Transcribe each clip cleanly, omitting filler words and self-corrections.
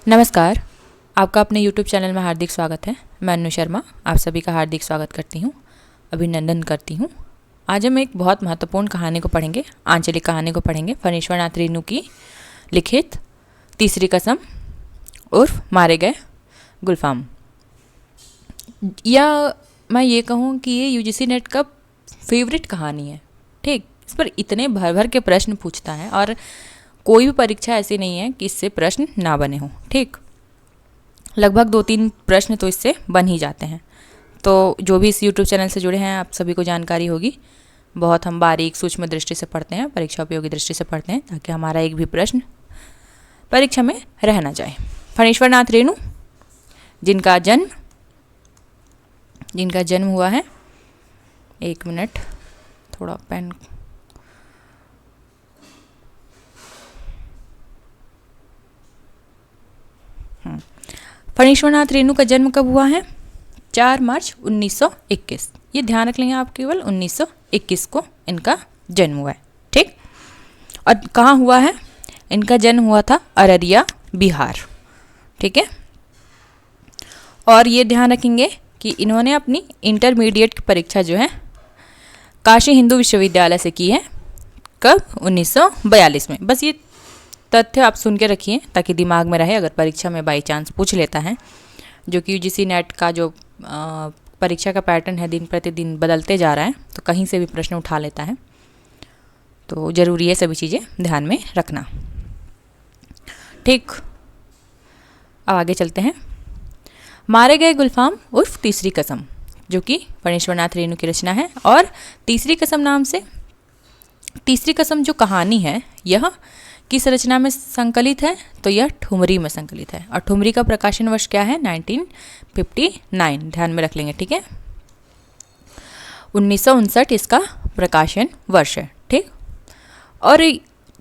नमस्कार, आपका अपने YouTube चैनल में हार्दिक स्वागत है। मैं अनु शर्मा आप सभी का हार्दिक स्वागत करती हूँ, अभिनंदन करती हूँ। आज हम एक बहुत महत्वपूर्ण कहानी को पढ़ेंगे, आंचलिक कहानी को पढ़ेंगे। फणीश्वर नाथ रेणु की लिखित तीसरी कसम उर्फ मारे गए गुलफाम। या मैं ये कहूँ कि ये UGC नेट का फेवरेट कहानी है। ठीक, इस पर इतने भर भर के प्रश्न पूछता है और कोई भी परीक्षा ऐसी नहीं है कि इससे प्रश्न ना बने हों। ठीक, लगभग 2-3 प्रश्न तो इससे बन ही जाते हैं। तो जो भी इस YouTube चैनल से जुड़े हैं आप सभी को जानकारी होगी। बहुत हम बारीक सूक्ष्म दृष्टि से पढ़ते हैं, परीक्षा उपयोगी दृष्टि से पढ़ते हैं, ताकि हमारा एक भी प्रश्न परीक्षा में रह ना जाए। फणीश्वर नाथ रेणु जिनका जन्म हुआ है, 1 मिनट थोड़ा पेन, फणीश्वर नाथ रेणु का जन्म कब हुआ है? 4 मार्च 1921। ये ध्यान रख लेंगे आप, केवल 1921 को इनका जन्म हुआ है। ठीक, और कहाँ हुआ है? इनका जन्म हुआ था अररिया, बिहार। ठीक है, और ये ध्यान रखेंगे कि इन्होंने अपनी इंटरमीडिएट की परीक्षा जो है काशी हिंदू विश्वविद्यालय से की है। कब? 1942 में। बस ये तथ्य आप सुन के रखिए ताकि दिमाग में रहे, अगर परीक्षा में बाई चांस पूछ लेता है। जो कि UGC नेट का जो परीक्षा का पैटर्न है दिन प्रतिदिन बदलते जा रहा है, तो कहीं से भी प्रश्न उठा लेता है। तो ज़रूरी है सभी चीज़ें ध्यान में रखना। ठीक, अब आगे चलते हैं। मारे गए गुलफाम उर्फ तीसरी कसम, जो कि फणीश्वर नाथ रेणु की रचना है। और तीसरी कसम नाम से, तीसरी कसम जो कहानी है यह किस रचना में संकलित है? तो यह ठुमरी में संकलित है। और ठुमरी का प्रकाशन वर्ष क्या है? 1959, ध्यान में रख लेंगे। ठीक है, 1959 इसका प्रकाशन वर्ष है। ठीक, और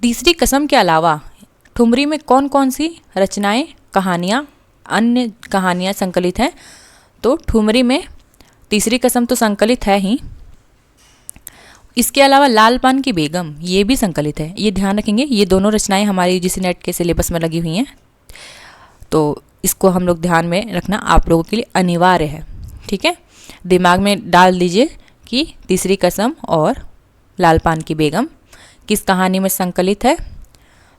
तीसरी कसम के अलावा ठुमरी में कौन कौन सी रचनाएं, कहानियाँ, अन्य कहानियाँ संकलित हैं? तो ठुमरी में तीसरी कसम तो संकलित है ही, इसके अलावा लाल पान की बेगम ये भी संकलित है। ये ध्यान रखेंगे, ये दोनों रचनाएं हमारे UGC नेट के सिलेबस में लगी हुई हैं, तो इसको हम लोग ध्यान में रखना आप लोगों के लिए अनिवार्य है। ठीक है, दिमाग में डाल दीजिए कि तीसरी कसम और लाल पान की बेगम किस कहानी में संकलित है?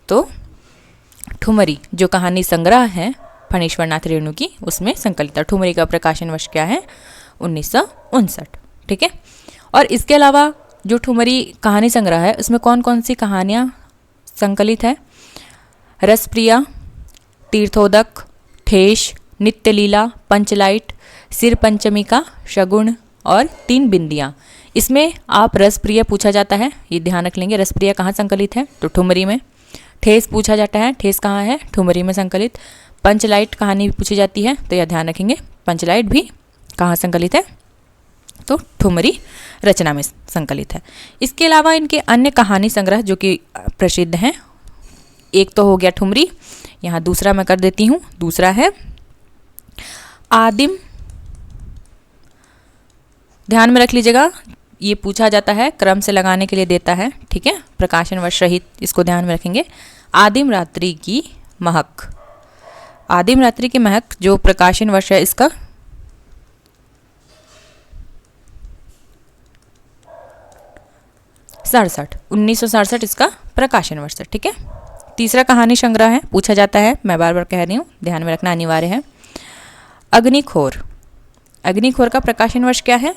तो ठुमरी जो कहानी संग्रह है फणीश्वर नाथ रेणु की, उसमें संकलित है। ठुमरी का प्रकाशन वर्ष क्या है? 1959। ठीक है, और इसके अलावा जो ठुमरी कहानी संग्रह है उसमें कौन कौन सी कहानियाँ संकलित है? रसप्रिया, तीर्थोदक, ठेश, नित्यलीला, पंचलाइट, सिर पंचमी का शगुन और 3 बिंदियाँ। इसमें आप रसप्रिया पूछा जाता है, ये ध्यान रख लेंगे। रसप्रिया कहाँ संकलित है? तो ठुमरी में। ठेस पूछा जाता है, ठेस कहाँ है? ठुमरी में संकलित। पंचलाइट कहानी पूछी जाती है, तो यह ध्यान रखेंगे, पंचलाइट भी कहाँ संकलित है? तो ठुमरी रचना में संकलित है। इसके अलावा इनके अन्य कहानी संग्रह जो कि प्रसिद्ध हैं, एक तो हो गया ठुमरी, यहाँ दूसरा मैं कर देती हूँ, दूसरा है आदिम। ध्यान में रख लीजिएगा, ये पूछा जाता है, क्रम से लगाने के लिए देता है। ठीक है, प्रकाशन वर्ष सहित इसको ध्यान में रखेंगे। आदिम रात्रि की महक, आदिम रात्रि की महक जो प्रकाशन वर्ष है इसका 1967 इसका प्रकाशन वर्ष है। ठीक है, तीसरा कहानी संग्रह है, पूछा जाता है, मैं बार बार कह रही हूँ, ध्यान में रखना अनिवार्य है। अग्निखोर, अग्निखोर का प्रकाशन वर्ष क्या है?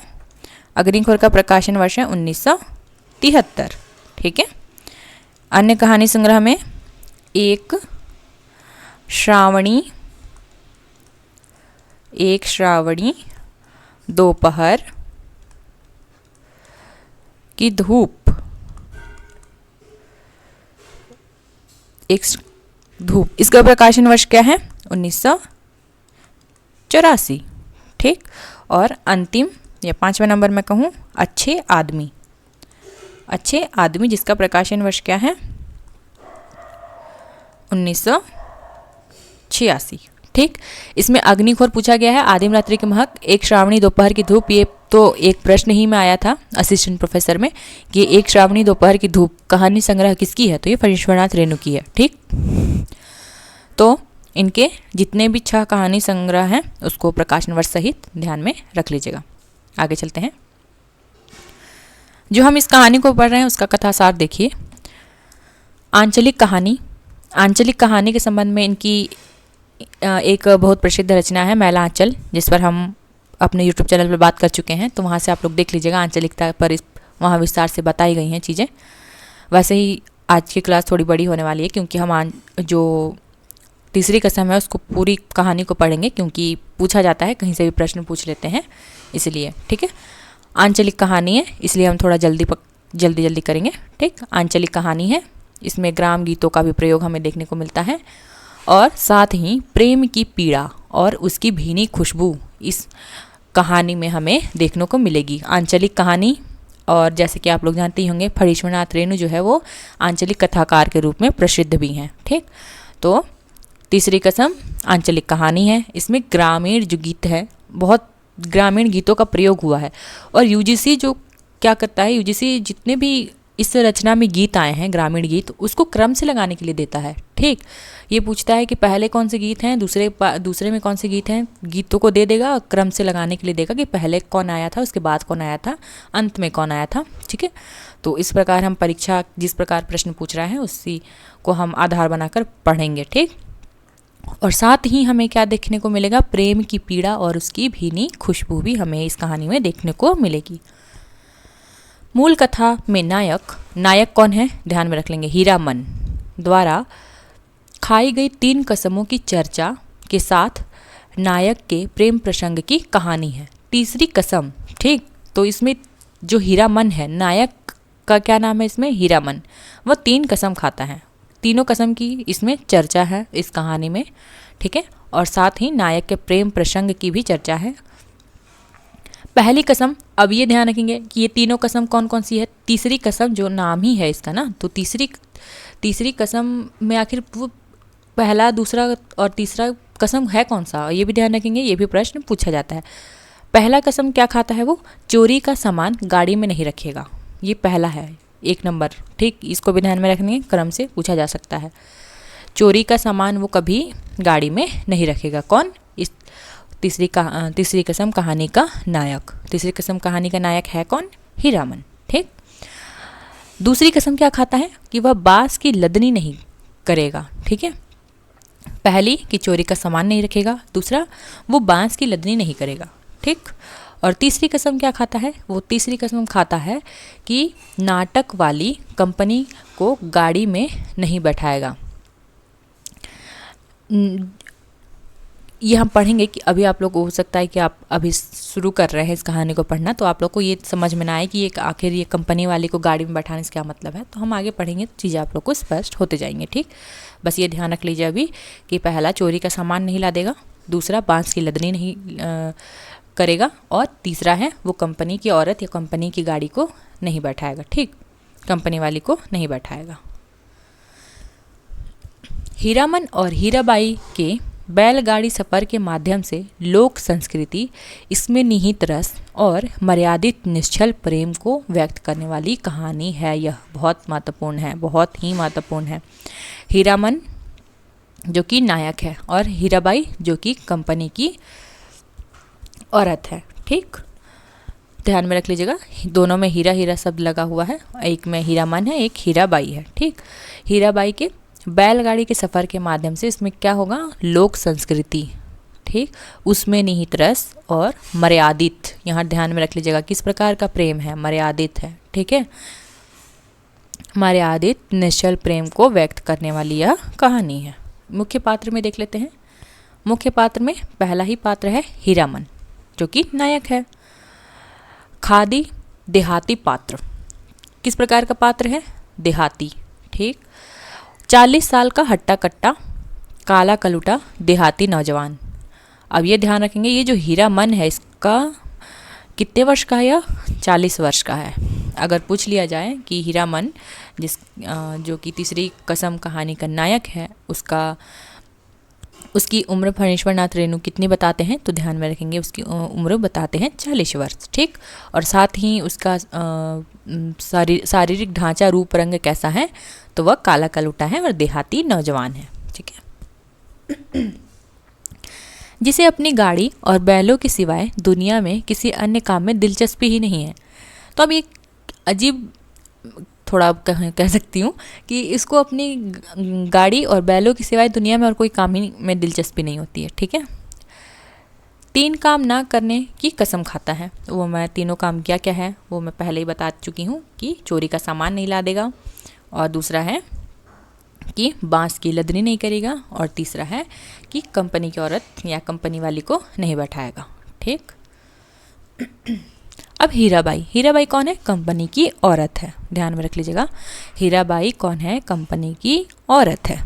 अग्निखोर का प्रकाशन वर्ष है 1973। ठीक है, अन्य कहानी संग्रह में एक श्रावणी दोपहर की धूप, एक धूप, इसका प्रकाशन वर्ष क्या है? 1984। ठीक, और अंतिम या 5वें नंबर में कहूँ, अच्छे आदमी, अच्छे आदमी जिसका प्रकाशन वर्ष क्या है? 1986। ठीक, इसमें अग्निखोर पूछा गया है, आदिम रात्रि की महक, एक श्रावणी दोपहर की धूप। ये तो एक प्रश्न ही में आया था असिस्टेंट प्रोफेसर में कि एक श्रावणी दोपहर की धूप कहानी संग्रह किसकी है? तो ये फणीश्वर नाथ रेणु की है। ठीक, तो इनके जितने भी 6 कहानी संग्रह हैं उसको प्रकाशन वर्ष सहित ध्यान में रख लीजिएगा। आगे चलते हैं। जो हम इस कहानी को पढ़ रहे हैं उसका कथासार देखिए। आंचलिक कहानी। आंचलिक कहानी के संबंध में इनकी एक बहुत प्रसिद्ध रचना है मैला आंचल, जिस पर हम अपने YouTube चैनल पर बात कर चुके हैं, तो वहाँ से आप लोग देख लीजिएगा। आंचलिकता पर वहाँ विस्तार से बताई गई हैं चीज़ें। वैसे ही आज की क्लास थोड़ी बड़ी होने वाली है, क्योंकि हम जो तीसरी कसम है उसको पूरी कहानी को पढ़ेंगे, क्योंकि पूछा जाता है, कहीं से भी प्रश्न पूछ लेते हैं, इसलिए। ठीक है, आंचलिक कहानी है इसलिए हम थोड़ा जल्दी करेंगे। ठीक, आंचलिक कहानी है, इसमें ग्राम गीतों का भी प्रयोग हमें देखने को मिलता है, और साथ ही प्रेम की पीड़ा और उसकी भीनी खुशबू इस कहानी में हमें देखने को मिलेगी। आंचलिक कहानी, और जैसे कि आप लोग जानते ही होंगे, फणीश्वरनाथ रेणु जो है वो आंचलिक कथाकार के रूप में प्रसिद्ध भी हैं। ठीक, तो तीसरी कसम आंचलिक कहानी है। इसमें ग्रामीण जो गीत है, बहुत ग्रामीण गीतों का प्रयोग हुआ है। और यूजीसी जो क्या करता है, यूजीसी जितने भी इस रचना में गीत आए हैं, ग्रामीण गीत, उसको क्रम से लगाने के लिए देता है। ठीक, ये पूछता है कि पहले कौन से गीत हैं, दूसरे में कौन से गीत हैं, गीतों को दे देगा, क्रम से लगाने के लिए देगा कि पहले कौन आया था, उसके बाद कौन आया था, अंत में कौन आया था। ठीक है, तो इस प्रकार हम परीक्षा जिस प्रकार प्रश्न पूछ रहा है उसी को हम आधार बनाकर पढ़ेंगे। ठीक, और साथ ही हमें क्या देखने को मिलेगा, प्रेम की पीड़ा और उसकी भीनी खुशबू भी हमें इस कहानी में देखने को मिलेगी। मूल कथा में नायक कौन है, ध्यान में रख लेंगे, हीरामन द्वारा खाई गई 3 कसमों की चर्चा के साथ नायक के प्रेम प्रसंग की कहानी है। तीसरी कसम। ठीक, तो इसमें जो हीरामन है, नायक का क्या नाम है इसमें, हीरामन, वह 3 कसम खाता है। तीनों कसम की इसमें चर्चा है इस कहानी में। ठीक है, और साथ ही नायक के प्रेम प्रसंग की भी चर्चा है। पहली कसम, अब ये ध्यान रखेंगे कि ये तीनों कसम कौन कौन सी है। तीसरी कसम जो नाम ही है इसका ना, तो तीसरी कसम में आखिर वो पहला, दूसरा और तीसरा कसम है कौन सा, ये भी ध्यान रखेंगे, ये भी प्रश्न पूछा जाता है। पहला कसम क्या खाता है, वो चोरी का सामान गाड़ी में नहीं रखेगा, ये पहला है, 1 नंबर। ठीक, इसको भी ध्यान में रखने, क्रम से पूछा जा सकता है। चोरी का सामान वो कभी गाड़ी में नहीं रखेगा। कौन, इस तीसरी कसम कहानी का नायक। तीसरी कसम कहानी का नायक है कौन, हीरामन। ठीक, दूसरी कसम क्या खाता है कि वह बांस की लदनी नहीं करेगा। ठीक है, पहली कि चोरी का सामान नहीं रखेगा, दूसरा वो बांस की लदनी नहीं करेगा। ठीक, और तीसरी कसम क्या खाता है, वो तीसरी कसम खाता है कि नाटक वाली कंपनी को गाड़ी में नहीं बैठाएगा। ये हम पढ़ेंगे कि अभी आप लोग को हो सकता है कि आप अभी शुरू कर रहे हैं इस कहानी को पढ़ना, तो आप लोग को ये समझ में ना आए कि ये आखिर ये कंपनी वाले को गाड़ी में बैठाने से क्या मतलब है। तो हम आगे पढ़ेंगे तो चीज़ें आप लोग को स्पष्ट होते जाएंगे। ठीक, बस ये ध्यान रख लीजिए अभी कि पहला चोरी का सामान नहीं ला देगा, दूसरा बांस की लदनी नहीं करेगा, और तीसरा है वो कंपनी की औरत या कंपनी की गाड़ी को नहीं बैठाएगा। ठीक, कंपनी वाली को नहीं बैठाएगा। हीरामन और हीराबाई के बैलगाड़ी सफ़र के माध्यम से लोक संस्कृति, इसमें निहित रस और मर्यादित निश्चल प्रेम को व्यक्त करने वाली कहानी है। यह बहुत महत्वपूर्ण है, बहुत ही महत्वपूर्ण है। हीरामन जो कि नायक है और हीराबाई जो कि कंपनी की औरत है। ठीक, ध्यान में रख लीजिएगा, दोनों में हीरा हीरा शब्द लगा हुआ है, एक में हीरामन है, एक हीराबाई है। ठीक, हीराबाई के बैलगाड़ी के सफ़र के माध्यम से इसमें क्या होगा, लोक संस्कृति, ठीक, उसमें निहित रस और मर्यादित, यहाँ ध्यान में रख लीजिएगा किस प्रकार का प्रेम है, मर्यादित है। ठीक है, मर्यादित निश्चल प्रेम को व्यक्त करने वाली यह कहानी है। मुख्य पात्र में देख लेते हैं। मुख्य पात्र में पहला ही पात्र है हीरामन जो कि नायक है। खादी देहाती पात्र, किस प्रकार का पात्र है, देहाती। ठीक, 40 साल का हट्टा कट्टा काला कलूटा देहाती नौजवान। अब ये ध्यान रखेंगे, ये जो हीरामन है इसका कितने वर्ष का है, यह 40 वर्ष का है। अगर पूछ लिया जाए कि हीरामन जो कि तीसरी कसम कहानी का नायक है, उसकी उम्र फणीश्वरनाथ रेणु कितनी बताते हैं, तो ध्यान में रखेंगे उसकी उम्र बताते हैं 40 वर्ष। ठीक, और साथ ही उसका शारीरिक ढांचा रूप रंग कैसा है, तो वह काला कलूटा है और देहाती नौजवान है। ठीक है, जिसे अपनी गाड़ी और बैलों के सिवाय दुनिया में किसी अन्य काम में दिलचस्पी ही नहीं है। तो अब ये अजीब, थोड़ा कह सकती हूँ कि इसको अपनी गाड़ी और बैलों के सिवाय दुनिया में और कोई काम ही में दिलचस्पी नहीं होती है। ठीक है। 3 काम ना करने की कसम खाता है। वो मैं तीनों काम क्या क्या है वो मैं पहले ही बता चुकी हूँ कि चोरी का सामान नहीं ला देगा, और दूसरा है कि बांस की लदनी नहीं करेगा, और तीसरा है कि कंपनी की औरत या कंपनी वाली को नहीं बैठाएगा। ठीक। अब हीराबाई, हीराबाई कौन है? कंपनी की औरत है। ध्यान में रख लीजिएगा, हीराबाई कौन है? कंपनी की औरत है।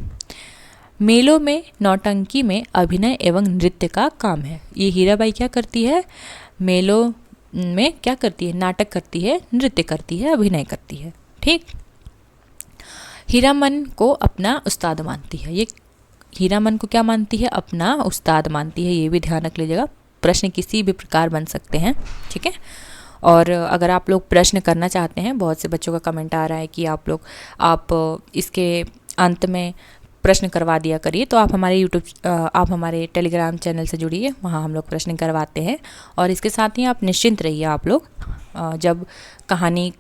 मेलों में नौटंकी में अभिनय एवं नृत्य का काम है। ये हीराबाई क्या करती है? मेलों में क्या करती है? नाटक करती है, नृत्य करती है, अभिनय करती है। ठीक। हीरामन को अपना उस्ताद मानती है। ये हीरामन को क्या मानती है? अपना उस्ताद मानती है। ये भी ध्यान रख लीजिएगा, प्रश्न किसी भी प्रकार बन सकते हैं। ठीक है। और अगर आप लोग प्रश्न करना चाहते हैं, बहुत से बच्चों का कमेंट आ रहा है कि आप इसके अंत में प्रश्न करवा दिया करिए, तो आप हमारे टेलीग्राम चैनल से जुड़िए, वहाँ हम लोग प्रश्न करवाते हैं। और इसके साथ ही आप निश्चिंत रहिए, आप लोग जब कहानी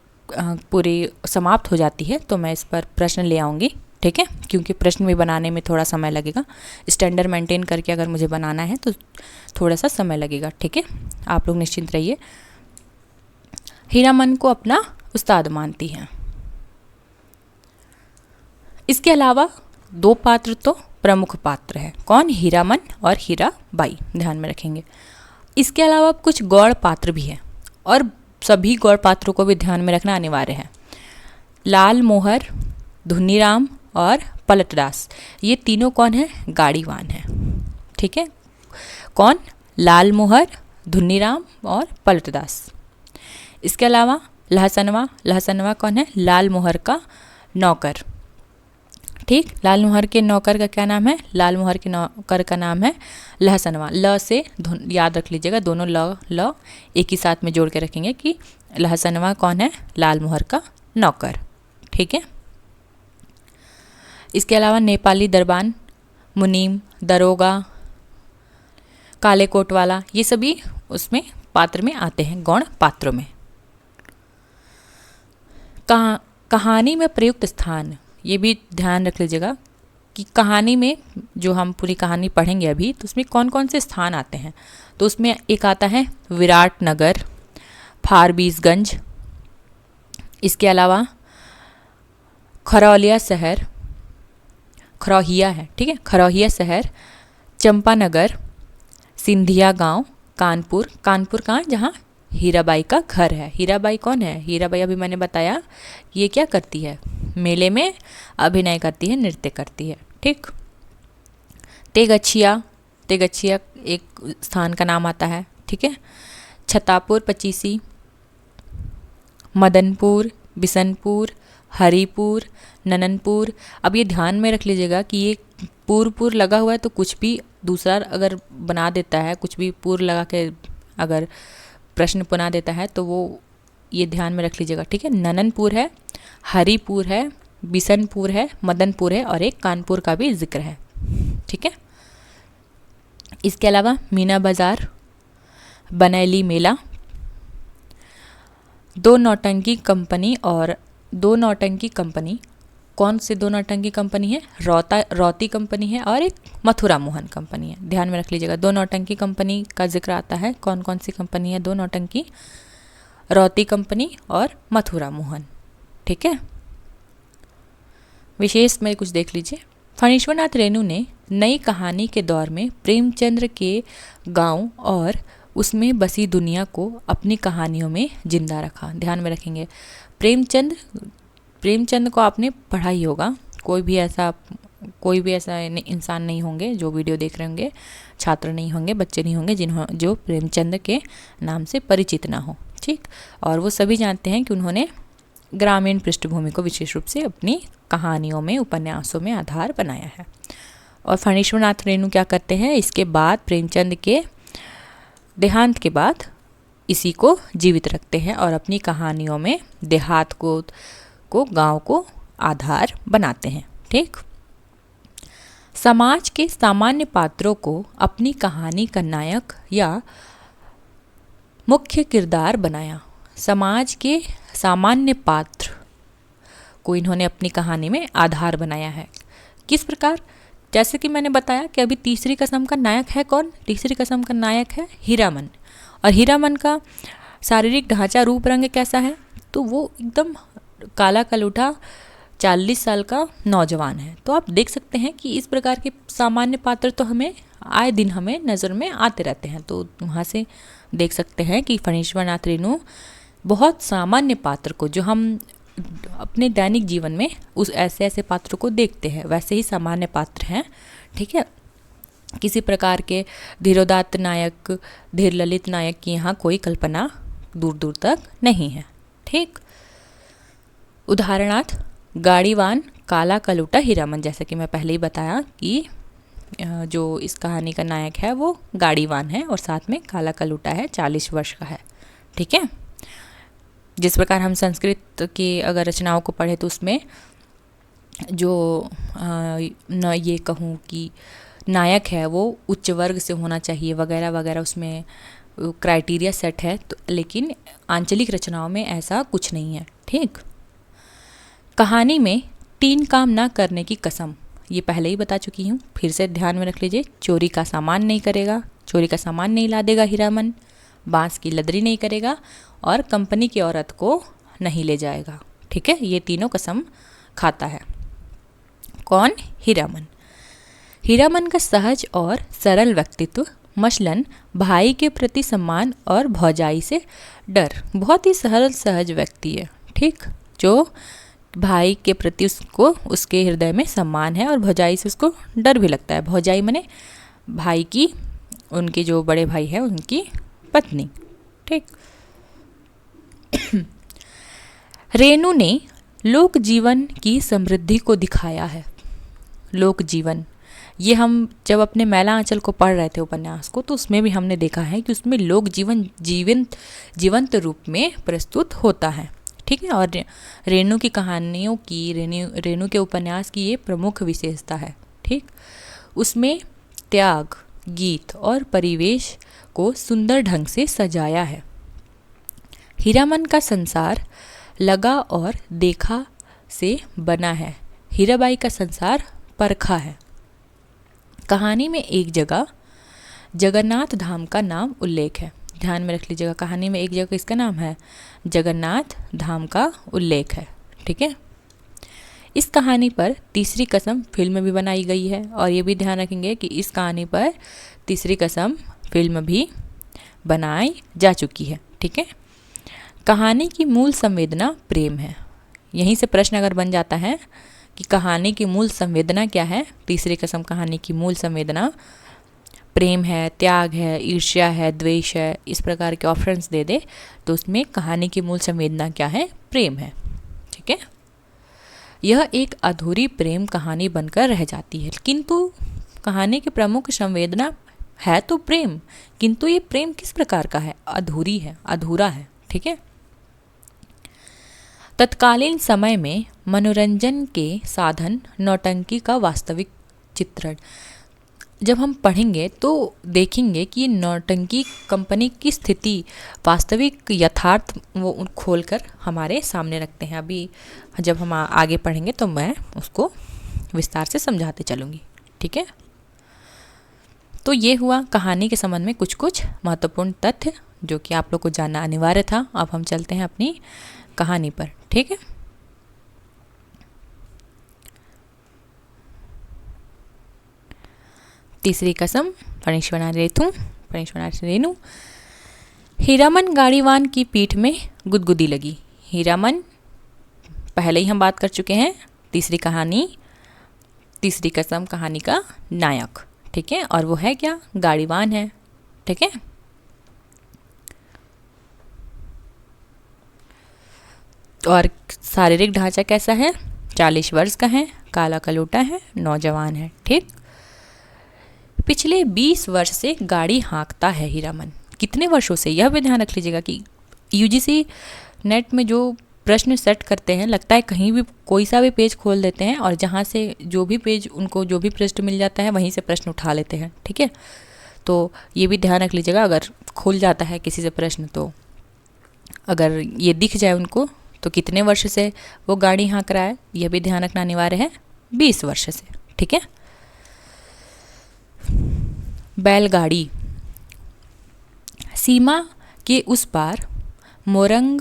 पूरी समाप्त हो जाती है तो मैं इस पर प्रश्न ले आऊँगी। ठीक है। क्योंकि प्रश्न भी बनाने में थोड़ा समय लगेगा, स्टैंडर्ड मेंटेन करके अगर मुझे बनाना है तो थोड़ा सा समय लगेगा। ठीक है। आप लोग निश्चिंत रहिए। हीरामन को अपना उस्ताद मानती हैं। इसके अलावा 2 पात्र तो प्रमुख पात्र हैं। कौन? हीरामन और हीराबाई। ध्यान में रखेंगे। इसके अलावा कुछ गौड़ पात्र भी हैं, और सभी गौड़ पात्रों को भी ध्यान में रखना अनिवार्य है। लाल मोहर, धुनीराम और पलटदास, ये तीनों कौन है? गाड़ीवान है। ठीक है। कौन? लाल मोहर, धुनीराम और पलटदास। इसके अलावा लहसनवा, लहसनवा कौन है? लाल मोहर का नौकर। ठीक। लाल मोहर के नौकर का क्या नाम है? लाल मोहर के नौकर का नाम है लहसनवा। ल से याद रख लीजिएगा, दोनों ल एक ही साथ में जोड़ के रखेंगे कि लहसनवा कौन है? लाल मोहर का नौकर। ठीक है। इसके अलावा नेपाली दरबान, मुनीम, दरोगा, काले कोट वाला, ये सभी उसमें पात्र में आते हैं, गौण पात्रों में। कहानी में प्रयुक्त स्थान, ये भी ध्यान रख लीजिएगा कि कहानी में जो हम पूरी कहानी पढ़ेंगे अभी, तो उसमें कौन कौन से स्थान आते हैं। तो उसमें एक आता है विराट नगर, फारबीसगंज, इसके अलावा खरौलिया शहर, खरौहिया है। ठीक है। खरौहिया शहर, चंपानगर, सिंधिया गांव, कानपुर। कानपुर कहाँ? जहाँ हीराबाई का घर है। हीराबाई कौन है? हीराबाई अभी मैंने बताया ये क्या करती है? मेले में अभिनय करती है, नृत्य करती है। ठीक। तेगछिया, तेगछिया एक स्थान का नाम आता है। ठीक है। छतापुर पचीसी, मदनपुर, बिशनपुर, हरिपुर, नननपुर। अब ये ध्यान में रख लीजिएगा कि ये पूर लगा हुआ है, तो कुछ भी दूसरा अगर बना देता है, कुछ भी पूर लगा के अगर प्रश्न बना देता है तो वो ये ध्यान में रख लीजिएगा। ठीक है। नननपुर है, हरिपुर है, बिशनपुर है, मदनपुर है, और एक कानपुर का भी जिक्र है। ठीक है। इसके अलावा मीना बाजार, बनैली मेला, 2 नौटंकी कंपनी, और 2 नौटंकी कंपनी, कौन से 2 नौटंकी कंपनी है? रौती कंपनी है और एक मथुरा मोहन कंपनी है। ध्यान में रख लीजिएगा, 2 नौटंकी कंपनी का जिक्र आता है। कौन कौन सी कंपनी है 2 नौटंकी? रौती कंपनी और मथुरा मोहन। ठीक है। विशेष में कुछ देख लीजिए। फणीश्वरनाथ रेणु ने नई कहानी के दौर में प्रेमचंद्र के गांव और उसमें बसी दुनिया को अपनी कहानियों में जिंदा रखा। ध्यान में रखेंगे, प्रेमचंद को आपने पढ़ा ही होगा। कोई भी ऐसा इंसान नहीं होंगे जो वीडियो देख रहे होंगे, छात्र नहीं होंगे, बच्चे नहीं होंगे जो प्रेमचंद के नाम से परिचित ना हो। ठीक। और वो सभी जानते हैं कि उन्होंने ग्रामीण पृष्ठभूमि को विशेष रूप से अपनी कहानियों में, उपन्यासों में आधार बनाया है। और फणीश्वरनाथ रेणु क्या करते हैं? इसके बाद प्रेमचंद के देहांत के बाद इसी को जीवित रखते हैं और अपनी कहानियों में देहात को गांव को आधार बनाते हैं। ठीक। समाज के सामान्य पात्रों को अपनी कहानी का नायक या मुख्य किरदार बनाया। समाज के सामान्य पात्र को इन्होंने अपनी कहानी में आधार बनाया है। किस प्रकार? जैसे कि मैंने बताया कि अभी तीसरी कसम का नायक है कौन? तीसरी कसम का नायक है हीरामन। और हीरामन का शारीरिक ढांचा, रूप रंग कैसा है? तो वो एकदम काला कलूठा 40 साल का नौजवान है। तो आप देख सकते हैं कि इस प्रकार के सामान्य पात्र तो हमें आए दिन हमें नज़र में आते रहते हैं। तो वहाँ से देख सकते हैं कि फणीश्वर नाथ रेणु बहुत सामान्य पात्र को, जो हम अपने दैनिक जीवन में उस ऐसे ऐसे पात्रों को देखते हैं, वैसे ही सामान्य पात्र हैं। ठीक है, किसी प्रकार के धीरोदात्त नायक, धीर ललित नायक की यहाँ कोई कल्पना दूर दूर तक नहीं है। ठीक, उदाहरणार्थ गाड़ीवान, काला कलूटा हीरामन। जैसे कि मैं पहले ही बताया कि जो इस कहानी का नायक है वो गाड़ीवान है और साथ में काला कलूटा है, 40 वर्ष का है। ठीक है, जिस प्रकार हम संस्कृत की अगर रचनाओं को पढ़े तो उसमें जो न ये कहूँ कि नायक है वो उच्च वर्ग से होना चाहिए वगैरह वगैरह, उसमें क्राइटेरिया सेट है। तो लेकिन आंचलिक रचनाओं में ऐसा कुछ नहीं है। ठीक, कहानी में 3 काम ना करने की कसम, ये पहले ही बता चुकी हूँ, फिर से ध्यान में रख लीजिए। चोरी का सामान नहीं करेगा, चोरी का सामान नहीं ला देगा हीरामन, बांस की लदरी नहीं करेगा और कंपनी की औरत को नहीं ले जाएगा। ठीक है, ये तीनों कसम खाता है। कौन? हीरामन। हीरामन का सहज और सरल व्यक्तित्व, मसलन भाई के प्रति सम्मान और भौजाई से डर। बहुत ही सरल सहज व्यक्ति है। ठीक, जो भाई के प्रति उसको उसके हृदय में सम्मान है और भौजाई से उसको डर भी लगता है। भौजाई माने भाई की, उनके जो बड़े भाई है उनकी पत्नी। ठीक, रेणु ने लोक जीवन की समृद्धि को दिखाया है। लोक जीवन, ये हम जब अपने मैला आंचल को पढ़ रहे थे उपन्यास को, तो उसमें भी हमने देखा है कि उसमें लोक जीवन जीवंत रूप में प्रस्तुत होता है। ठीक है, और रेणु की कहानियों की, रेणु के उपन्यास की ये प्रमुख विशेषता है। ठीक, उसमें त्याग, गीत और परिवेश को सुंदर ढंग से सजाया है। हीरामन का संसार लगा और देखा से बना है, हीराबाई का संसार परखा है। कहानी में एक जगह जगन्नाथ धाम का नाम उल्लेख है। ध्यान में रख लीजिएगा, कहानी में एक जगह इसका नाम है जगन्नाथ धाम का उल्लेख है। ठीक है, इस कहानी पर तीसरी कसम फिल्म भी बनाई गई है और ये भी ध्यान रखेंगे कि इस कहानी पर तीसरी कसम फिल्म भी बनाई जा चुकी है। ठीक है, कहानी की मूल संवेदना प्रेम है। यहीं से प्रश्न अगर बन जाता है कि कहानी की मूल संवेदना क्या है, तीसरी कसम कहानी की मूल संवेदना प्रेम है, त्याग है, ईर्ष्या है, द्वेष है, इस प्रकार के ऑप्शंस दे दे तो उसमें कहानी की मूल संवेदना क्या है? प्रेम है। ठीक है, यह एक अधूरी प्रेम कहानी बनकर रह जाती है, किंतु कहानी की प्रमुख संवेदना है तो प्रेम, किंतु ये प्रेम किस प्रकार का है? अधूरी है, अधूरा है। ठीक है, तत्कालीन समय में मनोरंजन के साधन नौटंकी का वास्तविक चित्रण। जब हम पढ़ेंगे तो देखेंगे कि नौटंकी कंपनी की स्थिति वास्तविक यथार्थ वो खोलकर हमारे सामने रखते हैं। अभी जब हम आगे पढ़ेंगे तो मैं उसको विस्तार से समझाते चलूँगी। ठीक है, तो ये हुआ कहानी के संबंध में कुछ कुछ महत्वपूर्ण तथ्य जो कि आप लोग को जानना अनिवार्य था। अब हम चलते हैं अपनी कहानी पर। ठीक है, तीसरी कसम फणीश्वरनाथ रेणु। हीरामन गाड़ीवान की पीठ में गुदगुदी लगी। हीरामन पहले ही हम बात कर चुके हैं, तीसरी कसम कहानी का नायक। ठीक है, और वो है क्या? गाड़ीवान है। ठीक है, और शारीरिक ढांचा कैसा है? 40 वर्ष का है, काला कलूटा है, नौजवान है। ठीक, पिछले 20 वर्ष से गाड़ी हाँकता है हीरामन। कितने वर्षों से? यह भी ध्यान रख लीजिएगा कि यूजीसी नेट में जो प्रश्न सेट करते हैं, लगता है कहीं भी कोई सा भी पेज खोल देते हैं और जहाँ से जो भी पेज उनको जो भी पृष्ठ मिल जाता है वहीं से प्रश्न उठा लेते हैं। ठीक है, तो ये भी ध्यान रख लीजिएगा, अगर खुल जाता है किसी से प्रश्न तो अगर ये दिख जाए उनको तो कितने वर्ष से वो गाड़ी हाँक रहा है, यह भी ध्यान रखना अनिवार्य है, 20 वर्ष से। ठीक है। बैलगाड़ी। सीमा के उस पार मोरंग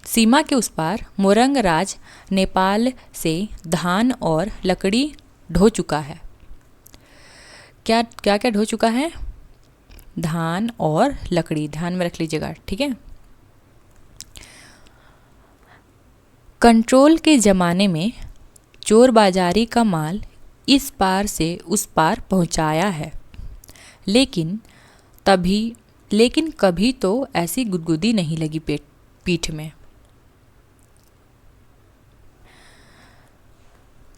सीमा के उस पार मोरंग राज नेपाल से धान और लकड़ी ढो चुका है। क्या क्या क्या ढो चुका है? धान और लकड़ी, ध्यान में रख लीजिएगा। ठीक है। कंट्रोल के ज़माने में चोर बाजारी का माल इस पार से उस पार पहुंचाया है, लेकिन कभी तो ऐसी गुदगुदी नहीं लगी पीठ में।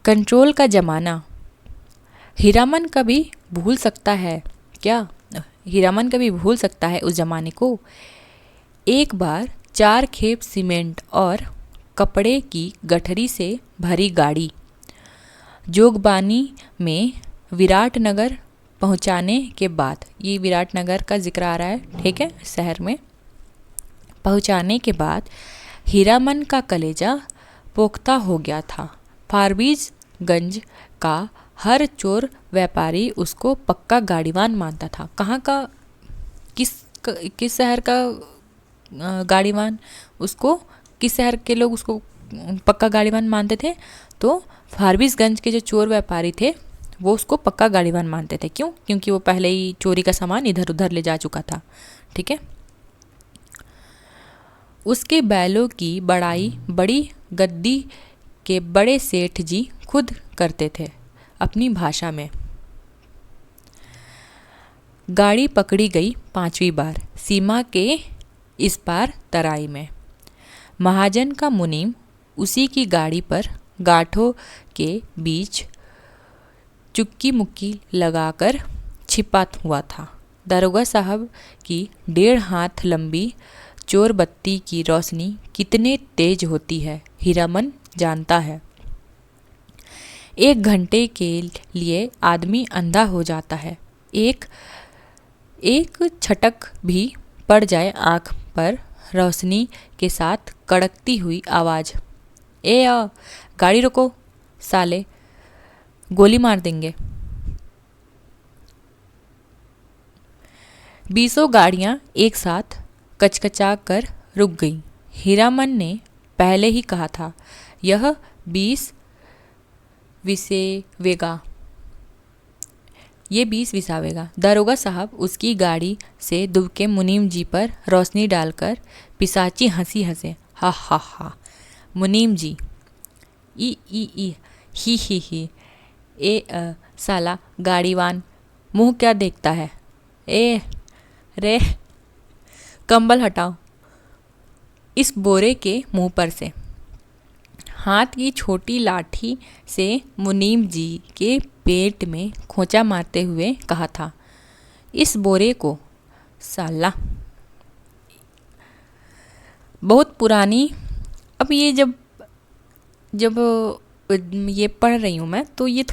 कंट्रोल का ज़माना। हीरामन कभी भूल सकता है क्या? हीरामन कभी भूल सकता है उस ज़माने को? एक बार 4 खेप सीमेंट और कपड़े की गठरी से भरी गाड़ी जोगबानी में विराटनगर पहुंचाने के बाद, ये विराटनगर का जिक्र आ रहा है, ठीक है, शहर में पहुंचाने के बाद हीरामन का कलेजा पोख्ता हो गया था। फारबिसगंज का हर चोर व्यापारी उसको पक्का गाड़ीवान मानता था। कहाँ का, किस शहर का गाड़ीवान? उसको किस शहर के लोग उसको पक्का गाड़ीवान मानते थे? तो फारबिसगंज के जो चोर व्यापारी थे वो उसको पक्का गाड़ीवान मानते थे। क्यों? क्योंकि वो पहले ही चोरी का सामान इधर उधर ले जा चुका था। ठीक है। उसके बैलों की बड़ाई बड़ी गद्दी के बड़े सेठ जी खुद करते थे अपनी भाषा में। गाड़ी पकड़ी गई 5वीं बार सीमा के इस पार तराई में। महाजन का मुनीम उसी की गाड़ी पर गाठों के बीच चुक्की मुक्की लगाकर छिपा हुआ था। दारोगा साहब की 1.5 हाथ लंबी चोर बत्ती की रोशनी कितने तेज होती है हीरामन जानता है। 1 घंटे के लिए आदमी अंधा हो जाता है। एक छटक भी पड़ जाए आँख पर, रोशनी के साथ कड़कती हुई आवाज़, गाड़ी रोको साले, गोली मार देंगे। 20 गाड़ियाँ एक साथ कचकचा कर रुक गईं। हीरामन ने पहले ही कहा था, यह 20 विसावेगा, ये 20 विसावेगा। दारोगा साहब उसकी गाड़ी से दुबके मुनीम जी पर रोशनी डालकर पिशाची हंसी हंसे, हा हा हा। मुनीम जी, ई ही साला गाड़ीवान, मुंह क्या देखता है? रे कंबल हटाओ इस बोरे के मुंह पर से। हाथ की छोटी लाठी से मुनीम जी के पेट में खोंचा मारते हुए कहा था, इस बोरे को साला। बहुत पुरानी, अब ये जब ये पढ़ रही हूँ मैं तो ये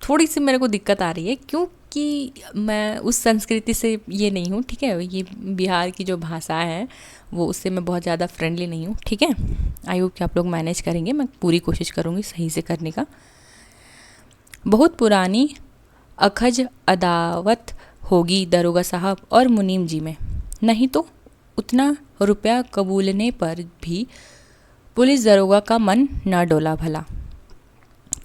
थोड़ी सी मेरे को दिक्कत आ रही है, क्योंकि मैं उस संस्कृति से ये नहीं हूँ। ठीक है, ये बिहार की जो भाषा है वो उससे मैं बहुत ज़्यादा फ्रेंडली नहीं हूँ। ठीक है, आई होप कि आप लोग मैनेज करेंगे, मैं पूरी कोशिश करूँगी सही से करने का। बहुत पुरानी अखज अदावत होगी दरोगा साहब और मुनीम जी में, नहीं तो उतना रुपया कबूलने पर भी पुलिस दरोगा का मन न डोला भला।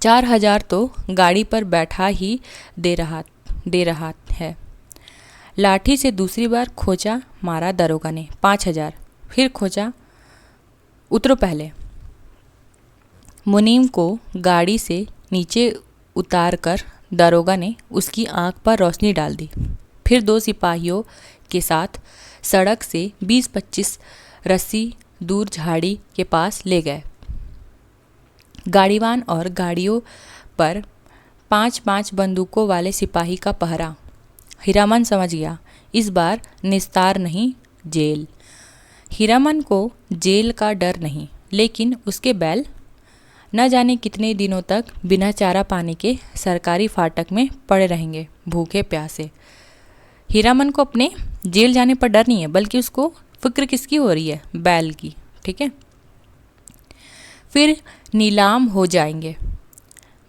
4,000 तो गाड़ी पर बैठा ही दे रहा है। लाठी से दूसरी बार खोचा मारा दरोगा ने। 5,000, फिर खोचा, उतरो पहले। मुनीम को गाड़ी से नीचे उतारकर दरोगा ने उसकी आंख पर रोशनी डाल दी। फिर 2 सिपाहियों के साथ सड़क से 20-25 रस्सी दूर झाड़ी के पास ले गए। गाड़ीवान और गाड़ियों पर 5-5 बंदूकों वाले सिपाही का पहरा। हीरामन समझ गया, इस बार निस्तार नहीं, जेल। हीरामन को जेल का डर नहीं, लेकिन उसके बैल न जाने कितने दिनों तक बिना चारा पानी के सरकारी फाटक में पड़े रहेंगे, भूखे प्यासे। हीरामन को अपने जेल जाने पर डर नहीं है, बल्कि उसको फिक्र किसकी हो रही है? बैल की। ठीक है। फिर नीलाम हो जाएंगे।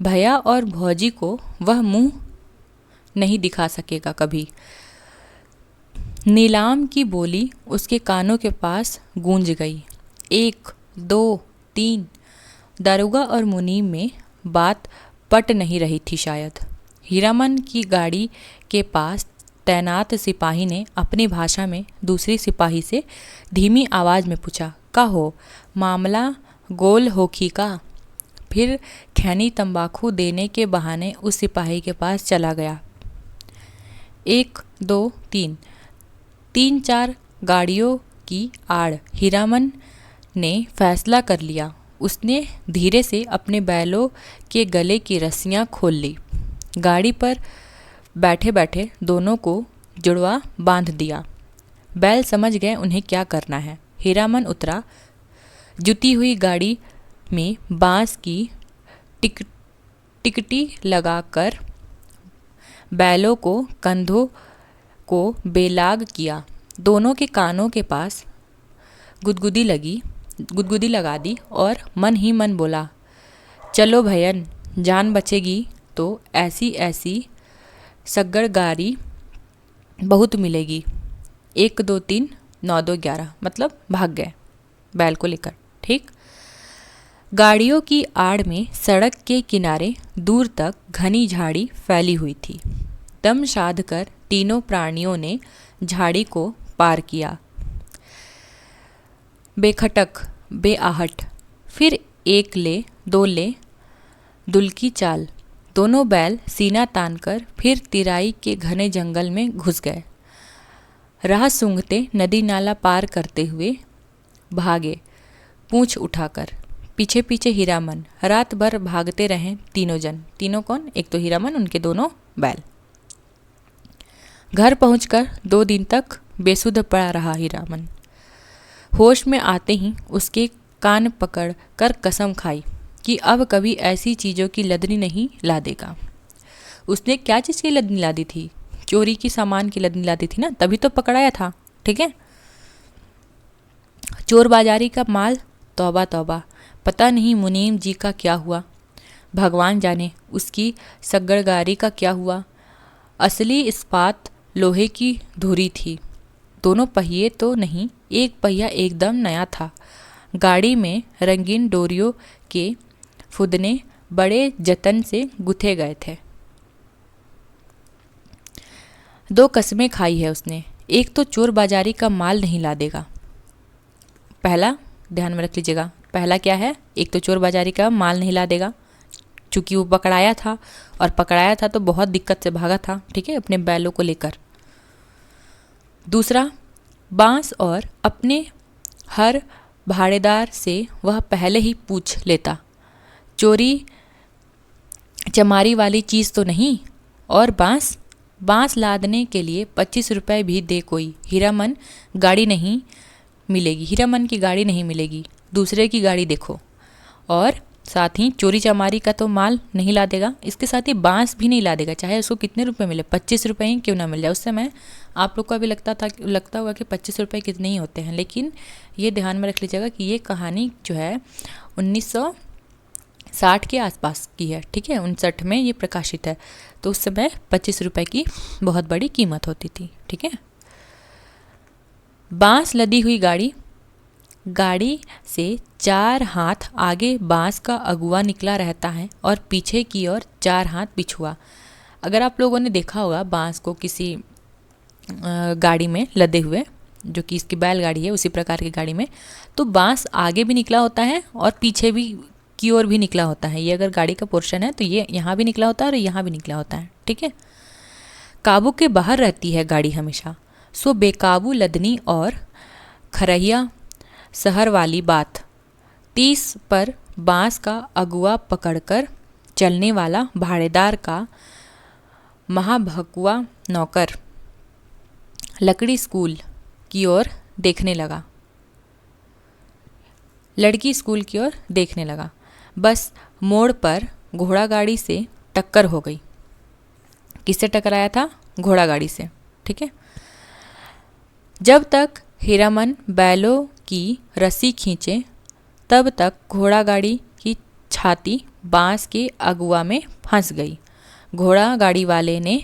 भैया और भौजी को वह मुंह नहीं दिखा सकेगा कभी। नीलाम की बोली उसके कानों के पास गूंज गई। 1, 2, 3। दारोगा और मुनीम में बात पट नहीं रही थी शायद। हीरामन की गाड़ी के पास तैनात सिपाही ने अपनी भाषा में दूसरी सिपाही से धीमी आवाज़ में पूछा, का हो, मामला गोल होखी का? फिर खैनी तंबाकू देने के बहाने उस सिपाही के पास चला गया। 1, 2, 3। 3-4 गाड़ियों की आड़ हीरामन ने फैसला कर लिया। उसने धीरे से अपने बैलों के गले की रस्सियां खोल ली। गाड़ी पर बैठे बैठे दोनों को जुड़वा बांध दिया। बैल समझ गए उन्हें क्या करना है। हीरामन उतरा। जुती हुई गाड़ी में बांस की टिकटी लगाकर बैलों को कंधों को बेलाग किया। दोनों के कानों के पास गुदगुदी लगा दी और मन ही मन बोला, चलो भैयन, जान बचेगी तो ऐसी ऐसी सग्गड़गारी बहुत मिलेगी। 1, 2, 3, 9, 2, 11। मतलब भाग गए बैल को लेकर। ठीक। गाड़ियों की आड़ में सड़क के किनारे दूर तक घनी झाड़ी फैली हुई थी। दम साध कर तीनों प्राणियों ने झाड़ी को पार किया, बेखटक, बेआहट। फिर 1 ले, 2 ले, दुल्की चाल। दोनों बैल सीना तानकर फिर तिराई के घने जंगल में घुस गए। राह सूंघते नदी नाला पार करते हुए भागे, पूंछ उठाकर। पीछे पीछे हीरामन। रात भर भागते रहे तीनों जन। तीनों कौन? एक तो हीरामन, उनके दोनों बैल। घर पहुंचकर 2 दिन तक बेसुध पड़ा रहा हीरामन। होश में आते ही उसके कान पकड़ कर कसम खाई कि अब कभी ऐसी चीज़ों की लदनी नहीं लादेगा। उसने क्या चीज़ की लदनी लादी थी? चोरी की सामान की लदनी लादी थी ना, तभी तो पकड़ाया था। ठीक है। चोर बाजारी का माल, तौबा तौबा। पता नहीं मुनीम जी का क्या हुआ, भगवान जाने उसकी सग्गड़गारी का क्या हुआ। असली इस्पात लोहे की धुरी थी। दोनों पहिए तो नहीं, एक पहिया एकदम नया था। गाड़ी में रंगीन डोरियों के फुदने बड़े जतन से गुथे गए थे। 2 कस्में खाई है उसने। एक तो चोर बाजारी का माल नहीं ला देगा। पहला ध्यान में रख लीजिएगा, पहला क्या है? एक तो चोर बाजारी का माल नहीं ला देगा, चूँकि वो पकड़ाया था, और पकड़ाया था तो बहुत दिक्कत से भागा था। ठीक है, अपने बैलों को लेकर। दूसरा, बांस और अपने हर भाड़ेदार से वह पहले ही पूछ लेता, चोरी चमारी वाली चीज़ तो नहीं। और बांस लादने के लिए 25 रुपये भी दे कोई। हीरामन गाड़ी नहीं मिलेगी, हीरामन की गाड़ी नहीं मिलेगी, दूसरे की गाड़ी देखो। और साथ ही चोरी चमारी का तो माल नहीं ला देगा, इसके साथ ही बांस भी नहीं ला देगा, चाहे उसको कितने रुपए मिले, 25 रुपये ही क्यों ना मिल जाए। उस समय आप लोग को अभी लगता होगा कि 25 रुपये कितने ही होते हैं, लेकिन ये ध्यान में रख लीजिएगा कि ये कहानी जो है 1960 के आसपास की है। ठीक है, 59 में ये प्रकाशित है। तो उस समय 25 रुपये की बहुत बड़ी कीमत होती थी। ठीक है। बांस लदी हुई गाड़ी से 4 हाथ आगे बांस का अगुआ निकला रहता है और पीछे की ओर 4 हाथ पिछुआ। अगर आप लोगों ने देखा होगा बांस को किसी गाड़ी में लदे हुए, जो कि इसकी बैलगाड़ी है उसी प्रकार की गाड़ी में, तो बांस आगे भी निकला होता है और पीछे भी की ओर भी निकला होता है। ये अगर गाड़ी का पोर्शन है तो ये यहाँ भी निकला होता है और यहाँ भी निकला होता है। ठीक है। काबू के बाहर रहती है गाड़ी हमेशा, सो बेकाबू लदनी और खरहिया शहर वाली बात। 30 पर बांस का अगुआ पकड़कर चलने वाला भाड़ेदार का महाभकुआ नौकर लकड़ी स्कूल की ओर देखने लगा। लड़की स्कूल की ओर देखने लगा। बस मोड़ पर घोड़ा गाड़ी से टक्कर हो गई। किससे टकराया था? घोड़ा गाड़ी से। ठीक है। जब तक हीरामन बैलों की रस्सी खींचे तब तक घोड़ा गाड़ी की छाती बांस के अगुआ में फंस गई। घोड़ा गाड़ी वाले ने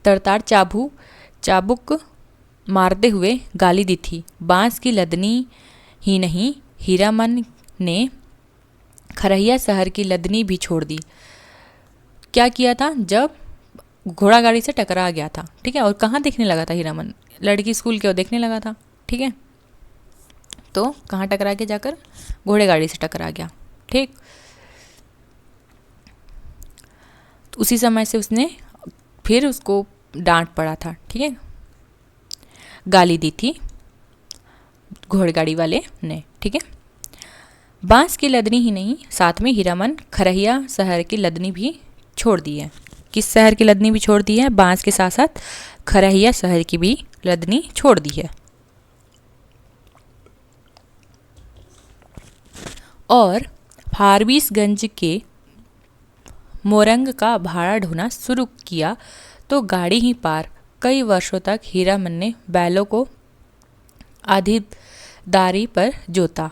तड़ताड़ चाबुक मारते हुए गाली दी थी। बांस की लदनी ही नहीं, हीरामन ने खरहिया शहर की लदनी भी छोड़ दी। क्या किया था? जब घोड़ा गाड़ी से टकरा गया था। ठीक है। और कहाँ देखने लगा था हीरामन? लड़की स्कूल के ओर देखने लगा था। ठीक है। तो कहाँ टकरा के जाकर? घोड़े गाड़ी से टकरा गया। ठीक। तो उसी समय से उसने फिर उसको डांट पड़ा था। ठीक है। गाली दी थी घोड़गाड़ी वाले ने। ठीक है। बांस की लदनी ही नहीं, साथ में हीरामन खरहिया शहर की लदनी भी छोड़ दी है। किस शहर की लदनी भी छोड़ दी है? बांस के साथ साथ खरहिया शहर की भी लदनी छोड़ दी है। और फारबिसगंज के मोरंग का भाड़ा ढोना शुरू किया तो गाड़ी ही पार। कई वर्षों तक हीरामन ने बैलों को आधीदारी पर जोता।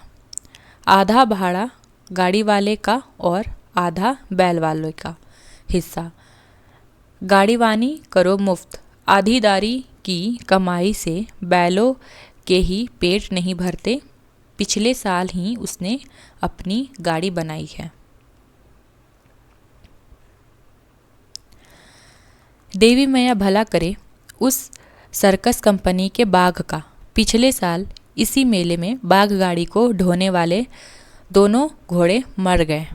आधा भाड़ा गाड़ी वाले का और आधा बैल वाले का हिस्सा। गाड़ीवानी करो मुफ्त। आधीदारी की कमाई से बैलों के ही पेट नहीं भरते। पिछले साल ही उसने अपनी गाड़ी बनाई है। देवी मैया भला करे उस सर्कस कंपनी के बाघ का। पिछले साल इसी मेले में बाघ गाड़ी को ढोने वाले दोनों घोड़े मर गए।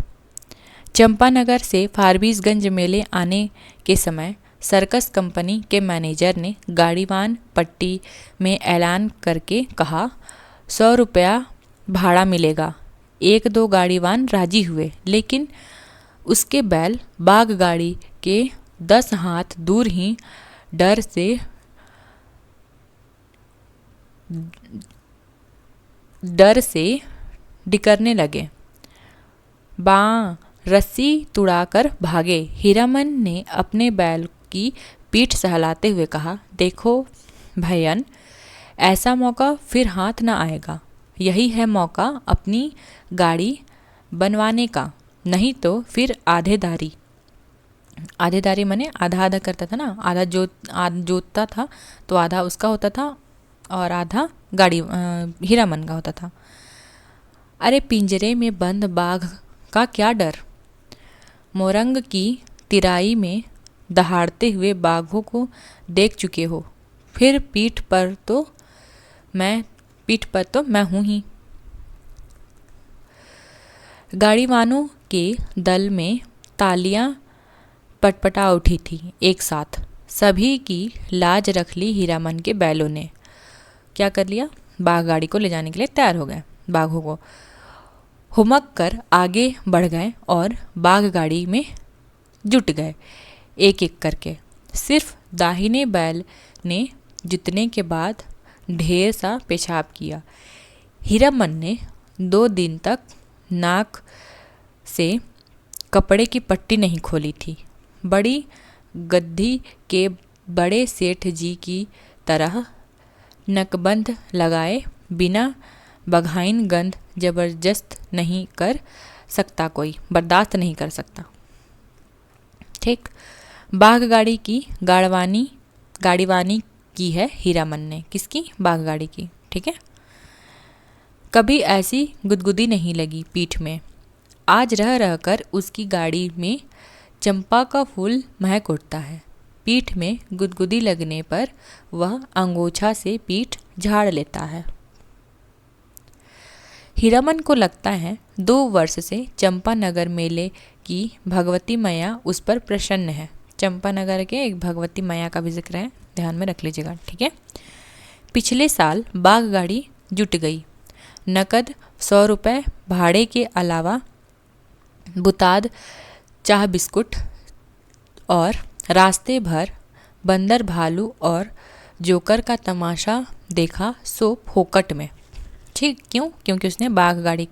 चंपानगर से फारबिसगंज मेले आने के समय सर्कस कंपनी के मैनेजर ने गाड़ीवान पट्टी में ऐलान करके कहा, 100 रुपया भाड़ा मिलेगा। 1-2 गाड़ीवान राजी हुए, लेकिन उसके बैल बाघ गाड़ी के 10 हाथ दूर ही डर से डिकरने लगे। बाँ रस्सी तुड़ाकर भागे। हीरामन ने अपने बैल की पीठ सहलाते हुए कहा, देखो भैयन, ऐसा मौका फिर हाथ न आएगा। यही है मौका अपनी गाड़ी बनवाने का, नहीं तो फिर आधेदारी माने आधा आधा करता था ना। आधा जोतता था तो आधा उसका होता था और आधा गाड़ी हीरामन का होता था। अरे पिंजरे में बंद बाघ का क्या डर? मोरंग की तिराई में दहाड़ते हुए बाघों को देख चुके हो। फिर पीठ पर तो मैं हूँ ही। गाड़ीवानों के दल में तालियां पटपटा उठी थी एक साथ। सभी की लाज रख ली हीरामन के बैलों ने। क्या कर लिया? बाघ गाड़ी को ले जाने के लिए तैयार हो गए। बाघों को हुमक कर आगे बढ़ गए और बाघ गाड़ी में जुट गए एक एक करके। सिर्फ दाहिने बैल ने जुटने के बाद ढेर सा पेशाब किया। हीरामन ने 2 दिन तक नाक से कपड़े की पट्टी नहीं खोली थी। बड़ी गद्दी के बड़े सेठ जी की तरह नकबंद लगाए बिना बघाइन गंध जबरदस्त नहीं कर सकता, कोई बर्दाश्त नहीं कर सकता। ठीक। बाघ गाड़ी की गाड़ीवानी की है हीरामन ने। किसकी? बाघ गाड़ी की। ठीक है। कभी ऐसी गुदगुदी नहीं लगी पीठ में। आज रह रहकर उसकी गाड़ी में चंपा का फूल महक उठता है। पीठ में गुदगुदी लगने पर वह अंगोछा से पीठ झाड़ लेता है। हीरामन को लगता है 2 वर्ष से चंपानगर मेले की भगवती मैया उस पर प्रसन्न है। चंपानगर के एक भगवती मैया का भी जिक्र है, ध्यान में रख लीजिएगा। ठीक है। पिछले साल बाघ गाड़ी जुट गई। नकद 100 रुपये भाड़े के अलावा बुताद चाह बिस्कुट और रास्ते भर बंदर भालू और जोकर का तमाशा देखा सो फोकट में। ठीक, क्यों? क्योंकि उसने बाघ गाड़ी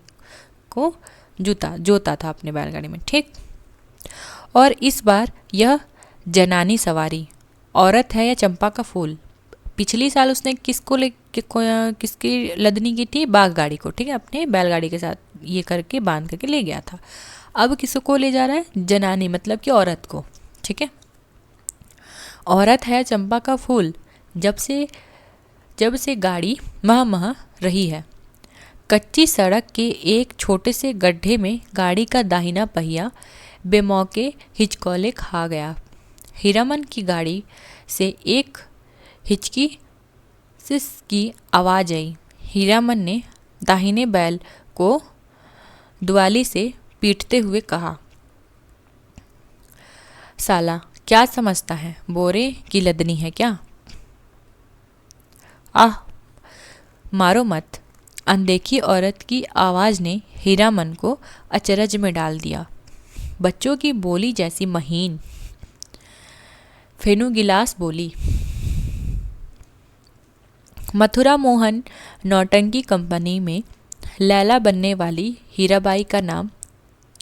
को जोता था अपने बैलगाड़ी में। ठीक। और इस बार यह जनानी सवारी औरत है या चंपा का फूल। पिछली साल उसने किसकी लदनी की थी? बाघ गाड़ी को। ठीक है, अपने बैलगाड़ी के साथ ये करके बांध करके ले गया था। अब किसको ले जा रहा है? जनानी, मतलब कि औरत को। ठीक है, औरत है चंपा का फूल, जब से गाड़ी मह मह रही है। कच्ची सड़क के एक छोटे से गड्ढे में गाड़ी का दाहिना पहिया बेमौके हिचकोले खा गया। हीरामन की गाड़ी से एक हिचकी की आवाज़ आई। हीरामन ने दाहिने बैल को दुआली से पीटते हुए कहा, साला क्या समझता है, बोरे की लदनी है क्या? आह, मारो मत। अनदेखी औरत की आवाज़ ने हीरामन को अचरज में डाल दिया। बच्चों की बोली जैसी महीन फेनू गिलास बोली। मथुरा मोहन नौटंकी कंपनी में लैला बनने वाली हीराबाई का नाम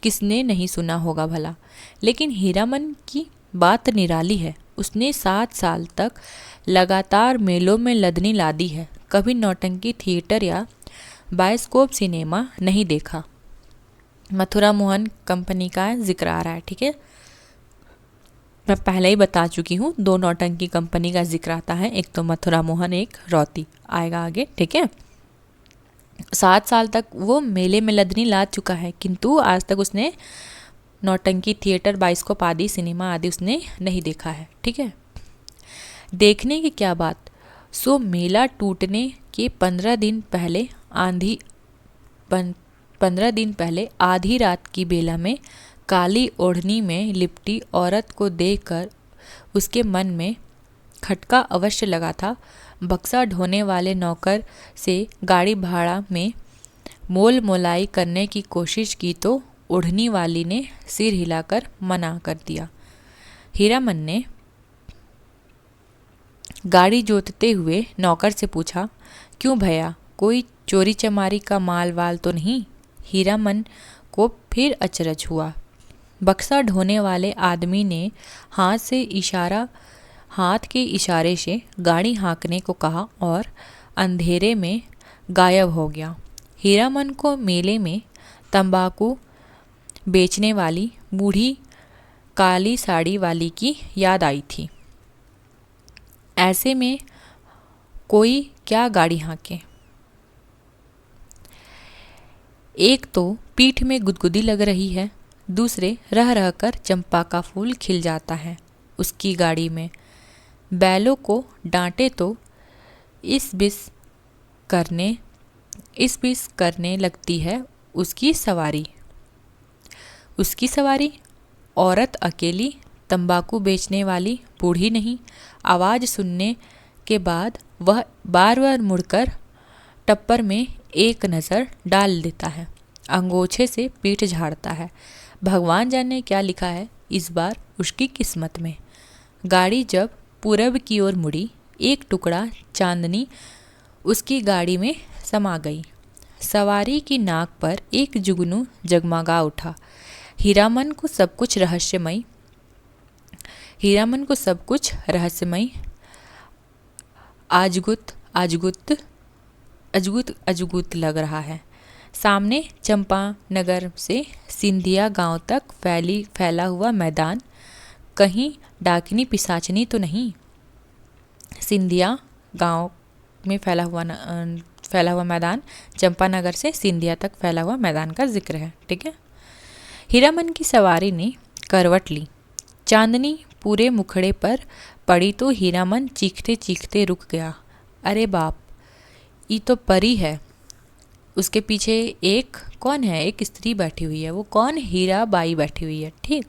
किसने नहीं सुना होगा भला। लेकिन हीरामन की बात निराली है। उसने 7 साल तक लगातार मेलों में लदनी लादी है, कभी नौटंकी थिएटर या बायोस्कोप सिनेमा नहीं देखा। मथुरा मोहन कंपनी का जिक्र आ रहा है। ठीक है, मैं पहले ही बता चुकी हूँ, 2 नौटंकी कंपनी का जिक्र आता है, एक तो मथुरा मोहन, एक रौती आएगा आगे। ठीक है, 7 साल तक वो मेले में लदनी लाद चुका है, किंतु आज तक उसने नौटंकी थिएटर, बायोस्कोप आदि सिनेमा आदि उसने नहीं देखा है। ठीक है, देखने की क्या बात, सो मेला टूटने के 15 दिन पहले आधी रात की बेला में काली ओढ़नी में लिपटी औरत को देखकर उसके मन में खटका अवश्य लगा था। बक्सा ढोने वाले नौकर से गाड़ी भाड़ा में मोल मोलाई करने की कोशिश की तो ओढ़नी वाली ने सिर हिलाकर मना कर दिया। हीरामन ने गाड़ी जोतते हुए नौकर से पूछा, क्यों भैया, कोई चोरी चमारी का माल वाल तो नहीं? हीरामन को फिर अचरज हुआ। बक्सा ढोने वाले आदमी ने हाथ के इशारे से गाड़ी हाँकने को कहा और अंधेरे में गायब हो गया। हीरामन को मेले में तंबाकू बेचने वाली बूढ़ी काली साड़ी वाली की याद आई थी। ऐसे में कोई क्या गाड़ी हाँके? एक तो पीठ में गुदगुदी लग रही है, दूसरे रह रहकर चंपा का फूल खिल जाता है उसकी गाड़ी में। बैलों को डांटे तो इस बिस करने लगती है उसकी सवारी। औरत अकेली, तंबाकू बेचने वाली बूढ़ी नहीं। आवाज़ सुनने के बाद वह बार बार मुड़कर टप्पर में एक नज़र डाल देता है, अंगोछे से पीठ झाड़ता है। भगवान जाने क्या लिखा है इस बार उसकी किस्मत में। गाड़ी जब पूरब की ओर मुड़ी, एक टुकड़ा चांदनी उसकी गाड़ी में समा गई। सवारी की नाक पर एक जुगनू जगमगा उठा। हीरामन को सब कुछ रहस्यमय अजगुत लग रहा है। सामने चंपानगर से सिंधिया गांव तक फैला हुआ मैदान, कहीं डाकिनी पिशाचनी तो नहीं? सिंधिया गांव में फैला हुआ मैदान, चंपानगर से सिंधिया तक फैला हुआ मैदान का जिक्र है। ठीक है, हीरामन की सवारी ने करवट ली। चांदनी पूरे मुखड़े पर पड़ी तो हीरामन चीखते चीखते रुक गया। अरे बाप, ये तो परी है। उसके पीछे एक कौन है? एक स्त्री बैठी हुई है। वो कौन? हीराबाई बैठी हुई है। ठीक,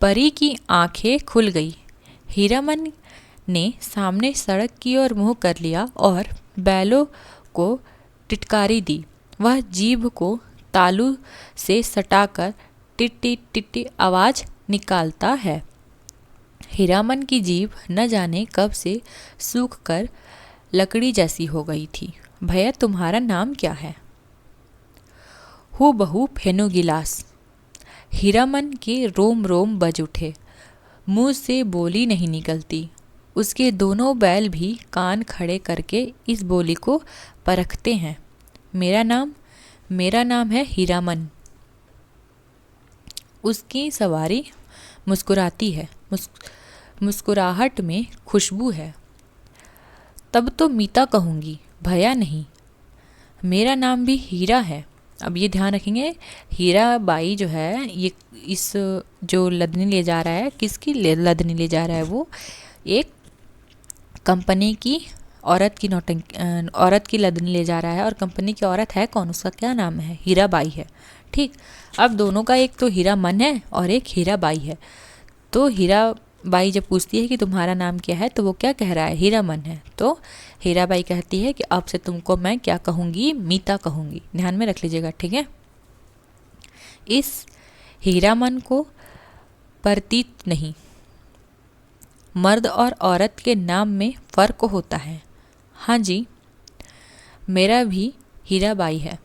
परी की आंखें खुल गई। हीरामन ने सामने सड़क की ओर मुंह कर लिया और बैलों को टिटकारी दी। वह जीभ को तालू से सटाकर टिट्टी टिट्टी आवाज निकालता है। हीरामन की जीभ न जाने कब से सूख कर लकड़ी जैसी हो गई थी। भैया तुम्हारा नाम क्या है? हूँ बहू फेनु गिलास। हीरामन के रोम रोम बज उठे। मुंह से बोली नहीं निकलती। उसके दोनों बैल भी कान खड़े करके इस बोली को परखते हैं। मेरा नाम है हीरामन। उसकी सवारी मुस्कुराती है। मुस्कुराहट में खुशबू है। तब तो मीता कहूँगी, भैया नहीं। मेरा नाम भी हीरा है। अब ये ध्यान रखेंगे, हीरा बाई जो है, ये इस जो लदनी ले जा रहा है, किसकी लदनी ले जा रहा है? वो एक कंपनी की औरत की लदनी ले जा रहा है। और कंपनी की औरत है कौन? उसका क्या नाम है? हीरा बाई है। ठीक। अब दोनों का एक तो हीरा मन है और एक हीरा बाई है। तो हीरा बाई जब पूछती है कि तुम्हारा नाम क्या है, तो वो क्या कह रहा है? हीरा मन है। तो हीरा बाई कहती है कि अब से तुमको मैं क्या कहूँगी? मीता कहूँगी। ध्यान में रख लीजिएगा, ठीक है। इस हीरा मन को प्रतीत नहीं, मर्द और औरत के नाम में फ़र्क होता है। हाँ जी, मेरा भी हीरा बाई है।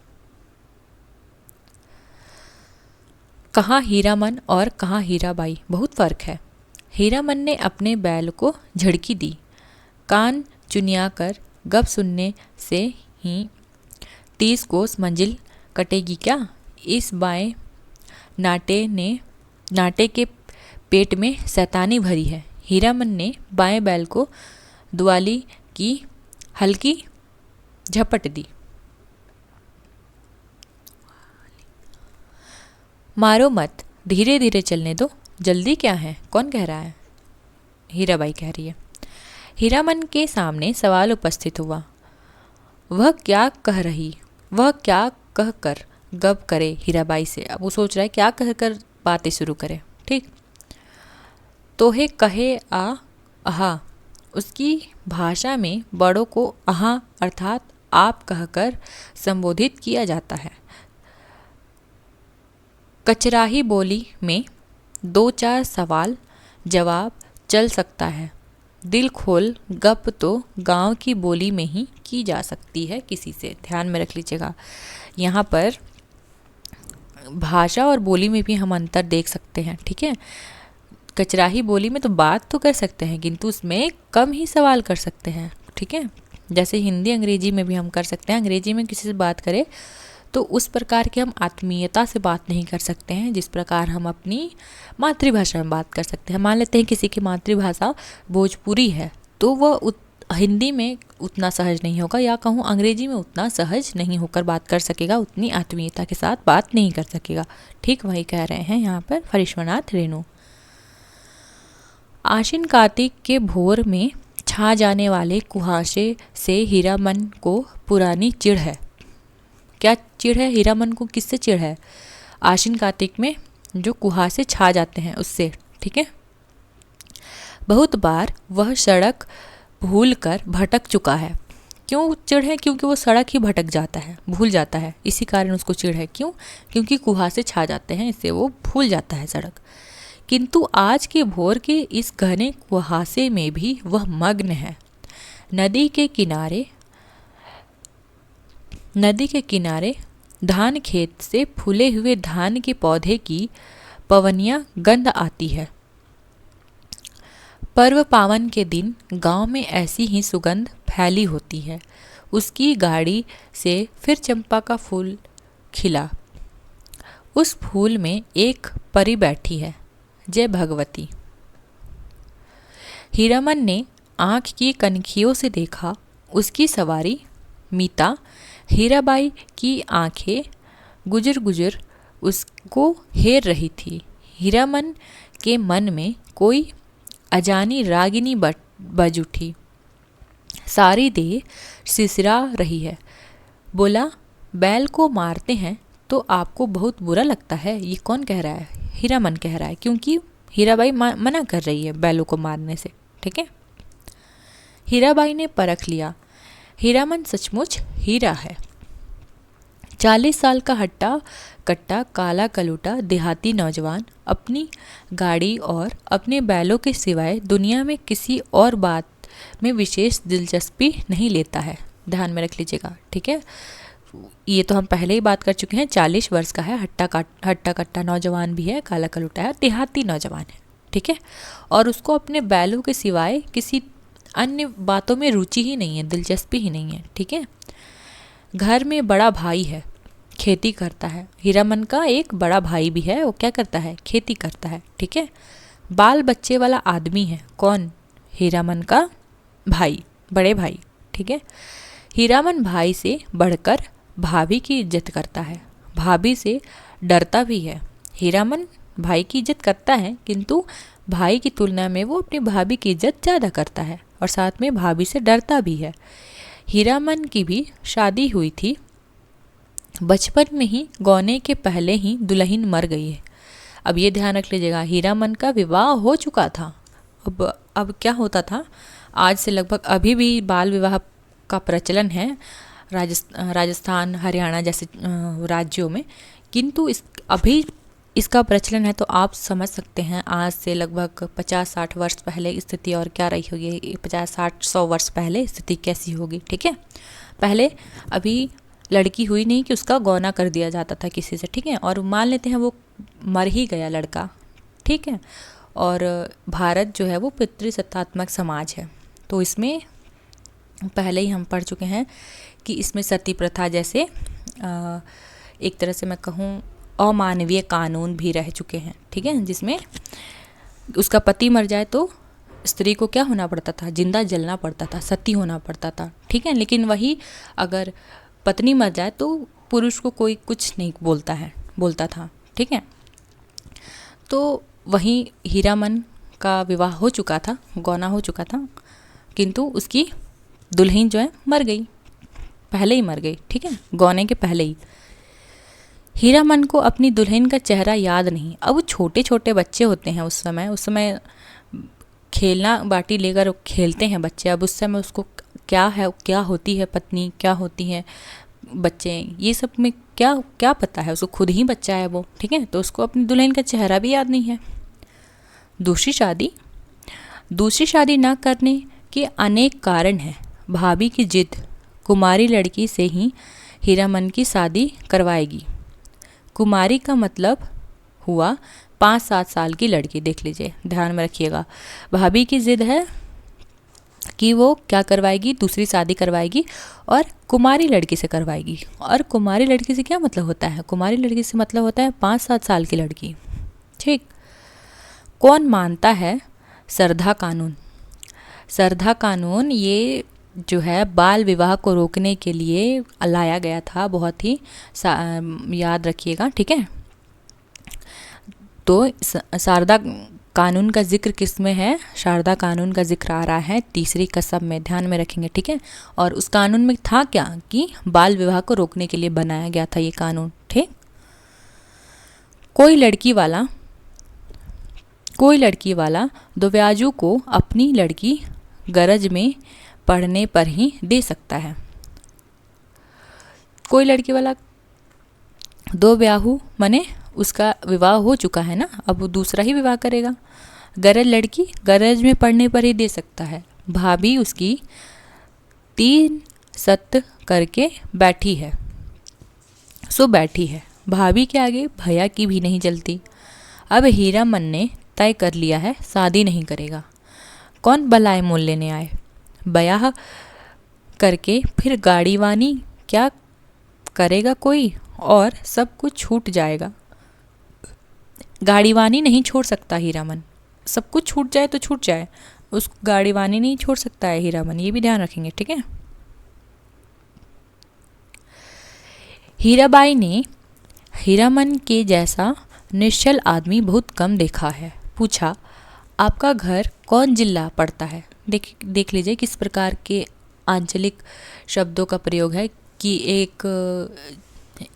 कहाँ हीरामन और कहाँ हीराबाई, बहुत फ़र्क है। हीरामन ने अपने बैल को झड़की दी। कान चुनिया कर गप सुनने से ही 30 कोस मंजिल कटेगी क्या? इस बाएं नाटे के पेट में शैतानी भरी है। हीरामन ने बाएं बैल को दुआली की हल्की झपट दी। मारो मत, धीरे धीरे चलने दो। जल्दी क्या है? कौन कह रहा है? हीराबाई कह रही है। हीरामन के सामने सवाल उपस्थित हुआ। वह क्या कह कर गप करे हीराबाई से? अब वो सोच रहा है क्या कह कर बातें शुरू करे। ठीक। तोहे कहे आहा। उसकी भाषा में बड़ों को आहा अर्थात आप कहकर संबोधित किया जाता है। कचराही बोली में 2-4 सवाल जवाब चल सकता है। दिल खोल गप तो गांव की बोली में ही की जा सकती है किसी से। ध्यान में रख लीजिएगा, यहाँ पर भाषा और बोली में भी हम अंतर देख सकते हैं। ठीक है। कचराही बोली में तो बात तो कर सकते हैं, किंतु उसमें कम ही सवाल कर सकते हैं। ठीक है। जैसे हिंदी अंग्रेजी में भी हम कर सकते हैं। अंग्रेजी में किसी से बात करें तो उस प्रकार की हम आत्मीयता से बात नहीं कर सकते हैं जिस प्रकार हम अपनी मातृभाषा में बात कर सकते हैं। मान लेते हैं किसी की मातृभाषा भोजपुरी है, तो वह हिंदी में उतना सहज नहीं होगा, या कहूँ अंग्रेजी में उतना सहज नहीं होकर बात कर सकेगा, उतनी आत्मीयता के साथ बात नहीं कर सकेगा। ठीक वही कह रहे हैं यहाँ पर फरीश्वरनाथ रेणु। आश्विन कार्तिक के भोर में छा जाने वाले कुहासे से हीरामन को पुरानी चिढ़ है। क्या चिढ़ है हीरामन को? किससे चिढ़ है? आश्विन कार्तिक में जो कुहासे छा जाते हैं उससे। ठीक है। बहुत बार वह सड़क भूल कर भटक चुका है। क्यों चिढ़ है? क्योंकि वो सड़क ही भटक जाता है, भूल जाता है, इसी कारण उसको चिढ़ है। क्यों? क्योंकि कुहासे छा जाते हैं, इससे वो भूल जाता है सड़क। किंतु आज के भोर के इस घने कुहासे में भी वह मग्न है। नदी के किनारे धान खेत से फूले हुए धान के पौधे की पवनिया गंध आती है। पर्व पावन के दिन गांव में ऐसी ही सुगंध फैली होती है। उसकी गाड़ी से फिर चंपा का फूल खिला। उस फूल में एक परी बैठी है, जय भगवती। हीरामन ने आँख की कनखियों से देखा। उसकी सवारी मीता हीराबाई की आंखें गुजर गुजर उसको हेर रही थी। हीरामन के मन में कोई अजानी रागिनी बज उठी। सारी देह सिसरा रही है। बोला, बैल को मारते हैं तो आपको बहुत बुरा लगता है? ये कौन कह रहा है? हीरामन कह रहा है, क्योंकि हीराबाई मना कर रही है बैलों को मारने से। ठीक है। हीराबाई ने परख लिया, हीरामन सचमुच हीरा है। 40 साल का हट्टा कट्टा काला कलूटा देहाती नौजवान अपनी गाड़ी और अपने बैलों के सिवाय दुनिया में किसी और बात में विशेष दिलचस्पी नहीं लेता है। ध्यान में रख लीजिएगा, ठीक है। ये तो हम पहले ही बात कर चुके हैं। 40 वर्ष का है, हट्टा कट्टा नौजवान भी है, काला कलूटा है, देहाती नौजवान है, ठीक है। और उसको अपने बैलों के सिवाय किसी अन्य बातों में रुचि ही नहीं है, दिलचस्पी ही नहीं है, ठीक है। घर में बड़ा भाई है, खेती करता है। हीरामन का एक बड़ा भाई भी है, वो क्या करता है? खेती करता है, ठीक है। बाल बच्चे वाला आदमी है। कौन? हीरामन का भाई, बड़े भाई, ठीक है। हीरामन भाई से बढ़कर भाभी की इज्जत करता है, भाभी से डरता भी है। हीरामन भाई की इज्जत करता है, किंतु भाई की तुलना में वो अपनी भाभी की इज्जत ज़्यादा करता है और साथ में भाभी से डरता भी है। हीरामन की भी शादी हुई थी, बचपन में ही गौने के पहले ही दुल्हन मर गई है। अब ये ध्यान रख लीजिएगा, हीरामन का विवाह हो चुका था। अब क्या होता था, आज से लगभग अभी भी बाल विवाह का प्रचलन है राजस्थान हरियाणा जैसे राज्यों में, किंतु अभी इसका प्रचलन है तो आप समझ सकते हैं आज से लगभग 50-60 वर्ष पहले स्थिति और क्या रही होगी, 50-60-100 वर्ष पहले स्थिति कैसी होगी, ठीक है। पहले अभी लड़की हुई नहीं कि उसका गौना कर दिया जाता था किसी से, ठीक है। और मान लेते हैं वो मर ही गया लड़का, ठीक है। और भारत जो है वो पितृसत्तात्मक समाज है, तो इसमें पहले ही हम पढ़ चुके हैं कि इसमें सती प्रथा जैसे एक तरह से मैं कहूँ अमानवीय कानून भी रह चुके हैं, ठीक है। जिसमें उसका पति मर जाए तो स्त्री को क्या होना पड़ता था? जिंदा जलना पड़ता था, सती होना पड़ता था, ठीक है। लेकिन वही अगर पत्नी मर जाए तो पुरुष को कोई कुछ नहीं बोलता था, ठीक है। तो वहीं हीरामन का विवाह हो चुका था, गौना हो चुका था, किंतु उसकी दुल्हन जो है मर गई, पहले ही मर गई, ठीक है, गौने के पहले ही। हीरामन को अपनी दुल्हन का चेहरा याद नहीं। अब वो छोटे छोटे बच्चे होते हैं उस समय खेलना बाटी लेकर खेलते हैं बच्चे। अब उस समय उसको क्या होती है पत्नी, क्या होती है बच्चे, ये सब में क्या पता है, उसको खुद ही बच्चा है वो, ठीक है। तो उसको अपनी दुल्हन का चेहरा भी याद नहीं है। दूसरी शादी ना करने के अनेक कारण हैं। भाभी की जिद, कुमारी लड़की से ही हीरामन की शादी करवाएगी। कुमारी का मतलब हुआ 5-7 साल की लड़की, देख लीजिए, ध्यान में रखिएगा। भाभी की जिद है कि वो क्या करवाएगी, दूसरी शादी करवाएगी और कुमारी लड़की से करवाएगी। और कुमारी लड़की से क्या मतलब होता है? कुमारी लड़की से मतलब होता है 5-7 साल की लड़की, ठीक। कौन मानता है सरधा कानून? सरधा कानून ये जो है बाल विवाह को रोकने के लिए लाया गया था, बहुत ही याद रखिएगा, ठीक है। तो शारदा कानून का जिक्र किस में है? शारदा कानून का जिक्र आ रहा है तीसरी कसम में, ध्यान में रखेंगे, ठीक है। और उस कानून में था क्या कि बाल विवाह को रोकने के लिए बनाया गया था ये कानून, ठीक। कोई लड़की वाला दुव्याजू को अपनी लड़की गरज में पढ़ने पर ही दे सकता है। कोई लड़की वाला दो ब्याहू माने उसका विवाह हो चुका है ना, अब वो दूसरा ही विवाह करेगा। गरज लड़की गरज में पढ़ने पर ही दे सकता है। भाभी उसकी 3 सत करके बैठी है, बैठी है। भाभी के आगे भैया की भी नहीं जलती। अब हीरामन ने तय कर लिया है शादी नहीं करेगा। कौन बलाए मोल लेने आए? ब्याह करके फिर गाड़ीवानी क्या करेगा कोई, और सब कुछ छूट जाएगा। गाड़ीवानी नहीं छोड़ सकता हीरामन, सब कुछ छूट जाए तो छूट जाए, उस गाड़ीवानी नहीं छोड़ सकता है हीरामन, ये भी ध्यान रखेंगे, ठीक है। हीराबाई ने हीरामन के जैसा निश्चल आदमी बहुत कम देखा है। पूछा, आपका घर कौन जिला पड़ता है? देख लीजिए किस प्रकार के आंचलिक शब्दों का प्रयोग है कि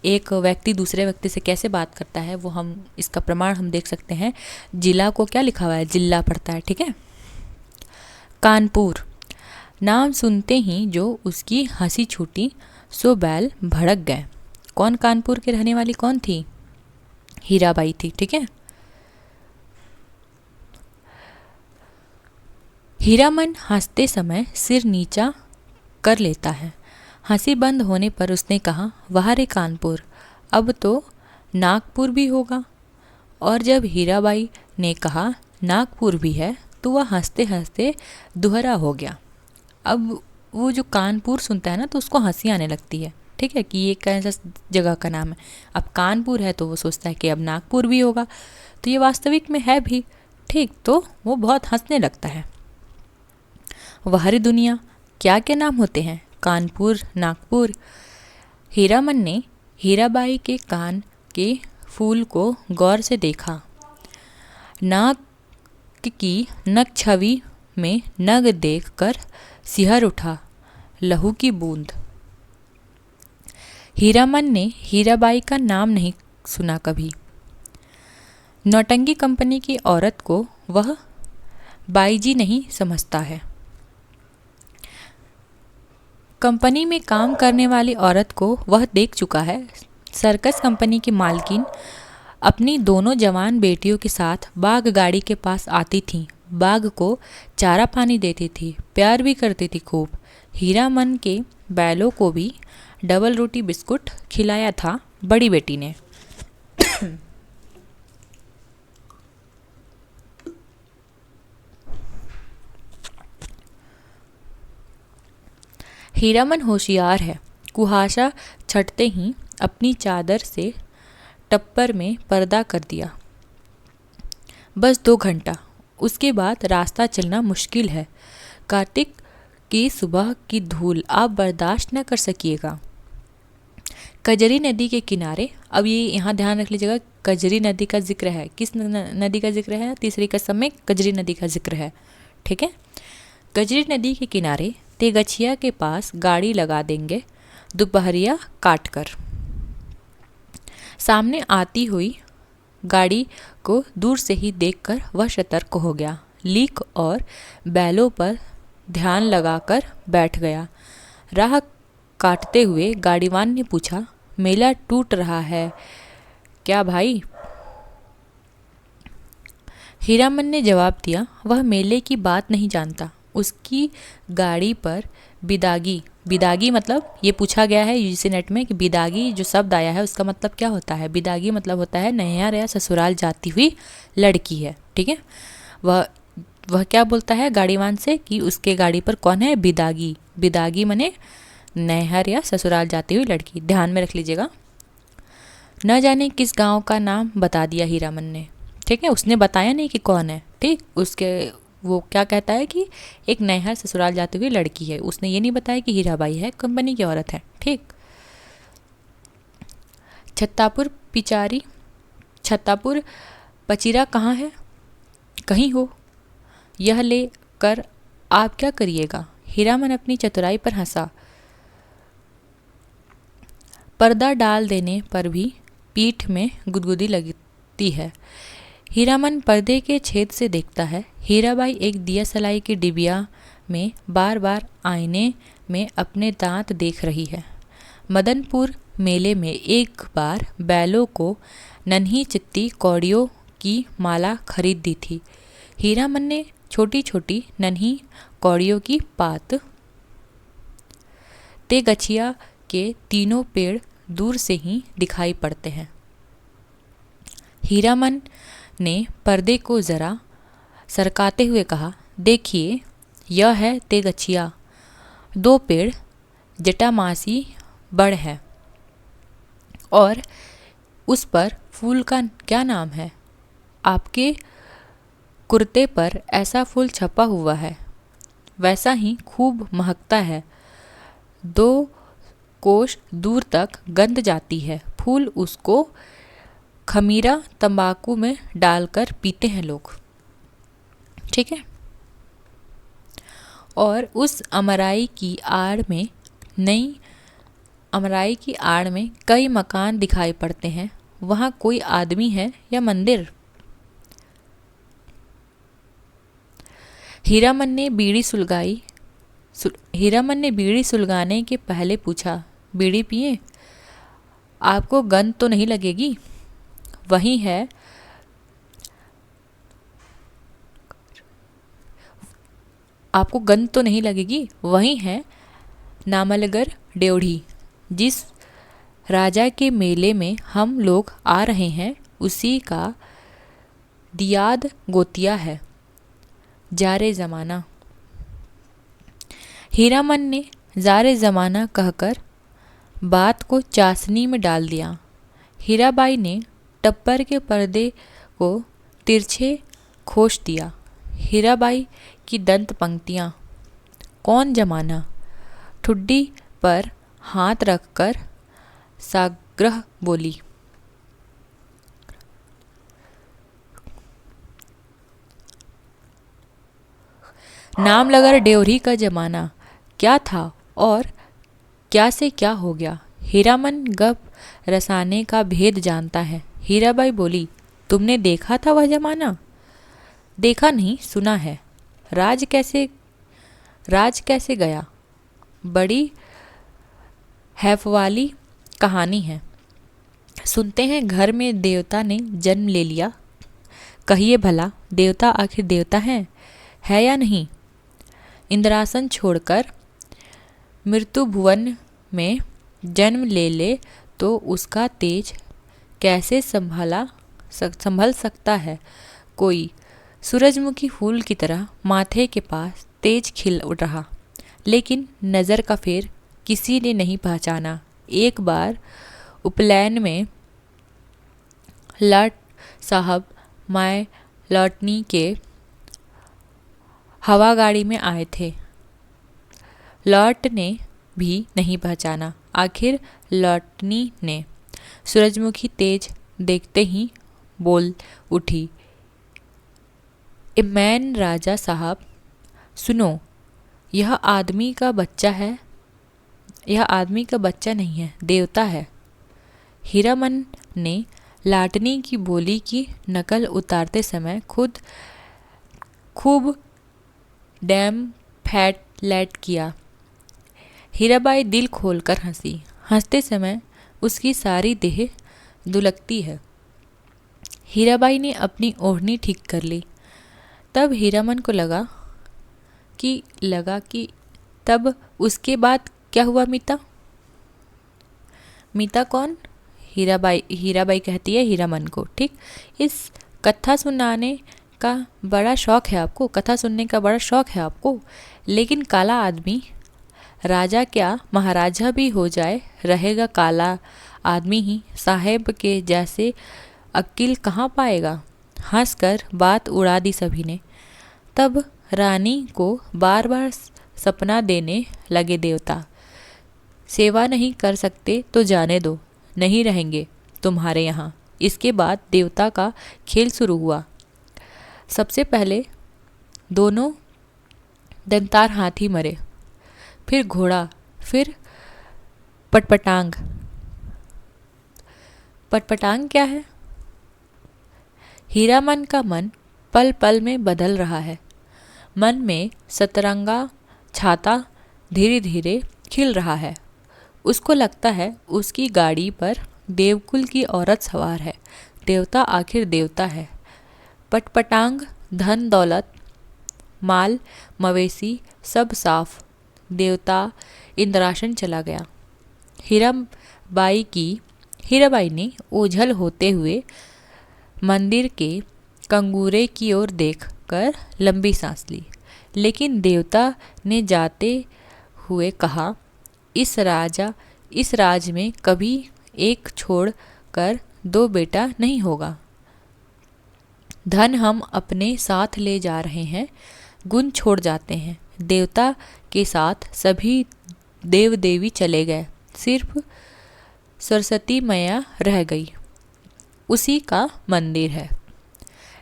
एक व्यक्ति दूसरे व्यक्ति से कैसे बात करता है, वो हम इसका प्रमाण हम देख सकते हैं। जिला को क्या लिखा हुआ है? जिला पड़ता है, ठीक है। कानपुर नाम सुनते ही जो उसकी हंसी छूटी सो बैल भड़क गए कौन कानपुर के रहने वाली कौन थी? हीराबाई थी। ठीक है। हीरामन हंसते समय सिर नीचा कर लेता है। हंसी बंद होने पर उसने कहा, वाह रे कानपुर, अब तो नागपुर भी होगा। और जब हीराबाई ने कहा नागपुर भी है तो वह हंसते हंसते दुहरा हो गया। अब वो जो कानपुर सुनता है ना तो उसको हंसी आने लगती है। ठीक है, कि ये कैसा जगह का नाम है। अब कानपुर है तो वो सोचता है कि अब नागपुर भी होगा, तो ये वास्तविक में है भी। ठीक, तो वो बहुत हंसने लगता है। बाहरी दुनिया, क्या क्या नाम होते हैं? कानपुर, नागपुर। हीरामन ने हीराबाई के कान के फूल को गौर से देखा। नाक की नग छवि में नग देखकर सिहर उठा, लहू की बूंद। हीरामन ने हीराबाई का नाम नहीं सुना कभी। नौटंकी कंपनी की औरत को वह बाईजी नहीं समझता है। कंपनी में काम करने वाली औरत को वह देख चुका है। सर्कस कंपनी की मालकिन अपनी दोनों जवान बेटियों के साथ बाग गाड़ी के पास आती थीं। बाग को चारा पानी देती थी, प्यार भी करती थी खूब। हीरामन के बैलों को भी डबल रोटी बिस्कुट खिलाया था बड़ी बेटी ने। हीरामन होशियार है। कुहासा छटते ही अपनी चादर से टप्पर में पर्दा कर दिया। बस 2 घंटा, उसके बाद रास्ता चलना मुश्किल है। कार्तिक की सुबह की धूल आप बर्दाश्त न कर सकिएगा। कजरी नदी के किनारे, अब ये यहाँ ध्यान रख लीजिएगा, कजरी नदी का जिक्र है। किस नदी का जिक्र है? तीसरी कसम में कजरी नदी का जिक्र है। ठीक है। कजरी नदी के किनारे तेगछिया के पास गाड़ी लगा देंगे, दोपहरिया काट कर। सामने आती हुई गाड़ी को दूर से ही देखकर वह सतर्क हो गया। लीक और बैलों पर ध्यान लगाकर बैठ गया। राह काटते हुए गाड़ीवान ने पूछा, मेला टूट रहा है क्या भाई? हीरामन ने जवाब दिया, वह मेले की बात नहीं जानता। उसकी गाड़ी पर बिदागी, बिदागी मतलब ये पूछा गया है यूजीसी नेट में कि बिदागी जो शब्द आया है उसका मतलब क्या होता है? बिदागी मतलब होता है नैहर या ससुराल जाती हुई लड़की है। ठीक है। वह क्या बोलता है गाड़ीवान से कि उसके गाड़ी पर कौन है? बिदागी। बिदागी मने नैहर या ससुराल जाती हुई लड़की। ध्यान में रख लीजिएगा। न जाने किस गांव का नाम बता दिया हीरामन ने। ठीक है, उसने बताया नहीं कि कौन है। ठीक, उसके वो क्या कहता है कि एक नैहर ससुराल जाती हुई लड़की है। उसने ये नहीं बताया कि हीराबाई है, कंपनी की औरत है। ठीक। छत्तापुर पिचारी, छत्तापुर पचीरा कहाँ है? कहीं हो। यह ले कर आप क्या करिएगा? हीरामन अपनी चतुराई पर हंसा। पर्दा डाल देने पर भी पीठ में गुदगुदी लगती है। हीरामन पर्दे के छेद से देखता है। हीराबाई एक दिया सलाई की डिबिया में बार बार आईने में अपने दांत देख रही है। मदनपुर मेले में एक बार बैलों को नन्ही चित्ती कौड़ियों की माला खरीद दी थी। हीरामन ने छोटी छोटी नन्ही कौड़ियों की पात। तेगछिया के तीनों पेड़ दूर से ही दिखाई पड़ते हैं। हीरामन ने पर्दे को जरा सरकाते हुए कहा, देखिए यह है तेगछिया। 2 पेड़ जटामासी बड़ है और उस पर फूल का क्या नाम है? आपके कुर्ते पर ऐसा फूल छपा हुआ है, वैसा ही खूब महकता है। 2 कोस दूर तक गंध जाती है। फूल उसको खमीरा तंबाकू में डालकर पीते हैं लोग। ठीक है। और उस अमराई की आड़ में कई मकान दिखाई पड़ते हैं। वहाँ कोई आदमी है या मंदिर? हीरामन ने बीड़ी सुलगाने के पहले पूछा, बीड़ी पिए? आपको गंध तो नहीं लगेगी? वही है आपको गंध तो नहीं लगेगी? वही है नामलगर ड्योढ़ी। जिस राजा के मेले में हम लोग आ रहे हैं उसी का दियाद गोतिया है। जारे ज़माना। हीरामन ने जारे ज़माना कहकर बात को चाशनी में डाल दिया। हीराबाई ने टप्पर के पर्दे को तिरछे खोस दिया। हीराबाई की दंत पंक्तियाँ। कौन जमाना? ठुड्डी पर हाथ रखकर साग्रह बोली। नामलगर ड्योढ़ी का जमाना क्या था और क्या से क्या हो गया? हीरामन गप रसाने का भेद जानता है। हीराबाई बोली, तुमने देखा था वह जमाना? देखा नहीं, सुना है। राज कैसे गया? बड़ी हैफ वाली कहानी है। सुनते हैं घर में देवता ने जन्म ले लिया। कहिए भला, देवता आखिर देवता है या नहीं? इंद्रासन छोड़कर मृत्यु भुवन में जन्म ले तो उसका तेज कैसे संभल सकता है? कोई सूरजमुखी फूल की तरह माथे के पास तेज खिल रहा, लेकिन नज़र का फेर किसी ने नहीं पहचाना। एक बार उपनयन में लाट साहब माय लौटनी के हवा गाड़ी में आए थे। लॉट ने भी नहीं पहचाना। आखिर लॉटनी ने सूरजमुखी तेज देखते ही बोल उठी, इमैन राजा साहब, सुनो, यह आदमी का बच्चा है। यह आदमी का बच्चा नहीं है, देवता है। हीरामन ने लाटनी की बोली की नकल उतारते समय खुद खूब डैम फैट लैट किया। हीराबाई दिल खोलकर हंसी। हंसते समय उसकी सारी देह दुलकती है। हीराबाई ने अपनी ओढ़नी ठीक कर ली। तब हीरामन को लगा कि तब उसके बाद क्या हुआ? मीता कौन? हीराबाई कहती है हीरामन को। ठीक, इस कथा सुनाने का बड़ा शौक है आपको, कथा सुनने का बड़ा शौक है आपको, लेकिन काला आदमी राजा क्या महाराजा भी हो जाए रहेगा काला आदमी ही। साहेब के जैसे अक्ल कहाँ पाएगा? हंसकर बात उड़ा दी सभी ने। तब रानी को बार बार सपना देने लगे देवता। सेवा नहीं कर सकते तो जाने दो, नहीं रहेंगे तुम्हारे यहाँ। इसके बाद देवता का खेल शुरू हुआ। सबसे पहले दोनों दंतार हाथी मरे, फिर घोड़ा, फिर पटपटांग। पटपटांग क्या है? हीरामन का मन पल पल में बदल रहा है। मन में सतरंगा छाता धीरे धीरे खिल रहा है। उसको लगता है उसकी गाड़ी पर देवकुल की औरत सवार है। देवता आखिर देवता है। पटपटांग धन दौलत माल मवेशी सब साफ। देवता इंद्रासन चला गया। हीराबाई ने ओझल होते हुए मंदिर के कंगूरे की ओर देख कर लंबी सांस ली। लेकिन देवता ने जाते हुए कहा, इस राज में कभी एक छोड़ कर दो बेटा नहीं होगा। धन हम अपने साथ ले जा रहे हैं, गुण छोड़ जाते हैं। देवता के साथ सभी देव देवी चले गए, सिर्फ सरस्वती मैया रह गई। उसी का मंदिर है।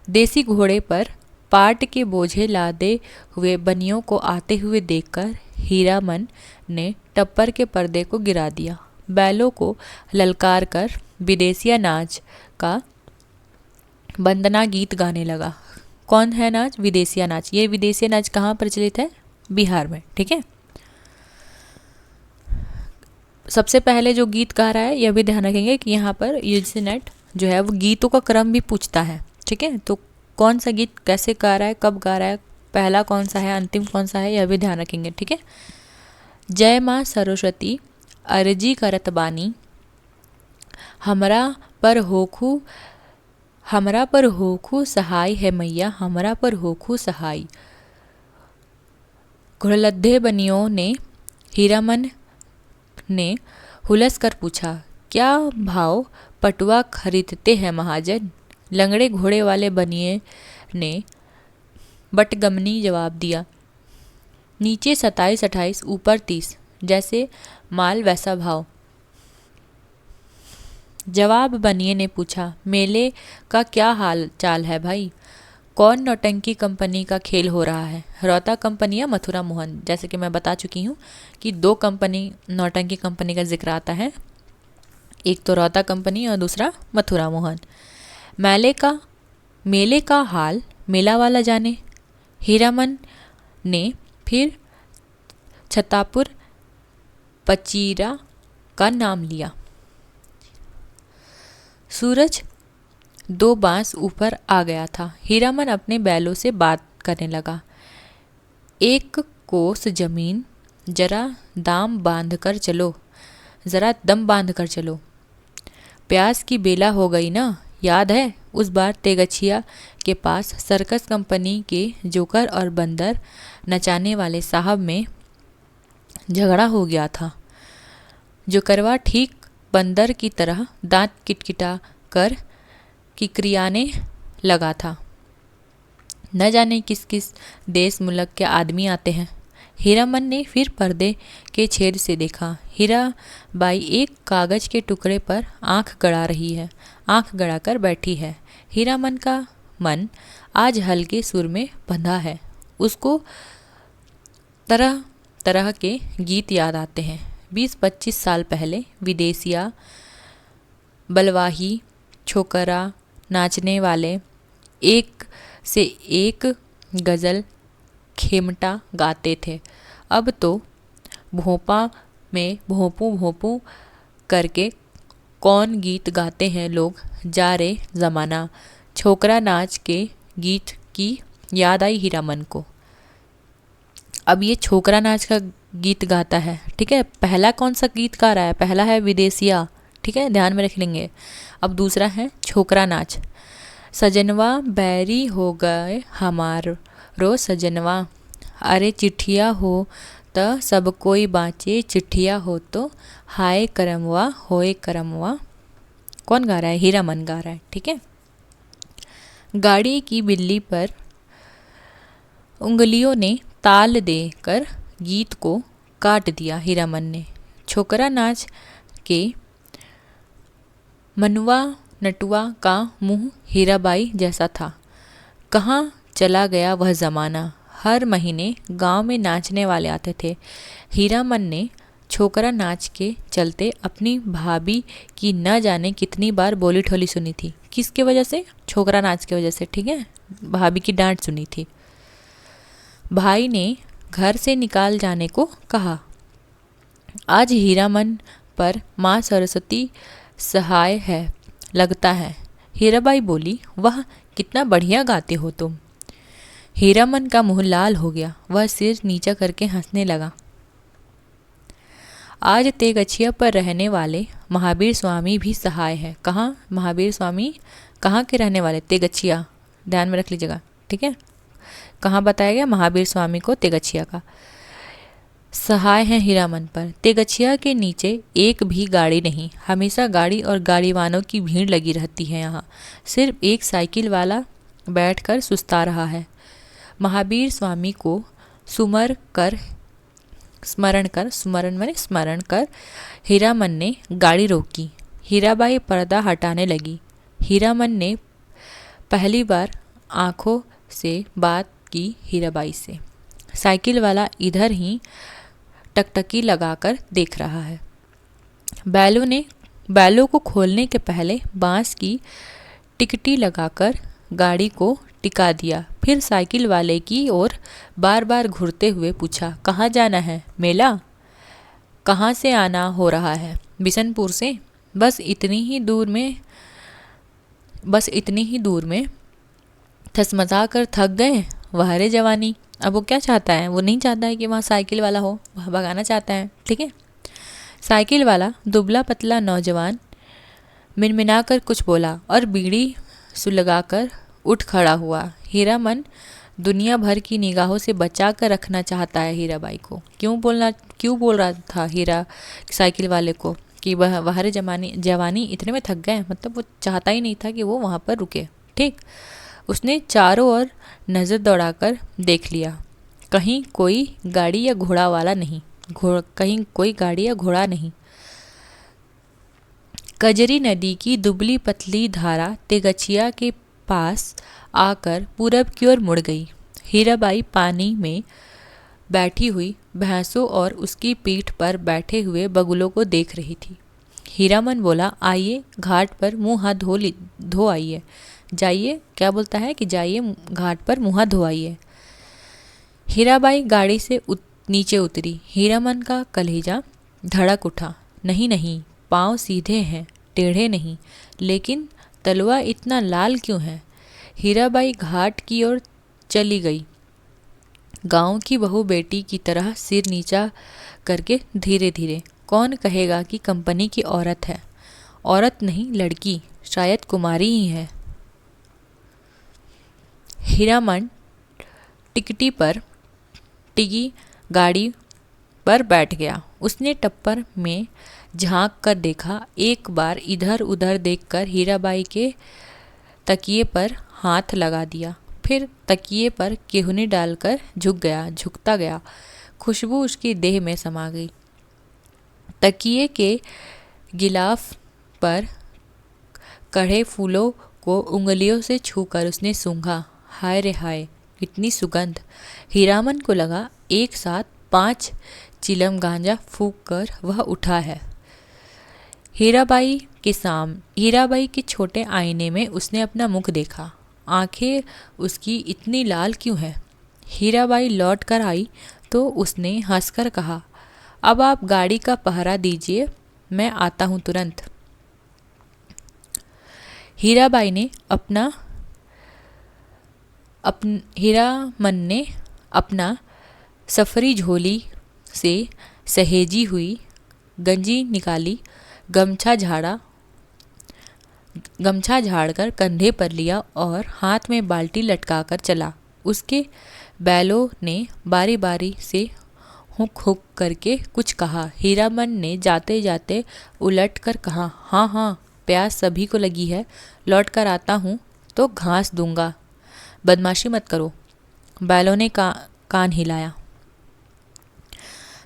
देसी घोड़े पर पाट के बोझे लादे हुए बनियों को आते हुए देखकर हीरामन ने टप्पर के पर्दे को गिरा दिया। बैलों को ललकार कर विदेशिया नाच का वंदना गीत गाने लगा। कौन है नाच? विदेशिया नाच। ये विदेशिया नाच कहाँ प्रचलित है? बिहार में। ठीक है। सबसे पहले जो गीत गा रहा है यह भी ध्यान रखेंगे कि यहाँ पर यूजीसी नेट जो है वो गीतों का क्रम भी पूछता है। ठीक है, तो कौन सा गीत कैसे गा रहा है, कब गा रहा है, पहला कौन सा है, अंतिम कौन सा है, यह भी ध्यान रखेंगे। ठीक है, जय माँ सरस्वती अर्जी करत बानी, हमरा पर होखू सहाय है मैया, हमरा पर होखू सहाय। घुड़लद्दे बनियों ने हीरामन ने हुलस कर पूछा, क्या भाव पटुआ खरीदते हैं महाजन? लंगड़े घोड़े वाले बनिए ने बटगमनी जवाब दिया, नीचे 27-28 ऊपर 30, जैसे माल वैसा भाव। जवाब बनिए ने पूछा, मेले का क्या हाल चाल है भाई? कौन नौटंकी कंपनी का खेल हो रहा है, रौता कंपनी या मथुरा मोहन? जैसे कि मैं बता चुकी हूँ कि 2 कंपनी नौटंकी कंपनी का जिक्र आता है, एक तो रौता कंपनी और दूसरा मथुरा मोहन। मेले का हाल मेला वाला जाने। हीरामन ने फिर छतापुर पचीरा का नाम लिया। सूरज 2 बांस ऊपर आ गया था। हीरामन अपने बैलों से बात करने लगा, 1 कोस जमीन जरा दम बांध कर चलो, प्यास की बेला हो गई ना। याद है उस बार तेगछिया के पास सर्कस कंपनी के जोकर और बंदर नचाने वाले साहब में झगड़ा हो गया था। जोकरवा ठीक बंदर की तरह दांत किटकिटा कर किकरियाने लगा था। न जाने किस किस देश मुल्क के आदमी आते हैं। हीरामन ने फिर पर्दे के छेद से देखा। हीराबाई एक कागज के टुकड़े पर आंख गड़ाकर बैठी है। हीरामन का मन आज हल्के सुर में बंधा है। उसको तरह तरह के गीत याद आते हैं। 20-25 साल पहले विदेशिया, बलवाही, छोकरा, नाचने वाले एक से एक गज़ल खेमटा गाते थे। अब तो भोपा में भोंपू करके कौन गीत गाते हैं लोग, जा रे ज़माना। छोकरा नाच के गीत की याद आई हीरामन को। अब ये छोकरा नाच का गीत गाता है। ठीक है, पहला कौन सा गीत गा रहा है? पहला है विदेशिया। ठीक है, ध्यान में रख लेंगे। अब दूसरा है छोकरा नाच। सजनवा बैरी हो गए हमारो सजनवा, अरे चिट्ठिया हो तो सब कोई बाँचे, चिट्ठिया हो तो हाय करमवा होए करमवा। कौन गा रहा है? हीरामन गा रहा है। ठीक है, गाड़ी की बिल्ली पर उंगलियों ने ताल देकर गीत को काट दिया हीरामन ने। छोकरा नाच के मनवा नटुआ का मुंह हीराबाई जैसा था। कहाँ चला गया वह ज़माना? हर महीने गांव में नाचने वाले आते थे। हीरामन ने छोकरा नाच के चलते अपनी भाभी की न जाने कितनी बार बोली ठोली सुनी थी। किसके वजह से? छोकरा नाच की वजह से। ठीक है, भाभी की डांट सुनी थी। भाई ने घर से निकाल जाने को कहा। आज हीरामन पर माँ सरस्वती सहाय है लगता है। हीराबाई बोली, वह कितना बढ़िया गाते हो तुम। हीरामन का मुंह लाल हो गया। वह सिर नीचा करके हंसने लगा। आज तेगछिया पर रहने वाले महावीर स्वामी भी सहाय है। कहाँ? महावीर स्वामी कहाँ के रहने वाले? तेगछिया। ध्यान में रख लीजिएगा। ठीक है, कहाँ बताया गया? महावीर स्वामी को तेगछिया का सहाय है हीरामन पर। तेगछिया के नीचे एक भी गाड़ी नहीं। हमेशा गाड़ी और गाड़ीवानों की भीड़ लगी रहती है। यहाँ सिर्फ एक साइकिल वाला बैठकर सुस्ता रहा है। महावीर स्वामी को स्मरण कर हीरामन ने गाड़ी रोकी। हीराबाई पर्दा हटाने लगी। हीरामन ने पहली बार आंखों से बात की हीराबाई से। साइकिल वाला इधर ही टकटकी लगाकर देख रहा है। बैलों को खोलने के पहले बांस की टिकटी लगाकर गाड़ी को टिका दिया। फिर साइकिल वाले की ओर बार बार घूरते हुए पूछा, कहाँ जाना है? मेला? कहाँ से आना हो रहा है? बिशनपुर से। बस इतनी ही दूर में बस इतनी ही दूर में ठसमसा कर थक गए। वह रे जवानी। अब वो क्या चाहता है? वो नहीं चाहता है कि वहाँ साइकिल वाला हो, वह भगाना चाहता है। ठीक है। साइकिल वाला दुबला पतला नौजवान मिनमिना कर कुछ बोला और बीड़ी सुलगाकर उठ खड़ा हुआ। हीरामन दुनिया भर की निगाहों से बचा कर रखना चाहता है हीराबाई को। क्यों बोल रहा था हीरा साइकिल वाले को कि वह रे जवानी इतने में थक गए? मतलब वो चाहता ही नहीं था कि वो वहाँ पर रुके। ठीक। उसने चारों ओर नज़र दौड़ाकर देख लिया। कहीं कोई गाड़ी या घोड़ा वाला नहीं। कहीं कोई गाड़ी या घोड़ा नहीं। कजरी नदी की दुबली पतली धारा तेगचिया के पास आकर पूरब की ओर मुड़ गई। हीराबाई पानी में बैठी हुई भैंसों और उसकी पीठ पर बैठे हुए बगुलों को देख रही थी। हीरामन बोला, आइए घाट पर मुँह हाथ धो आइए। जाइए, क्या बोलता है कि जाइए घाट पर मुँह हाथ धो आइए। हीराबाई गाड़ी से नीचे उतरी। हीरामन का कलेजा धड़क उठा। नहीं नहीं, पाँव सीधे हैं, टेढ़े नहीं। लेकिन तलवा इतना लाल क्यों है? हीराबाई घाट की ओर चली गई। गांव की बहू बेटी की तरह सिर नीचा करके धीरे धीरे। कौन कहेगा कि कंपनी की औरत है? औरत नहीं, लड़की, शायद कुमारी ही है। हीरामन टिकी गाड़ी पर बैठ गया। उसने टप्पर में झांक कर देखा। एक बार इधर उधर देखकर हीराबाई के तकिए पर हाथ लगा दिया। फिर तकिए पर केहूनी डालकर झुकता गया। खुशबू उसकी देह में समा गई। तकिए के गिलाफ पर कढ़े फूलों को उंगलियों से छूकर उसने सूंघा। हाय रे हाय, कितनी सुगंध! हीरामन को लगा एक साथ 5 चिलम गांजा फूंक कर वह उठा है। हीराबाई के छोटे आईने में उसने अपना मुख देखा। आंखें उसकी इतनी लाल क्यों है? हीराबाई लौट कर आई तो उसने हंसकर कहा, अब आप गाड़ी का पहरा दीजिए, मैं आता हूँ तुरंत। हीरामन ने अपना सफरी झोली से सहेजी हुई गंजी निकाली। गमछा झाड़कर कंधे पर लिया और हाथ में बाल्टी लटकाकर चला। उसके बैलों ने बारी बारी से हुक हुक करके कुछ कहा। हीरामन ने जाते जाते उलट कर कहा, हाँ हाँ, प्यास सभी को लगी है, लौट कर आता हूँ तो घास दूंगा, बदमाशी मत करो। बैलों ने कान हिलाया।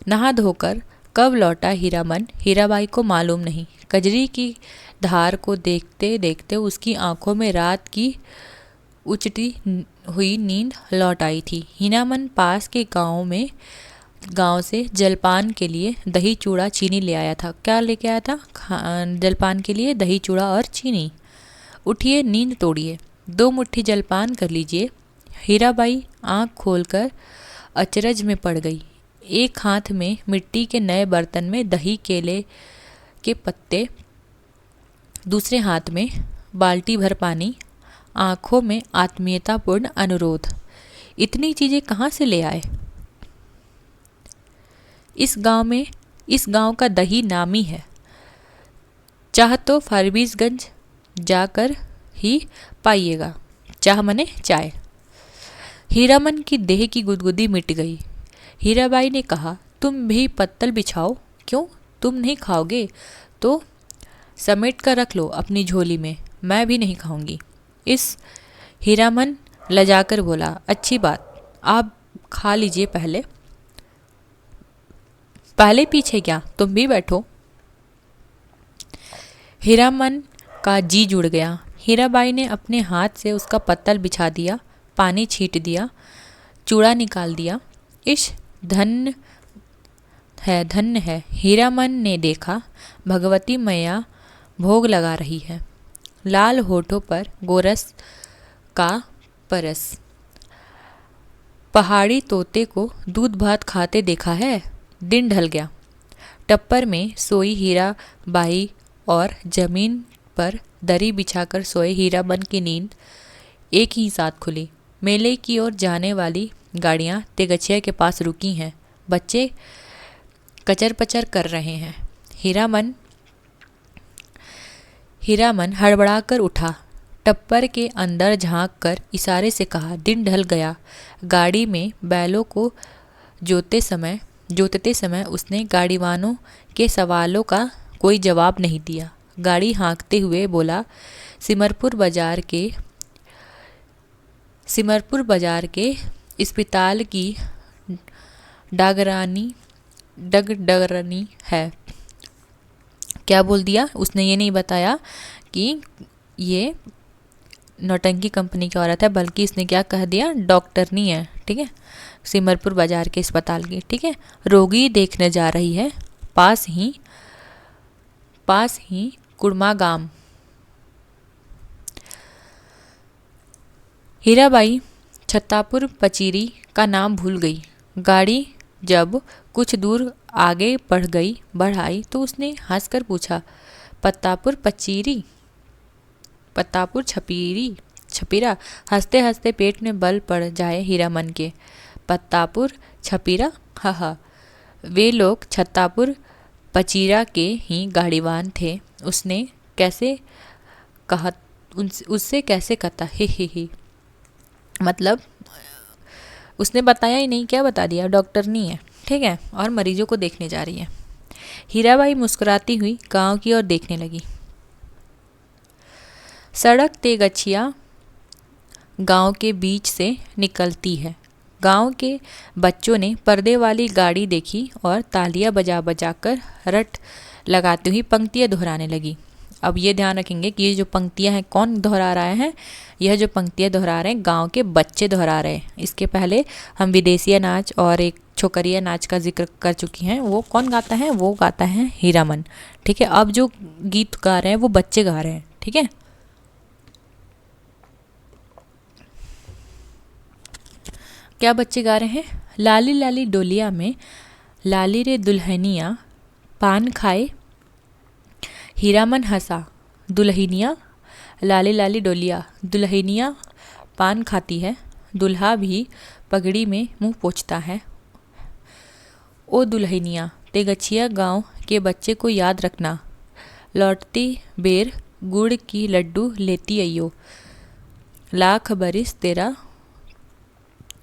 नहा धोकर कब लौटा हीरामन, हीराबाई को मालूम नहीं। कजरी की धार को देखते देखते उसकी आंखों में रात की उचटी हुई नींद लौट आई थी। हीरामन पास के गांव से जलपान के लिए दही चूड़ा चीनी ले आया था। क्या लेके आया था? जलपान के लिए दही चूड़ा और चीनी। उठिए, नींद तोड़िए, 2 मुट्ठी जलपान कर लीजिए। हीराबाई आंख खोलकर अचरज में पड़ गई। एक हाथ में मिट्टी के नए बर्तन में दही केले के पत्ते, दूसरे हाथ में बाल्टी भर पानी, आंखों में आत्मीयतापूर्ण अनुरोध। इतनी चीज़ें कहाँ से ले आए? इस गांव का दही नामी है। चाह तो फारबिसगंज जाकर ही पाइएगा। चाह मने चाय। हीरामन की देह की गुदगुदी मिट गई। हीराबाई ने कहा, तुम भी पत्तल बिछाओ। क्यों, तुम नहीं खाओगे तो समेट कर रख लो अपनी झोली में, मैं भी नहीं खाऊंगी। इस हीरामन लजाकर बोला, अच्छी बात, आप खा लीजिए पहले पीछे क्या, तुम भी बैठो। हीरामन का जी जुड़ गया। हीराबाई ने अपने हाथ से उसका पत्तल बिछा दिया, पानी छींट दिया, चूड़ा निकाल दिया। इस धन्य है। हीरामन ने देखा भगवती मैया भोग लगा रही है। लाल होठों पर गोरस का परस। पहाड़ी तोते को दूध भात खाते देखा है। दिन ढल गया। टप्पर में सोई हीरा बाई और जमीन पर दरी बिछाकर सोए हीराबन की नींद एक ही साथ खुली। मेले की ओर जाने वाली गाड़ियां तेगछिया के पास रुकी हैं। बच्चे कचर पचर कर रहे हैं। हीरामन हड़बड़ाकर उठा। टप्पर के अंदर झांक कर इशारे से कहा, दिन ढल गया। गाड़ी में बैलों को जोतते समय उसने गाड़ीवानों के सवालों का कोई जवाब नहीं दिया। गाड़ी हाँकते हुए बोला, सिमरपुर बाजार के अस्पताल की डगरानी है। क्या बोल दिया उसने? ये नहीं बताया कि ये नौटंकी कंपनी की औरत है, बल्कि इसने क्या कह दिया, डॉक्टरनी है। ठीक है, सिमरपुर बाजार के अस्पताल की। ठीक है, रोगी देखने जा रही है। पास ही कुड़मा गांव। हीराबाई छत्तापुर पचीरी का नाम भूल गई। गाड़ी जब कुछ दूर आगे बढ़ आई तो उसने हंसकर पूछा, पत्तापुर छपीरा। हंसते हंसते पेट में बल पड़ जाए हीरामन के। पत्तापुर छपीरा, हा। वे लोग छत्तापुर पचीरा के ही गाड़ीवान थे। उससे कैसे कहता, ही। मतलब उसने बताया ही नहीं, क्या बता दिया, डॉक्टर नहीं है। ठीक है, और मरीजों को देखने जा रही है। हीराबाई मुस्कुराती हुई गांव की ओर देखने लगी। सड़क तेगछिया गांव के बीच से निकलती है। गांव के बच्चों ने पर्दे वाली गाड़ी देखी और तालियां बजा बजाकर रट लगाती हुई पंक्तियां दोहराने लगी। अब ये ध्यान रखेंगे कि ये जो पंक्तियां हैं कौन दोहरा रहा है? यह जो पंक्तियां दोहरा रहे हैं गांव के बच्चे दोहरा रहे हैं। इसके पहले हम विदेशिया नाच और एक छोकरिया नाच का जिक्र कर चुकी हैं। वो कौन गाता है? वो गाता है हीरामन। ठीक है, अब जो गीत गा रहे हैं वो बच्चे गा रहे हैं। ठीक है, क्या बच्चे गा रहे हैं? लाली लाली डोलिया में लाली रे दुल्हनिया पान खाए। हीरामन हंसा। दुल्हनिया, लाली लाली डोलिया, दुल्हनिया पान खाती है, दुल्हा भी पगड़ी में मुंह पोंछता है। ओ दुल्हनिया, तेगछिया गांव के बच्चे को याद रखना। लौटती बेर गुड़ की लड्डू लेती अइयो। लाख बरिस तेरा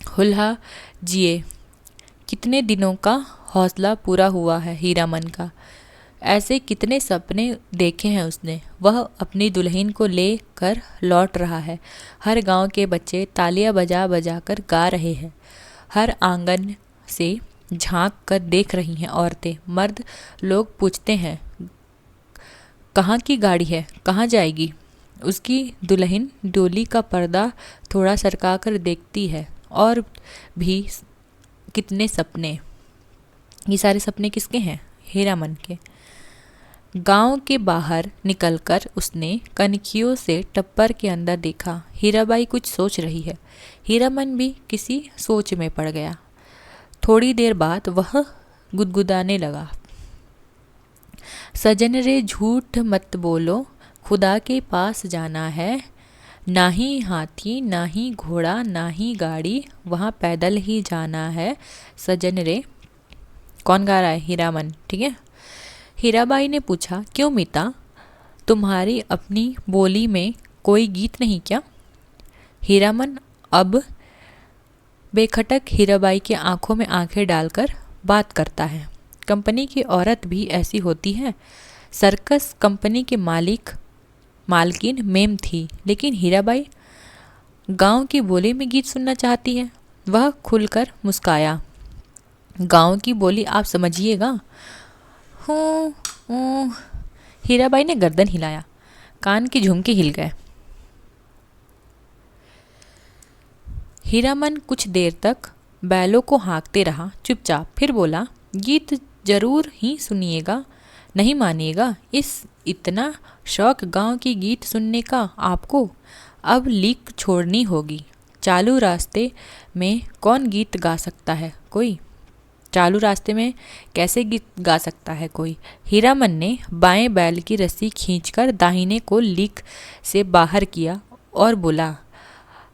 हुल्हा जिए। कितने दिनों का हौसला पूरा हुआ है हीरामन का। ऐसे कितने सपने देखे हैं उसने। वह अपनी दुल्हन को ले कर लौट रहा है। हर गांव के बच्चे तालियां बजा बजा कर गा रहे हैं। हर आंगन से झांक कर देख रही हैं औरतें। मर्द लोग पूछते हैं, कहाँ की गाड़ी है, कहाँ जाएगी? उसकी दुल्हन डोली का पर्दा थोड़ा सरका कर देखती है। और भी कितने सपने। ये सारे सपने किसके हैं? हीरामन के। गांव के बाहर निकलकर उसने कनखियों से टप्पर के अंदर देखा। हीराबाई कुछ सोच रही है। हीरामन भी किसी सोच में पड़ गया। थोड़ी देर बाद वह गुदगुदाने लगा, सजन रे झूठ मत बोलो, खुदा के पास जाना है। ना ही हाथी, ना ही घोड़ा, ना ही गाड़ी, वहाँ पैदल ही जाना है। सजन रे। कौन गा रहा है? हीरामन। ठीक है। हीराबाई ने पूछा, क्यों मीता, तुम्हारी अपनी बोली में कोई गीत नहीं क्या? हीरामन अब बेखटक हीराबाई की आंखों में आंखें डालकर बात करता है। कंपनी की औरत भी ऐसी होती है। सर्कस कंपनी के मालकिन मेम थी, लेकिन हीराबाई गांव की बोली में गीत सुनना चाहती है। वह खुलकर मुस्काया। गांव की बोली आप समझिएगा। हूँ। हीराबाई ने गर्दन हिलाया। कान के झुमके हिल गए। हीरामन कुछ देर तक बैलों को हाँकते रहा, चुपचाप। फिर बोला, गीत जरूर ही सुनिएगा, नहीं मानिएगा। इतना शौक गांव की गीत सुनने का आपको? अब लीक छोड़नी होगी। चालू रास्ते में कौन गीत गा सकता है? कोई चालू रास्ते में कैसे गीत गा सकता है कोई। हीरामन ने बाएं बैल की रस्सी खींचकर दाहिने को लीक से बाहर किया और बोला,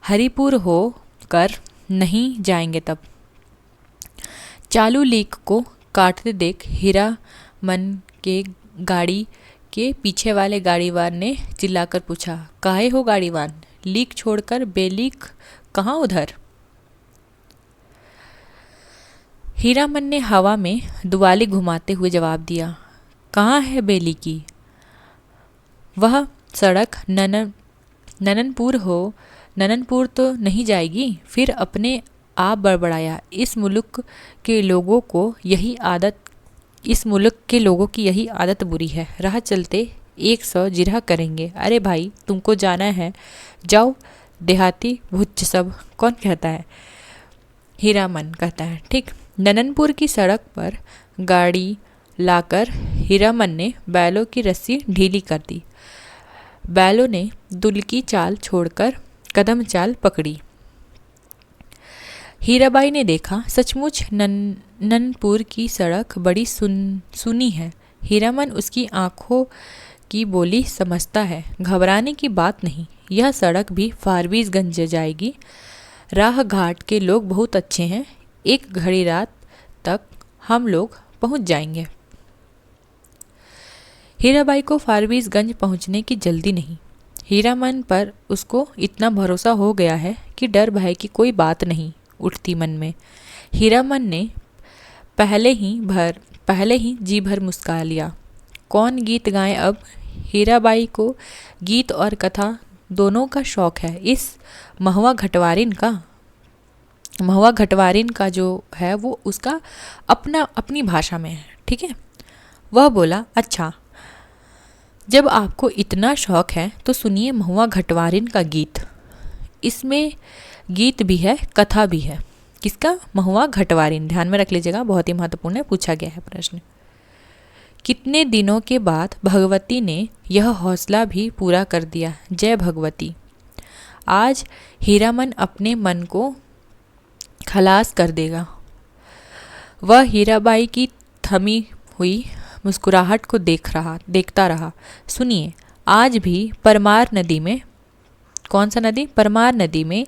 हरिपुर हो कर नहीं जाएंगे तब। चालू लीक को काटते देख हीरामन के गाड़ी के पीछे वाले गाड़ीवान ने चिल्लाकर पूछा, काहे हो गाड़ीवान, लीक छोड़कर बेलीक कहाँ उधर। हीरामन ने हवा में दुआली घुमाते हुए जवाब दिया, कहाँ है बेली की, वह सड़क नननपुर हो, नननपुर तो नहीं जाएगी। फिर अपने आप बड़बड़ाया, इस मुल्क के लोगों की यही आदत बुरी है, राह चलते 100 जिरह करेंगे। अरे भाई तुमको जाना है जाओ, देहाती भुच्च सब कौन कहता है। हीरामन कहता है, ठीक। नननपुर की सड़क पर गाड़ी लाकर हीरामन ने बैलों की रस्सी ढीली कर दी। बैलों ने दुलकी चाल छोड़कर कदम चाल पकड़ी। हीराबाई ने देखा, सचमुच नननपुर की सड़क बड़ी सुनी है। हीरामन उसकी आंखों की बोली समझता है। घबराने की बात नहीं, यह सड़क भी फारबिसगंज जाएगी। राह घाट के लोग बहुत अच्छे हैं, 1 घड़ी रात तक हम लोग पहुंच जाएंगे। हीराबाई को फारबिसगंज पहुंचने की जल्दी नहीं। हीरामन पर उसको इतना भरोसा हो गया है कि डर भय की कोई बात नहीं उठती मन में। हीरामन ने पहले ही जी भर मुस्का लिया। कौन गीत गाए अब। हीराबाई को गीत और कथा दोनों का शौक है। इस महुआ घटवारिन का जो है वो उसका अपनी भाषा में है, ठीक है। वह बोला, अच्छा जब आपको इतना शौक है तो सुनिए महुआ घटवारिन का गीत। इसमें गीत भी है, कथा भी है। किसका? महुआ घटवारिन। ध्यान में रख लीजिएगा, बहुत ही महत्वपूर्ण है, पूछा गया है प्रश्न। कितने दिनों के बाद भगवती ने यह हौसला भी पूरा कर दिया। जय भगवती। आज हीरामन अपने मन को खलास कर देगा। वह हीराबाई की थमी हुई मुस्कुराहट को देखता रहा। सुनिए, आज भी परमार नदी में, कौन सा नदी? परमार नदी में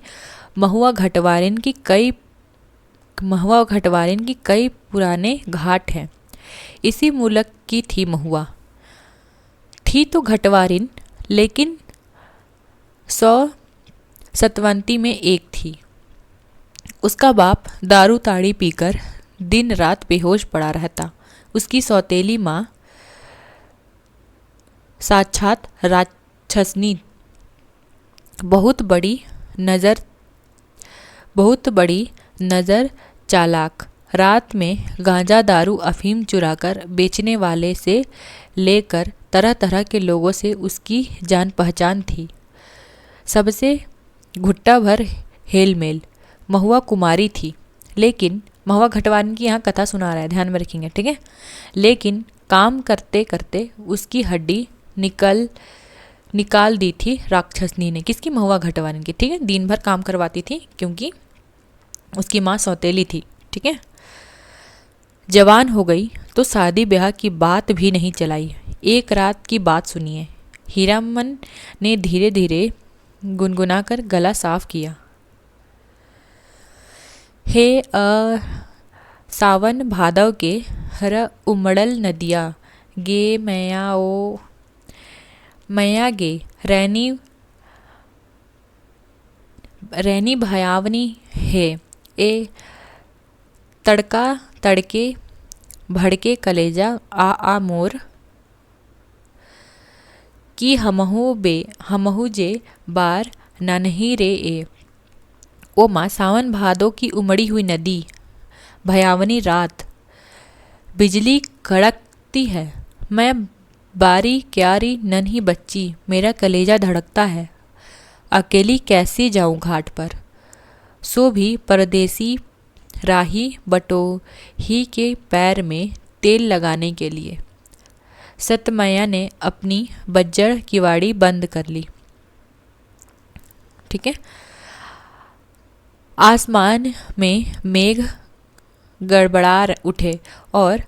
महुआ घटवारिन की कई पुराने घाट हैं। इसी मुल्क की थी महुआ। थी तो घटवारिन, लेकिन 100 सतवंती में एक थी। उसका बाप दारू ताड़ी पीकर दिन रात बेहोश पड़ा रहता। उसकी सौतेली माँ साक्षात राक्षसनी, बहुत बड़ी नज़र चालाक। रात में गांजा दारू अफीम चुराकर बेचने वाले से लेकर तरह तरह के लोगों से उसकी जान पहचान थी। सबसे घुट्टा भर हेलमेल। महुआ कुमारी थी, लेकिन महुआ घटवारिन की यहाँ कथा सुना रहा है, ध्यान में रखेंगे, ठीक है। लेकिन काम करते करते उसकी हड्डी निकाल दी थी राक्षसनी ने। किसकी? महुआ घटवारिन की, ठीक है। दिन भर काम करवाती थी क्योंकि उसकी माँ सौतेली थी, ठीक है। जवान हो गई तो शादी ब्याह की बात भी नहीं चलाई। एक रात की बात सुनिए। हीरामन ने धीरे धीरे गुनगुनाकर गला साफ किया। हे सावन भादव के हर उमड़ल नदिया गे मैया गे रैनी भयावनी है। ए तड़का तड़के भड़के कलेजा आ मोर की हमहु जे बार ननही रे ए। ओ माँ, सावन भादो की उमड़ी हुई नदी, भयावनी रात, बिजली कड़कती है, मैं बारी क्यारी नन्ही बच्ची, मेरा कलेजा धड़कता है। अकेली कैसे जाऊं घाट पर, सो भी परदेसी राही बटोही के पैर में तेल लगाने के लिए। सतमैया ने अपनी बज्जड़ किवाड़ी बंद कर ली, ठीक है। आसमान में मेघ उठे और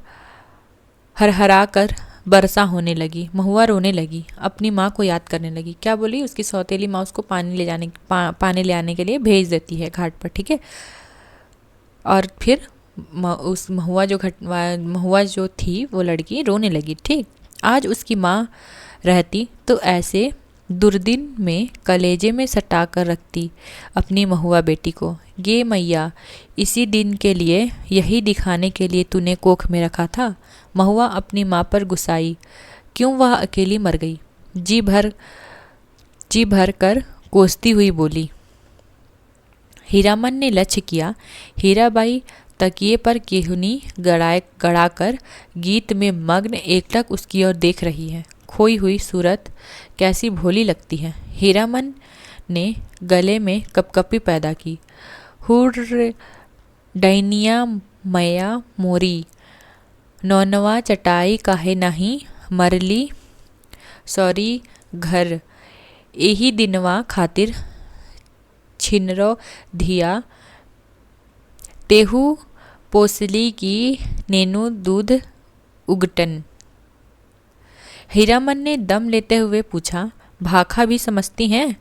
हरहरा कर बरसा होने लगी। महुआ रोने लगी, अपनी माँ को याद करने लगी। क्या बोली? उसकी सौतेली माँ उसको पानी ले आने के लिए भेज देती है घाट पर, ठीक है। और फिर उस महुआ जो थी वो लड़की रोने लगी, ठीक। आज उसकी माँ रहती तो ऐसे दुर्दिन में कलेजे में सटा कर रखती अपनी महुआ बेटी को। गे मैया, इसी दिन के लिए, यही दिखाने के लिए तूने कोख में रखा था। महुआ अपनी माँ पर गुस्साई, क्यों वह अकेली मर गई। जी भर कर कोसती हुई बोली। हीरामन ने लक्ष्य किया। हीराबाई तकिए पर केहुनी गड़ाकर गीत में मग्न एकटक उसकी ओर देख रही है। खोई हुई सूरत कैसी भोली लगती है। हीरामन ने गले में कपकपी पैदा की। हुर्र डैनिया मैया मोरी, नौनवा चटाई काहे नहीं मरली सॉरी घर, एही दिनवा खातिर छिनरो धिया तेहू पोसली की नेनु दूध उगटन। हीरामन ने दम लेते हुए पूछा, भाखा भी समझती हैं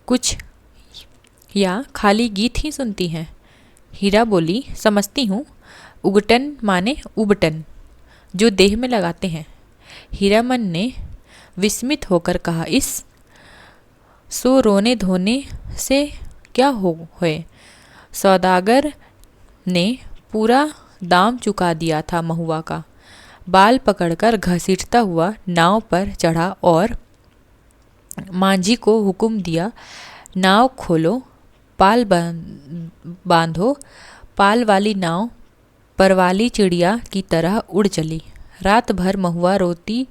कुछ या खाली गीत ही सुनती हैं? हीरा बोली, समझती हूँ। उगटन माने उबटन, जो देह में लगाते हैं। हीरामन ने विस्मित होकर कहा, इस सो रोने धोने से क्या होए? सौदागर ने पूरा दाम चुका दिया था महुआ का। बाल पकड़कर घसीटता हुआ नाव पर चढ़ा और मांझी को हुक्म दिया, नाव खोलो, पाल बांधो। पाल वाली नाव परवाली चिड़िया की तरह उड़ चली। रात भर महुआ रोती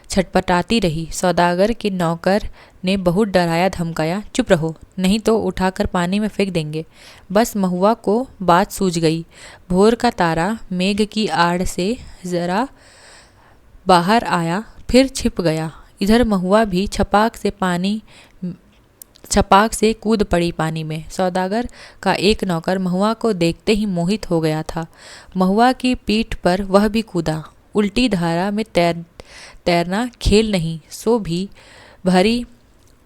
छटपटाती रही। सौदागर के नौकर ने बहुत डराया धमकाया, चुप रहो, नहीं तो उठाकर पानी में फेंक देंगे। बस महुआ को बात सूझ गई। भोर का तारा मेघ की आड़ से जरा बाहर आया, फिर छिप गया। इधर महुआ भी छपाक से कूद पड़ी पानी में। सौदागर का एक नौकर महुआ को देखते ही मोहित हो गया था। महुआ की पीठ पर वह भी कूदा। उल्टी धारा में तैरना खेल नहीं, सो भी भरी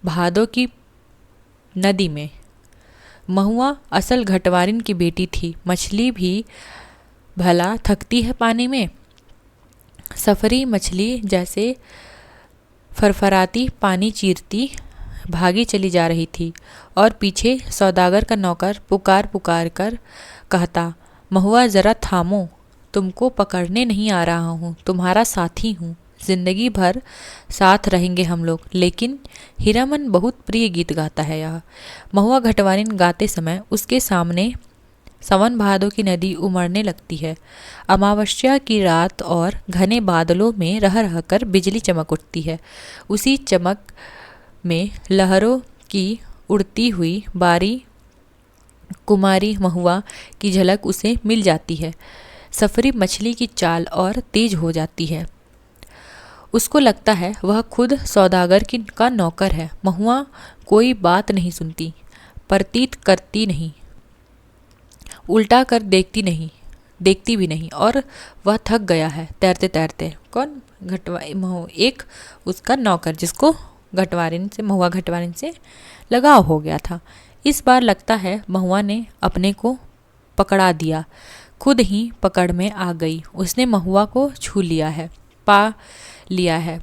भादों की नदी में। महुआ असल घटवारिन की बेटी थी। मछली भी भला थकती है पानी में? सफरी मछली जैसे फरफराती पानी चीरती भागी चली जा रही थी और पीछे सौदागर का नौकर पुकार पुकार कर कहता, महुआ जरा थामो, तुमको पकड़ने नहीं आ रहा हूँ, तुम्हारा साथी हूँ, जिंदगी भर साथ रहेंगे हम लोग। लेकिन हीरामन बहुत प्रिय गीत गाता है यह। महुआ घटवारिन गाते समय उसके सामने सावन भादों की नदी उमड़ने लगती है। अमावस्या की रात और घने बादलों में रह रहकर बिजली चमक उठती है। उसी चमक में लहरों की उड़ती हुई बारी कुमारी महुआ की झलक उसे मिल जाती है। सफरी मछली की चाल और तेज हो जाती है। उसको लगता है वह खुद सौदागर का नौकर है। महुआ कोई बात नहीं सुनती, प्रतीत करती नहीं, उल्टा कर देखती भी नहीं, और वह थक गया है तैरते तैरते। कौन? एक उसका नौकर, जिसको महुआ घटवारिन से लगाव हो गया था। इस बार लगता है महुआ ने अपने को पकड़ा दिया, खुद ही पकड़ में आ गई। उसने महुआ को छू लिया है, पा लिया है,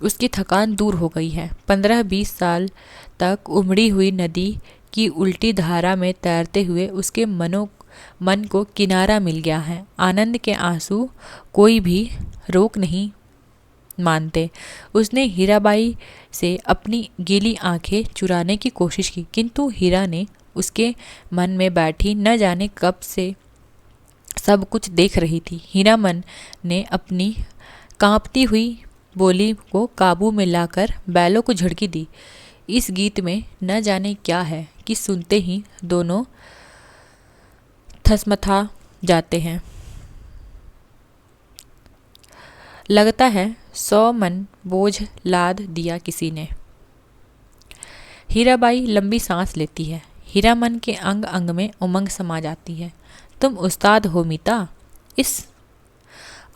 उसकी थकान दूर हो गई है। 15-20 साल तक उमड़ी हुई नदी की उल्टी धारा में तैरते हुए उसके मन को किनारा मिल गया है। आनंद के आंसू कोई भी रोक नहीं मानते। उसने हीराबाई से अपनी गीली आंखें चुराने की कोशिश की, किंतु हीरा ने उसके मन में बैठी न जाने कब से सब कुछ देख रही थी। हीरामन ने अपनी कांपती हुई बोली को काबू में लाकर बैलों को झड़की दी। इस गीत में न जाने क्या है कि सुनते ही दोनों थसमथा जाते हैं। लगता है 100 मन बोझ लाद दिया किसी ने। हीराबाई लंबी सांस लेती है। हीरामन के अंग अंग में उमंग समा जाती है। तुम उस्ताद हो मीता। इस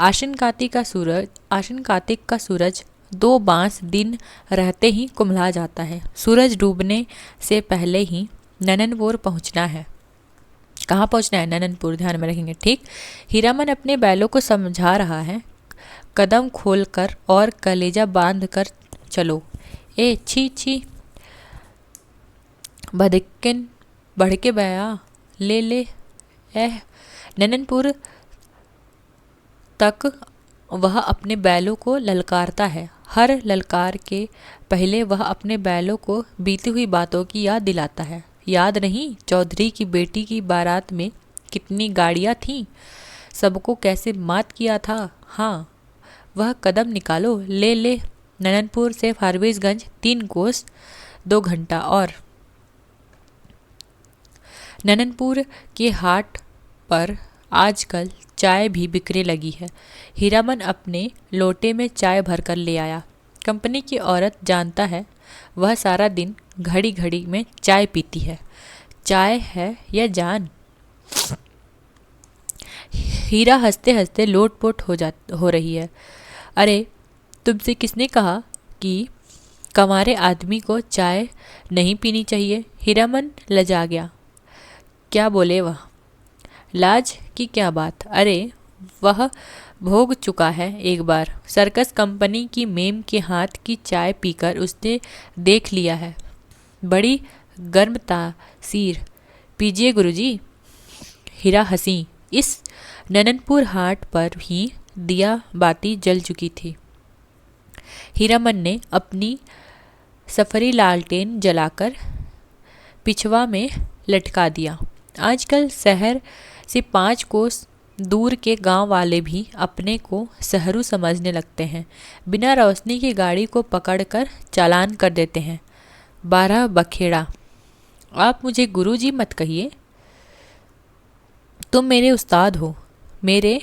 आश्विन कार्तिक का सूरज 2 बांस दिन रहते ही कुम्हला जाता है। सूरज डूबने से पहले ही नननपुर पहुंचना है। कहाँ पहुंचना है? नननपुर, ध्यान में रखेंगे, ठीक। हीरामन अपने बैलों को समझा रहा है। कदम खोलकर और कलेजा बांध कर चलो। ए छी छी, भदकिन बढ़ के बया, ले ले। एह, नननपुर तक वह अपने बैलों को ललकारता है। हर ललकार के पहले वह अपने बैलों को बीती हुई बातों की याद दिलाता है। याद नहीं, चौधरी की बेटी की बारात में कितनी गाड़ियाँ थीं, सबको कैसे मात किया था। हाँ, वह कदम निकालो, ले ले। नननपुर से फारबिसगंज 3 कोस 2 घंटा। और नननपुर के हाट पर आजकल चाय भी बिकने लगी है। हीरामन अपने लोटे में चाय भरकर ले आया। कंपनी की औरत जानता है, वह सारा दिन घड़ी घड़ी में चाय पीती है। चाय है या जान। हीरा हंसते हंसते लोटपोट हो रही है। अरे, तुमसे किसने कहा कि कमारे आदमी को चाय नहीं पीनी चाहिए? हीरामन लजा गया। क्या बोले वह? लाज की क्या बात? अरे, वह भोग चुका है एक बार। सर्कस कंपनी की मेम के हाथ की चाय पीकर उसने देख लिया है। बड़ी गर्म तासीर। पीजिए गुरुजी। हीरा हंसी। इस नननपुर हाट पर ही दिया बाती जल चुकी थी। हीरामन ने अपनी सफरी लालटेन जलाकर पिछवा में लटका दिया। आजकल शहर से 5 कोस दूर के गांव वाले भी अपने को शहरू समझने लगते हैं। बिना रोशनी की गाड़ी को पकड़कर चालान कर देते हैं। 12 बखेड़ा। आप मुझे गुरुजी मत कहिए, तुम मेरे उस्ताद हो, मेरे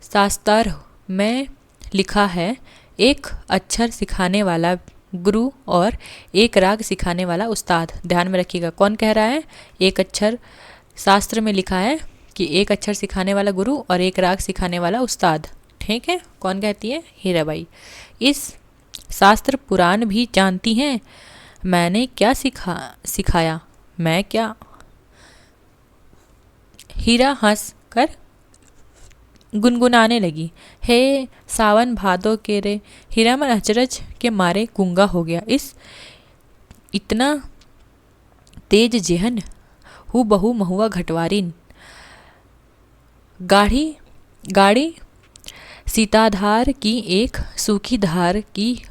शास्त्र हो। मैं लिखा है, एक अक्षर सिखाने वाला गुरु और एक राग सिखाने वाला उस्ताद। ध्यान में रखिएगा, कौन कह रहा है? एक अक्षर, शास्त्र में लिखा है कि एक अक्षर सिखाने वाला गुरु और एक राग सिखाने वाला उस्ताद। ठीक है, कौन कहती है? हीराबाई। इस शास्त्र पुराण भी जानती हैं। मैंने क्या सिखाया? मैं क्या? हीरा हंस कर गुनगुनाने लगी। हे सावन भादो के रे। हीरामन अचरज के मारे गूंगा हो गया। इस इतना तेज जेहन हु बहु महुआ घटवारिन। गाड़ी सीताधार की एक सूखी धार की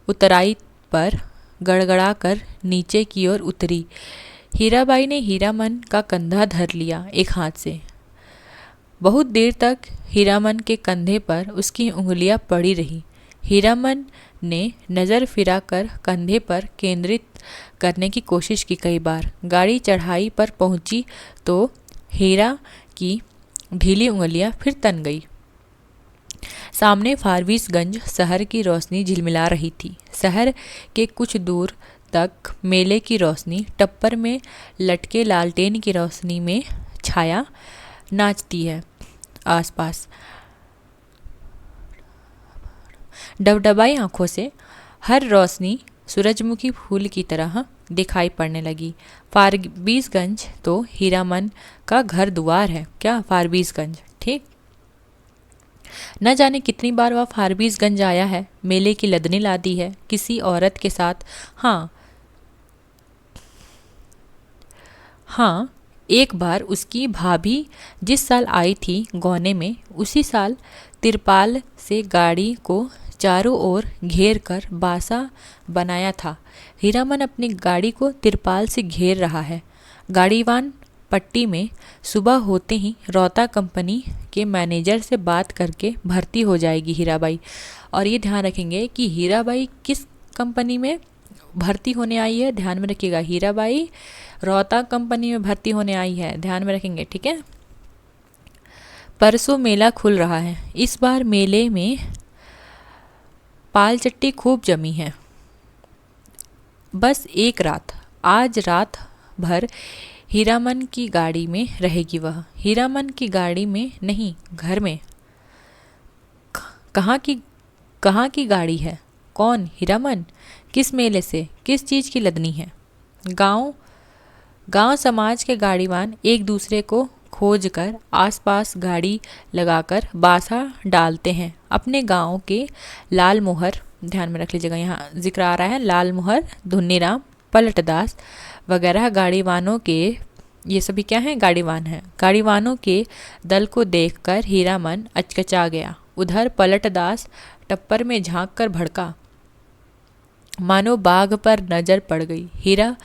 उतराई पर गड़गड़ा कर नीचे की ओर उतरी। हीराबाई ने हीरामन का कंधा धर लिया एक हाथ से। बहुत देर तक हीरामन के कंधे पर उसकी उंगलियां पड़ी रही। हीरामन ने नज़र फिराकर कंधे पर केंद्रित करने की कोशिश की कई बार। गाड़ी चढ़ाई पर पहुंची तो हीरा की ढीली उंगलियां फिर तन गई। सामने फारबिसगंज शहर की रोशनी झिलमिला रही थी। शहर के कुछ दूर तक मेले की रोशनी टप्पर में लटके लालटेन की रोशनी में छाया नाचती है। आसपास डबडबाई आंखों से हर रोशनी सूरजमुखी फूल की तरह दिखाई पड़ने लगी। फारबिसगंज तो हीरामन का घर द्वार है। क्या फारबिसगंज? ठीक। न जाने कितनी बार वह फारबिसगंज आया है। मेले की लदनी लादी है किसी औरत के साथ। हाँ, एक बार उसकी भाभी जिस साल आई थी गौने में, उसी साल तिरपाल से गाड़ी को चारों ओर घेर कर बासा बनाया था। हीरामन अपनी गाड़ी को तिरपाल से घेर रहा है। गाड़ीवान पट्टी में सुबह होते ही रौता कंपनी के मैनेजर से बात करके भर्ती हो जाएगी हीराबाई। और ये ध्यान रखेंगे कि हीराबाई किस कंपनी में भर्ती होने आई है। ध्यान में रखिएगा, हीराबाई रौता कंपनी में भर्ती होने आई है। ध्यान में रखेंगे, ठीक है। परसों मेला खुल रहा है। इस बार मेले में पाल चट्टी खूब जमी है। बस एक रात, आज रात भर हीरामन की गाड़ी में रहेगी वह। हीरामन की गाड़ी में नहीं, घर में। कहाँ की कहाँ की गाड़ी है? कौन? हीरामन। किस मेले से? किस चीज़ की लदनी है? गांव गांव समाज के गाड़ीवान एक दूसरे को खोज कर आसपास गाड़ी लगाकर बासा डालते हैं। अपने गांव के लाल मोहर, ध्यान में रख लीजिएगा यहाँ जिक्र आ रहा है, लाल मोहर, धुन्नीराम, पलटदास वगैरह गाड़ीवानों के, ये सभी क्या हैं? गाड़ीवान हैं। गाड़ीवानों के दल को देखकर हीरामन अचकचा गया। उधर पलटदास टप्पर में झांक कर भड़का, मानो बाघ पर नजर पड़ गई। हीरा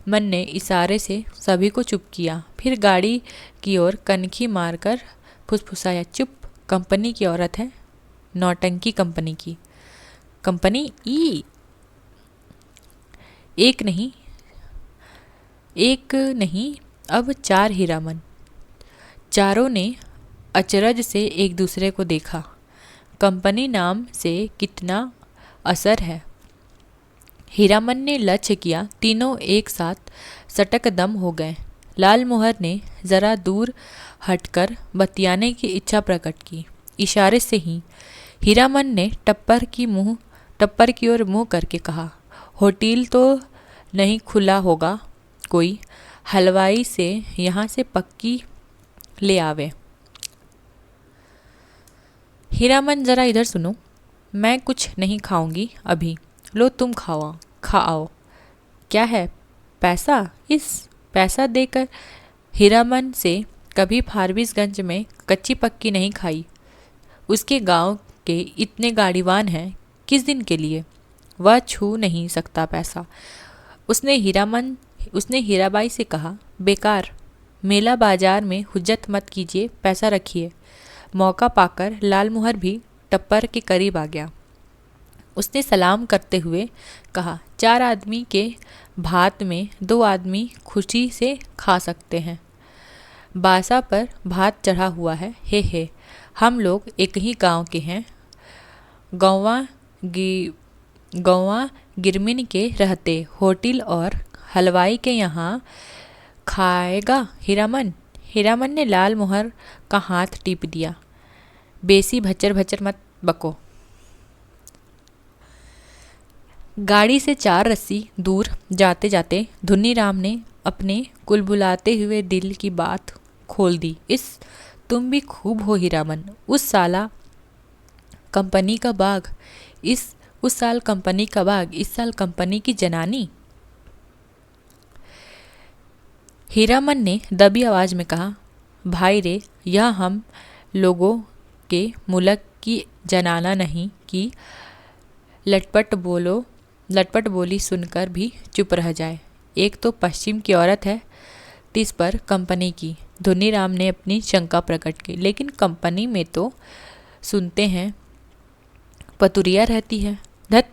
मन ने इशारे से सभी को चुप किया, फिर गाड़ी की ओर कनखी मारकर फुसफुसाया, चुप, कंपनी की औरत है, नौटंकी कंपनी की। कंपनी ई एक नहीं अब 4 हीरामन। चारों ने अचरज से एक दूसरे को देखा। कंपनी नाम से कितना असर है। हीरामन ने लक्ष्य किया, तीनों एक साथ सटक दम हो गए। लाल मोहर ने जरा दूर हटकर बतियाने की इच्छा प्रकट की। इशारे से ही हीरामन ने टप्पर की ओर मुंह करके कहा, होटल तो नहीं खुला होगा कोई? हलवाई से यहाँ से पक्की ले आवे। हीरामन जरा इधर सुनो, मैं कुछ नहीं खाऊंगी अभी। लो तुम खाओ। क्या है? पैसा? इस पैसा देकर हीरामन से कभी फारबिसगंज में कच्ची पक्की नहीं खाई। उसके गांव के इतने गाड़ीवान हैं, किस दिन के लिए? वह छू नहीं सकता पैसा। उसने हीराबाई से कहा, बेकार, मेला बाजार में हुज्जत मत कीजिए, पैसा रखिए। मौका पाकर लालमोहर भी टप्पर के करीब आ गया। उसने सलाम करते हुए कहा, 4 आदमी के भात में 2 आदमी खुशी से खा सकते हैं। बासा पर भात चढ़ा हुआ है, हे। हम लोग एक ही गांव के हैं। गौवा गिरमिन के रहते। होटल और हलवाई के यहाँ खाएगा हीरामन? हीरामन ने लाल मोहर का हाथ टीप दिया। बेसी भचर भचर मत बको। गाड़ी से 4 रस्सी दूर जाते जाते धुन्नीराम ने अपने कुलबुलाते हुए दिल की बात खोल दी। तुम भी खूब हो हीरामन। उस साल कंपनी का बाग, इस साल कंपनी की जनानी। हीरामन ने दबी आवाज में कहा, भाई रे, यह हम लोगों के मुल्क की जनाना नहीं कि लटपट बोली सुनकर भी चुप रह जाए। एक तो पश्चिम की औरत है, तिस पर कंपनी की। धुन्नीराम ने अपनी शंका प्रकट की। लेकिन कंपनी में तो सुनते हैं पतुरिया रहती है। धत,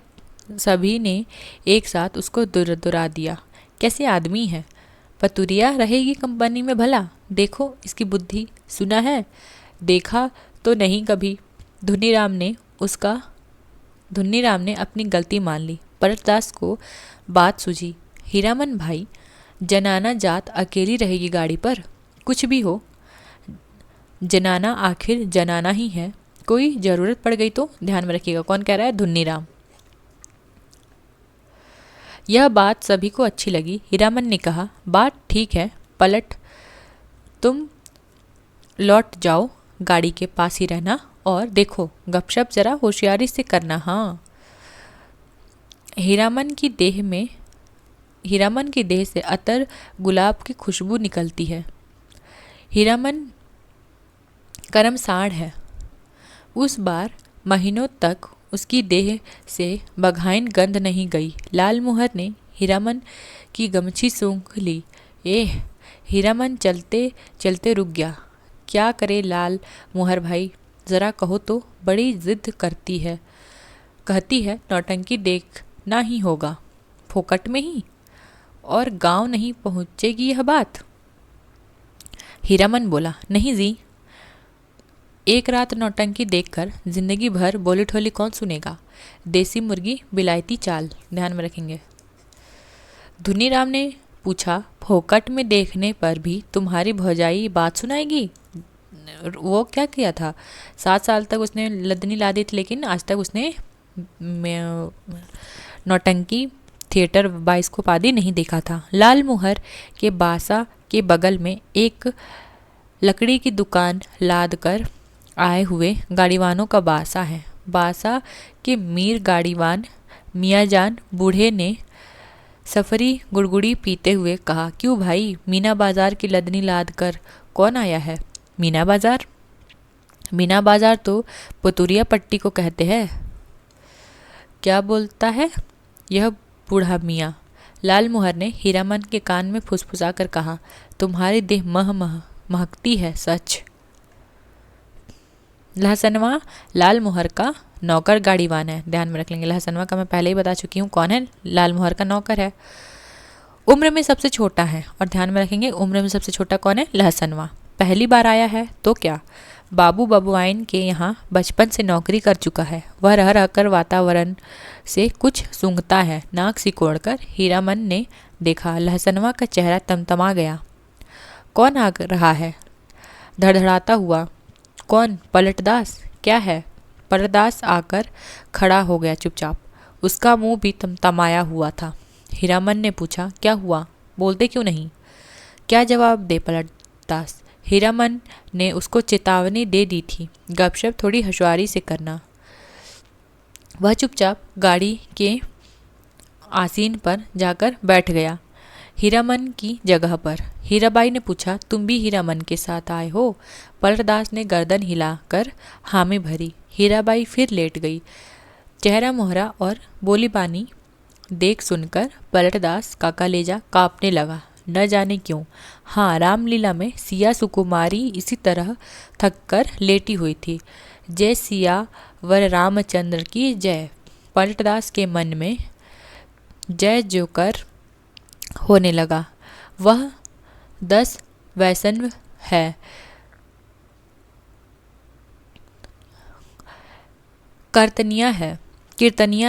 सभी ने एक साथ उसको दुरा दिया। कैसे आदमी है? पतुरिया रहेगी कंपनी में भला? देखो इसकी बुद्धि। सुना है? देखा तो नहीं कभी। धुन्नीराम ने अपनी गलती मान ली। पलटदास को बात सूझी। हीरामन भाई, जनाना जात अकेली रहेगी गाड़ी पर? कुछ भी हो, जनाना आखिर जनाना ही है। कोई जरूरत पड़ गई तो? ध्यान में रखिएगा, कौन कह रहा है? धुन्नीराम। यह बात सभी को अच्छी लगी। हीरामन ने कहा, बात ठीक है पलट, तुम लौट जाओ, गाड़ी के पास ही रहना और देखो गपशप जरा होशियारी से करना। हाँ। हीरामन की देह से अतर गुलाब की खुशबू निकलती है। हीरामन कर्मसाढ़ है। उस बार महीनों तक उसकी देह से बघाइन गंध नहीं गई। लाल मोहर ने हीरामन की गमछी सूंघ ली। हीरामन चलते चलते रुक गया। क्या करे लाल मोहर भाई, जरा कहो तो। बड़ी जिद कहती है नौटंकी देखना ही होगा, फोकट में ही, और गांव नहीं पहुंचेगी यह बात। हीरामन बोला, नहीं जी, एक रात नौटंकी देखकर जिंदगी भर बोली ठोली कौन सुनेगा। देसी मुर्गी बिलायती चाल, ध्यान में रखेंगे। धुन्नीराम ने पूछा, फोकट में देखने पर भी तुम्हारी भौजाई बात सुनाएगी? वो क्या किया था? 7 साल तक उसने लदनी ला दी थी, लेकिन आज तक उसने नौटंकी थिएटर बाइस्कोप आदि नहीं देखा था। लालमोहर के बासा के बगल में एक लकड़ी की दुकान लाद कर आए हुए गाड़ीवानों का बासा है। बासा के मीर गाड़ीवान मियाँजान बूढ़े ने सफरी गुड़गुड़ी पीते हुए कहा, क्यों भाई, मीना बाजार की लदनी लाद कर कौन आया है? मीना बाजार? मीना बाजार तो पुतुरिया पट्टी को कहते हैं। क्या बोलता है यह बूढ़ा मियाँ? लालमोहर ने हीरामन के कान में फुसफुसा कर कहा, तुम्हारी देह महकती है सच। लहसनवा लालमोहर का नौकर गाड़ीवान है, ध्यान में रख लेंगे। लहसनवा का मैं पहले ही बता चुकी हूँ कौन है, लालमोहर का नौकर है। उम्र में सबसे छोटा है, और ध्यान में रखेंगे उम्र में सबसे छोटा कौन है? लहसनवा। पहली बार आया है तो क्या? बाबू बबुआइन के यहाँ बचपन से नौकरी कर चुका है। वह रह रहकर वातावरण से कुछ सूंघता है। नाक सिकोड़कर हीरामन ने देखा। लहसनवा का चेहरा तमतमा गया। कौन आ रहा है? धड़धड़ाता हुआ। कौन? पलटदास। क्या है? पलटदास आकर खड़ा हो गया चुपचाप। उसका मुंह भी तमतमाया हुआ था। हीरामन ने पूछा, क्या हुआ? बोलते क्यों नहीं? क्या जवाब दे पलटदास? हीरामन ने उसको चेतावनी दे दी थी, गपशप थोड़ी हंसुआरी से करना। वह चुपचाप गाड़ी के आसीन पर जाकर बैठ गया, हीरामन की जगह पर। हीराबाई ने पूछा, तुम भी हीरामन के साथ आए हो? पलटदास ने गर्दन हिलाकर हामी भरी। हीराबाई फिर लेट गई। चेहरा मोहरा और बोली बानी देख सुनकर पलटदास का कलेजा कांपने लगा, न जाने क्यों। हाँ, रामलीला में सिया सुकुमारी इसी तरह थककर लेटी हुई थी। जय सिया वर रामचंद्र की जय। पलटदास के मन में जय जोकर होने लगा। वह 10 वैष्णव है, कीर्तनिया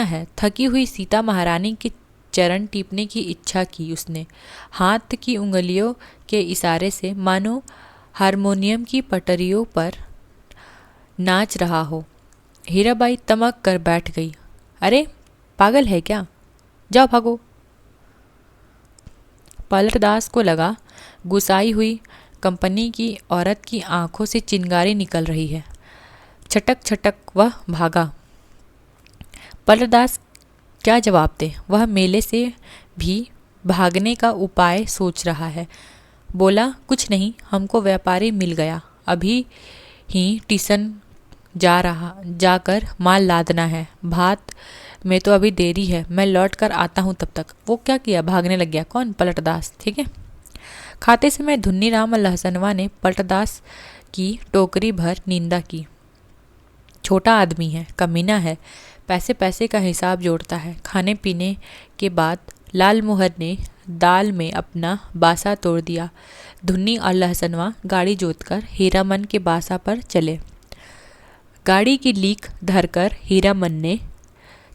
है। थकी हुई सीता महारानी के चरण टीपने की इच्छा की उसने। हाथ की उंगलियों के इशारे से मानो हारमोनियम की पटरियों पर नाच रहा हो। हीराबाई तमक कर बैठ गई। अरे पागल है क्या? जाओ भागो। पलटदास को लगा गुस्साई हुई कंपनी की औरत की आंखों से चिंगारी निकल रही है। छटक छटक वह भागा। पलटदास क्या जवाब दे? वह मेले से भी भागने का उपाय सोच रहा है। बोला, कुछ नहीं, हमको व्यापारी मिल गया, अभी ही टीसन जाकर माल लादना है। भात में तो अभी देरी है, मैं लौट कर आता हूँ तब तक। वो क्या किया? भागने लग गया। कौन? पलटदास। ठीक है। खाते समय धुन्नी राम और लहसनवा ने पलटदास की टोकरी भर निंदा की। छोटा आदमी है, कमीना है, पैसे पैसे का हिसाब जोड़ता है। खाने पीने के बाद लालमोहर ने दाल में अपना बासा तोड़ दिया। धुन्नी और लहसनवा गाड़ी जोतकर हीरामन के बासा पर चले। गाड़ी की लीक धरकर हीरामन ने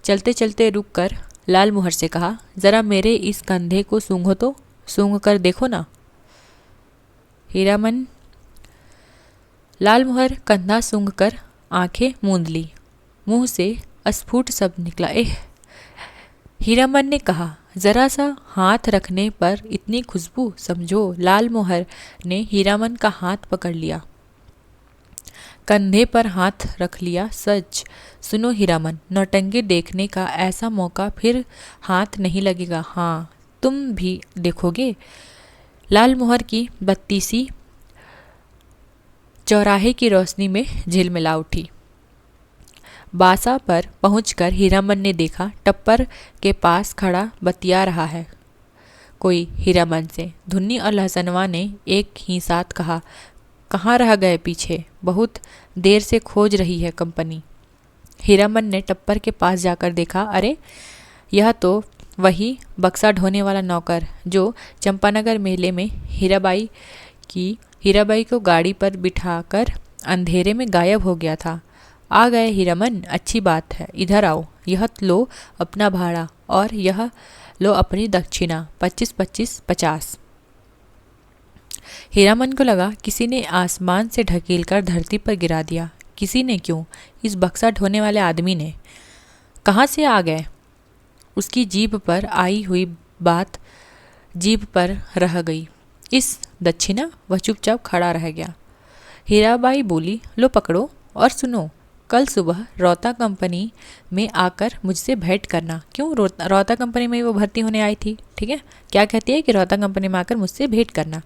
चलते चलते रुककर लालमोहर से कहा, जरा मेरे इस कंधे को सूंघो तो, सूंघ कर देखो ना। हीरामन लालमोहर कंधा सूंघकर आंखें मूंद ली। मुंह से अस्फुट शब्द निकला, एह। हीरामन ने कहा, जरा सा हाथ रखने पर इतनी खुशबू, समझो। लालमोहर ने हीरामन का हाथ पकड़ लिया, कंधे पर हाथ रख लिया। सच सुनो हीरामन, नौटंकी देखने का ऐसा मौका फिर हाथ नहीं लगेगा। हाँ, तुम भी देखोगे? लालमोहर की बत्तीसी चौराहे की रोशनी में झिलमिला उठी। बासा पर पहुंचकर हीरामन ने देखा, टप्पर के पास खड़ा बतिया रहा है कोई हीरामन से। धुन्नी और लहसनवा ने एक ही साथ कहा, कहाँ रह गए पीछे, बहुत देर से खोज रही है कंपनी। हीरामन ने टप्पर के पास जाकर देखा, अरे यह तो वही बक्सा ढोने वाला नौकर जो चंपानगर मेले में हीराबाई को गाड़ी पर बिठाकर अंधेरे में गायब हो गया था। आ गए हीरामन, अच्छी बात है, इधर आओ, यह लो अपना भाड़ा और यह लो अपनी दक्षिणा 25-25-50। हीरामन को लगा किसी ने आसमान से ढकेलकर धरती पर गिरा दिया। किसी ने क्यों? इस बक्सा ढोने वाले आदमी ने। कहाँ से आ गए? उसकी जीभ पर आई हुई बात जीभ पर रह गई। इस दक्षिणा? वह चुपचाप खड़ा रह गया। हीराबाई बोली, लो पकड़ो और सुनो, कल सुबह रौता कंपनी में आकर मुझसे भेंट करना। क्यों? रौता कंपनी में वो भर्ती होने आई थी, ठीक है। क्या कहती है कि रौता कंपनी में आकर मुझसे भेंट करना।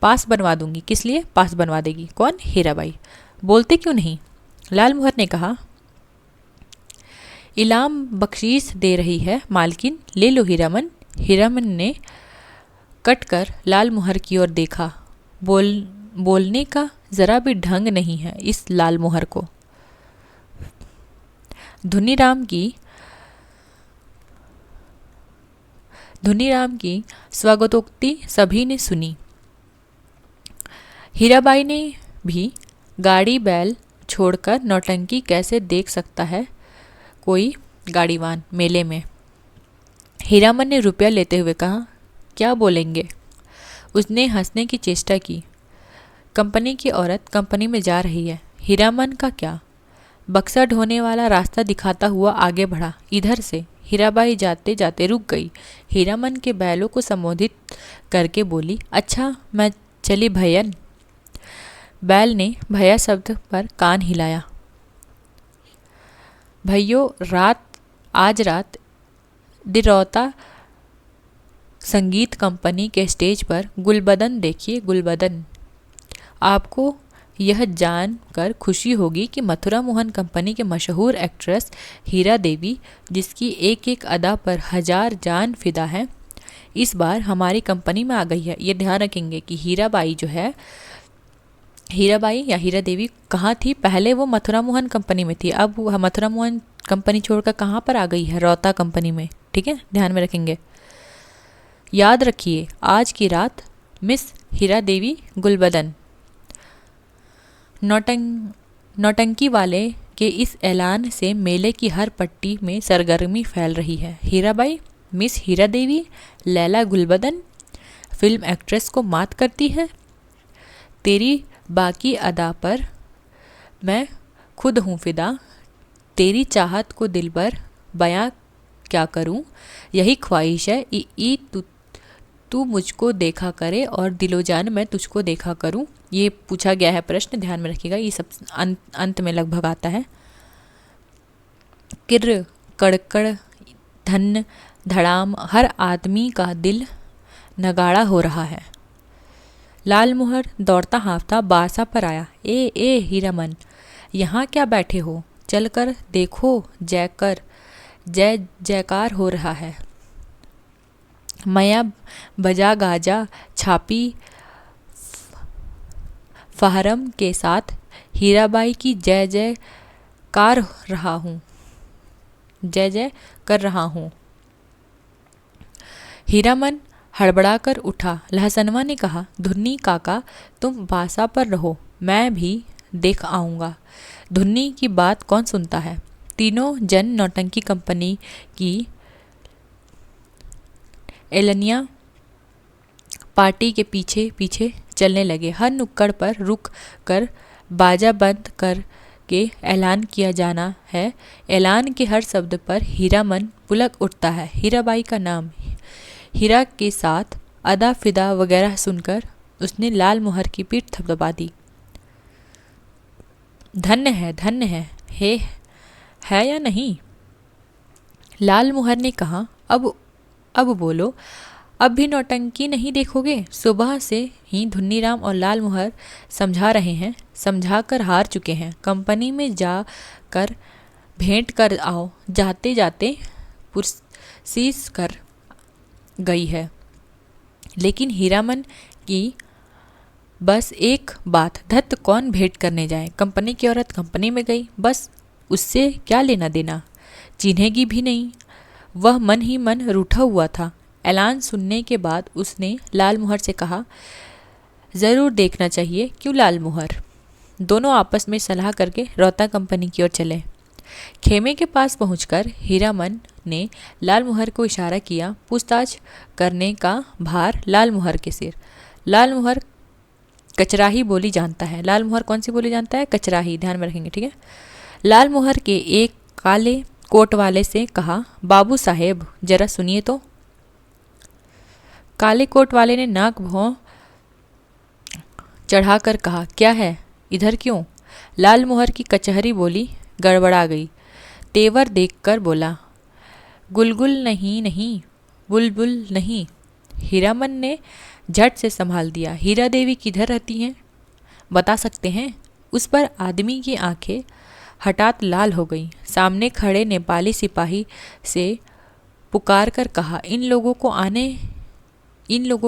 पास बनवा दूंगी। किस लिए पास बनवा देगी? कौन? हीराबाई। बोलते क्यों नहीं? लालमोहर ने कहा, इलाम बख्शीश दे रही है मालकिन, ले लो हीरामन। हीरामन ने कटकर लालमोहर की ओर देखा। बोलने का जरा भी ढंग नहीं है इस लालमोहर को। धुनीराम की स्वागतोक्ति सभी ने सुनी। हीराबाई ने भी गाड़ी बैल छोड़कर नौटंकी कैसे देख सकता है कोई गाड़ीवान मेले में। हीरामन ने रुपया लेते हुए कहा, क्या बोलेंगे? उसने हंसने की चेष्टा की। कंपनी की औरत कंपनी में जा रही है। हीरामन का क्या? बक्सा ढोने वाला रास्ता दिखाता हुआ आगे बढ़ा। इधर से। हीराबाई जाते जाते रुक गई। हीरामन के बैलों को संबोधित करके बोली, अच्छा मैं चली भैयन। बैल ने भैया शब्द पर कान हिलाया। भैयो, आज रात दिरौता संगीत कंपनी के स्टेज पर गुलबदन देखिए, गुलबदन। आपको यह जानकर खुशी होगी कि मथुरा मोहन कंपनी के मशहूर एक्ट्रेस हीरा देवी, जिसकी एक एक अदा पर 1000 जान फिदा है, इस बार हमारी कंपनी में आ गई है। ये ध्यान रखेंगे कि हीराबाई जो है, हीराबाई या हीरा देवी कहाँ थी? पहले वो मथुरा मोहन कंपनी में थी, अब वो मथुरा मोहन कंपनी छोड़कर कहाँ पर आ गई है? रौता कंपनी में, ठीक है, ध्यान में रखेंगे। याद रखिए, आज की रात मिस हीरा देवी गुलबदन। नौटंकी वाले के इस ऐलान से मेले की हर पट्टी में सरगर्मी फैल रही है। हीराबाई मिस हीरा देवी लैला गुलबदन फिल्म एक्ट्रेस को मात करती है। तेरी बाकी अदा पर मैं खुद हूँ फिदा। तेरी चाहत को दिल पर बयां क्या करूँ, यही ख्वाहिश है ई तू मुझको देखा करे और दिलो जान मैं तुझको देखा करूं। ये पूछा गया है प्रश्न, ध्यान में रखिएगा। ये सब अंत में लगभग आता है। किर कड़कड़ धन धड़ाम, हर आदमी का दिल नगाड़ा हो रहा है। लालमोहर दौड़ता हाँफता बासा पर आया। ए हीरामन, यहाँ क्या बैठे हो? चलकर देखो, जय जयकार हो रहा है। मया बजा गाजा छापी फहरम के साथ हीराबाई की जय जय कर रहा हूँ। हीरामन हड़बड़ाकर उठा। लहसनवा ने कहा, धुन्नी काका तुम बासा पर रहो, मैं भी देख आऊँगा। धुन्नी की बात कौन सुनता है? तीनों जन नौटंकी कंपनी की एलनिया पार्टी के पीछे पीछे चलने लगे। हर नुक्कड़ पर रुक कर बाजा बंद कर के ऐलान किया जाना है। ऐलान के हर शब्द पर हीरामन पुलक उठता है। हीराबाई का नाम, हीरा के साथ अदा फिदा वगैरह सुनकर उसने लालमोहर की पीठ थपथपा दी। धन्य है या नहीं? लालमोहर ने कहा, अब बोलो, अब भी नौटंकी नहीं देखोगे? सुबह से ही धुन्नीराम और लालमोहर समझा रहे हैं, समझा कर हार चुके हैं। कंपनी में जा कर भेंट कर आओ। जाते जाते पुरसीस कर गई है। लेकिन हीरामन की बस एक बात, धत कौन भेंट करने जाए? कंपनी की औरत कंपनी में गई, बस उससे क्या लेना देना? चिन्हेगी भी नहीं। वह मन ही मन रूठा हुआ था। ऐलान सुनने के बाद उसने लालमोहर से कहा, ज़रूर देखना चाहिए। क्यों लालमोहर? दोनों आपस में सलाह करके रौता कंपनी की ओर चले। खेमे के पास पहुंचकर हीरामन ने लालमुहर को इशारा किया। पूछताछ करने का भार लालमुहर के सिर। लालमुहर कचराही बोली जानता है। लालमुहर कौन सी बोली जानता है? कचराही, ध्यान में रखेंगे, ठीक है। लालमुहर के एक काले कोट वाले से कहा, बाबू साहेब जरा सुनिए तो। काले कोट वाले ने नाक भौं चढ़ाकर कहा, क्या है, इधर क्यों? लालमुहर की कचहरी बोली गड़बड़ा गई। तेवर देखकर बोला, गुलगुल नहीं नहीं, बुलबुल नहीं। हीरामन ने झट से संभाल दिया। हीरा देवी किधर रहती हैं? बता सकते हैं? उस पर आदमी की आंखें हठात लाल हो गईं। सामने खड़े नेपाली सिपाही से पुकार कर कहा, इन लोगों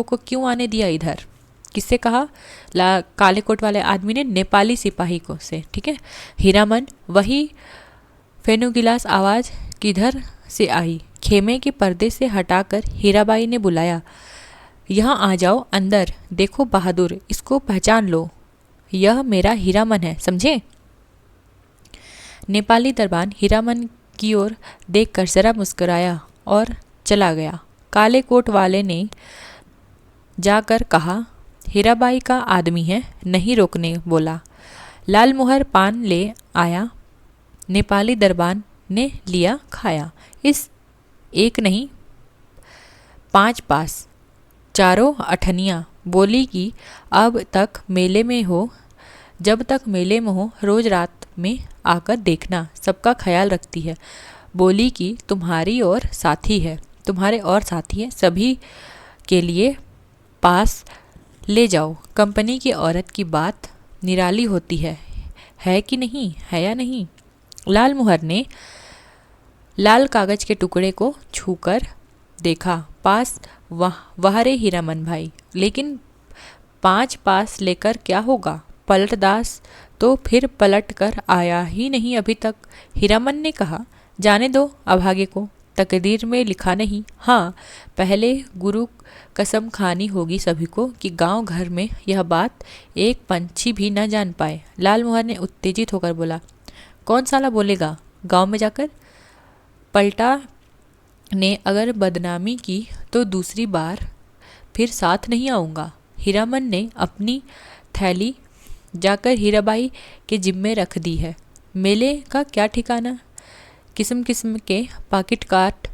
को क्यों आने दिया इधर? किससे कहा? काले कोट वाले आदमी ने नेपाली सिपाही को से, ठीक है। हीरामन वही फेनुगिलास आवाज किधर से आई? खेमे के पर्दे से हटाकर हीराबाई ने बुलाया, यहाँ आ जाओ अंदर। देखो बहादुर, इसको पहचान लो, यह मेरा हीरामन है, समझे? नेपाली दरबान हीरामन की ओर देखकर जरा मुस्कुराया और चला गया। काले कोट वाले ने जाकर कहा, हीराबाई का आदमी है, नहीं रोकने बोला। लालमुहर पान ले आया। नेपाली दरबान ने लिया, खाया। इस एक नहीं 5 पास, चारों अठनियाँ। बोली कि अब तक मेले में हो, जब तक मेले में हो रोज रात में आकर देखना, सबका ख्याल रखती है। बोली कि तुम्हारे और साथी है, सभी के लिए पास ले जाओ। कंपनी की औरत की बात निराली होती है कि नहीं, है या नहीं? लालमुहर ने लाल कागज के टुकड़े को छूकर देखा। पास वहरे हीरामन भाई, लेकिन 5 पास लेकर क्या होगा? पलटदास तो फिर पलट कर आया ही नहीं अभी तक। हीरामन ने कहा, जाने दो अभागे को, तकदीर में लिखा नहीं। हाँ, पहले गुरु कसम खानी होगी सभी को कि गांव घर में यह बात एक पंछी भी न जान पाए। लालमुहर ने उत्तेजित होकर बोला, कौन साला बोलेगा गांव में जाकर? पलटा ने अगर बदनामी की तो दूसरी बार फिर साथ नहीं आऊँगा। हीरामन ने अपनी थैली जाकर हीराबाई के जिम्मे रख दी है। मेले का क्या ठिकाना? किस्म किस्म के पाकिट काट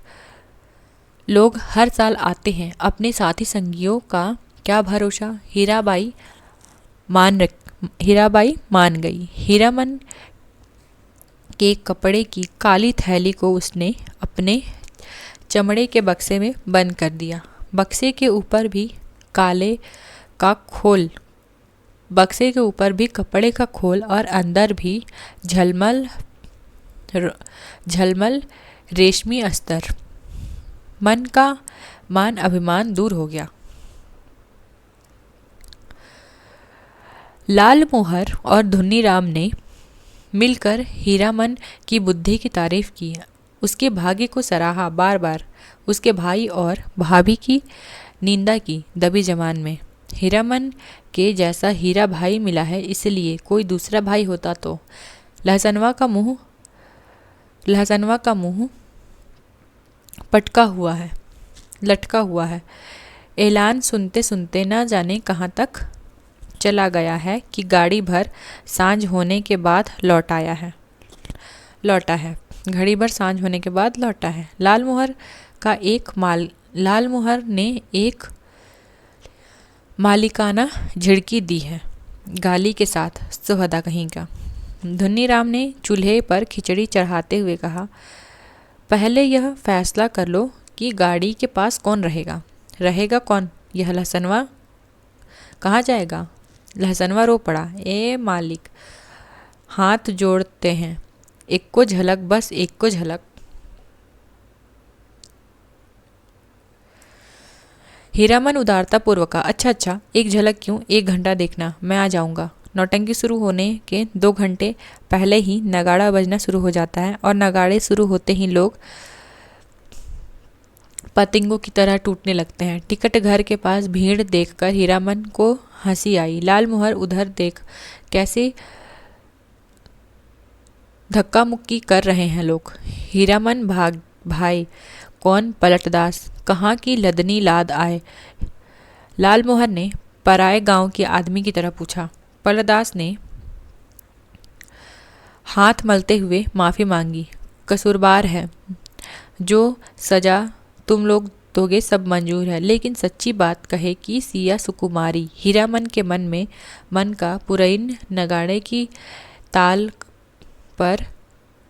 लोग हर साल आते हैं, अपने साथी संगियों का क्या भरोसा? हीराबाई मान गई। हीरामन के कपड़े की काली थैली को उसने अपने चमड़े के बक्से में बंद कर दिया। बक्से के ऊपर भी कपड़े का खोल और अंदर भी झलमल रेशमी अस्तर। मन का मान अभिमान दूर हो गया। लालमुहर और धुन्नीराम ने मिलकर हीरामन की बुद्धि की तारीफ की, उसके भाग्य को सराहा, बार बार उसके भाई और भाभी की निंदा की। दबी जमान में हीरामन के जैसा हीरा भाई मिला है, इसलिए कोई दूसरा भाई होता तो लहसनवा का मुंह लटका हुआ है। ऐलान सुनते सुनते न जाने कहाँ तक चला गया है कि गाड़ी भर सांझ होने के बाद लौटा है। घड़ी भर सांझ होने के बाद लौटा है। लालमुहर ने एक मालिकाना झिड़की दी है, गाली के साथ, सुहदा कहीं का। धुन्नीराम ने चूल्हे पर खिचड़ी चढ़ाते हुए कहा, पहले यह फैसला कर लो कि गाड़ी के पास कौन रहेगा कौन? यह लहसनवा कहाँ जाएगा? लहसनवा रो पड़ा, ए मालिक, हाथ जोड़ते हैं, एक को झलक, बस एक को झलक। हीरामन उदारता पूर्वक, अच्छा, एक झलक क्यों, 1 घंटा देखना, मैं आ जाऊंगा। नौटंकी शुरू होने के 2 घंटे पहले ही नगाड़ा बजना शुरू हो जाता है और नगाड़े शुरू होते ही लोग पतंगों की तरह टूटने लगते हैं। टिकट घर के पास भीड़ देखकर हीरामन को हंसी आई। लालमुहर उधर देख कैसे धक्का मुक्की कर रहे हैं लोग। हीरामन भाग भाई कौन पलटदास, कहाँ की लदनी लाद आए। लालमोहन ने पराए गांव के आदमी की तरह पूछा। पलटदास ने हाथ मलते हुए माफ़ी मांगी। कसूरबार है, जो सजा तुम लोग दोगे सब मंजूर है, लेकिन सच्ची बात कहे कि सिया सुकुमारी हीरामन के मन का पुरैन नगाड़े की ताल पर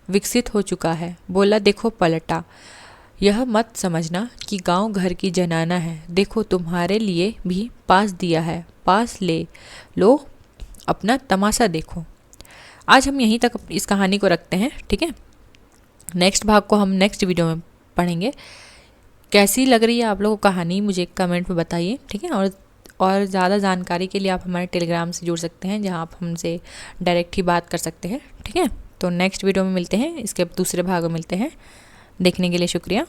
विकसित हो चुका है। बोला, देखो पलटा, यह मत समझना कि गांव घर की जनाना है। देखो तुम्हारे लिए भी पास दिया है, पास ले लो, अपना तमाशा देखो। आज हम यहीं तक इस कहानी को रखते हैं, ठीक है। नेक्स्ट भाग को हम नेक्स्ट वीडियो में पढ़ेंगे। कैसी लग रही है आप लोगों को कहानी, मुझे कमेंट में बताइए, ठीक है। और ज़्यादा जानकारी के लिए आप हमारे टेलीग्राम से जुड़ सकते हैं, जहाँ आप हमसे डायरेक्ट ही बात कर सकते हैं, ठीक है। तो नेक्स्ट वीडियो में मिलते हैं, इसके दूसरे भाग में मिलते हैं। देखने के लिए शुक्रिया।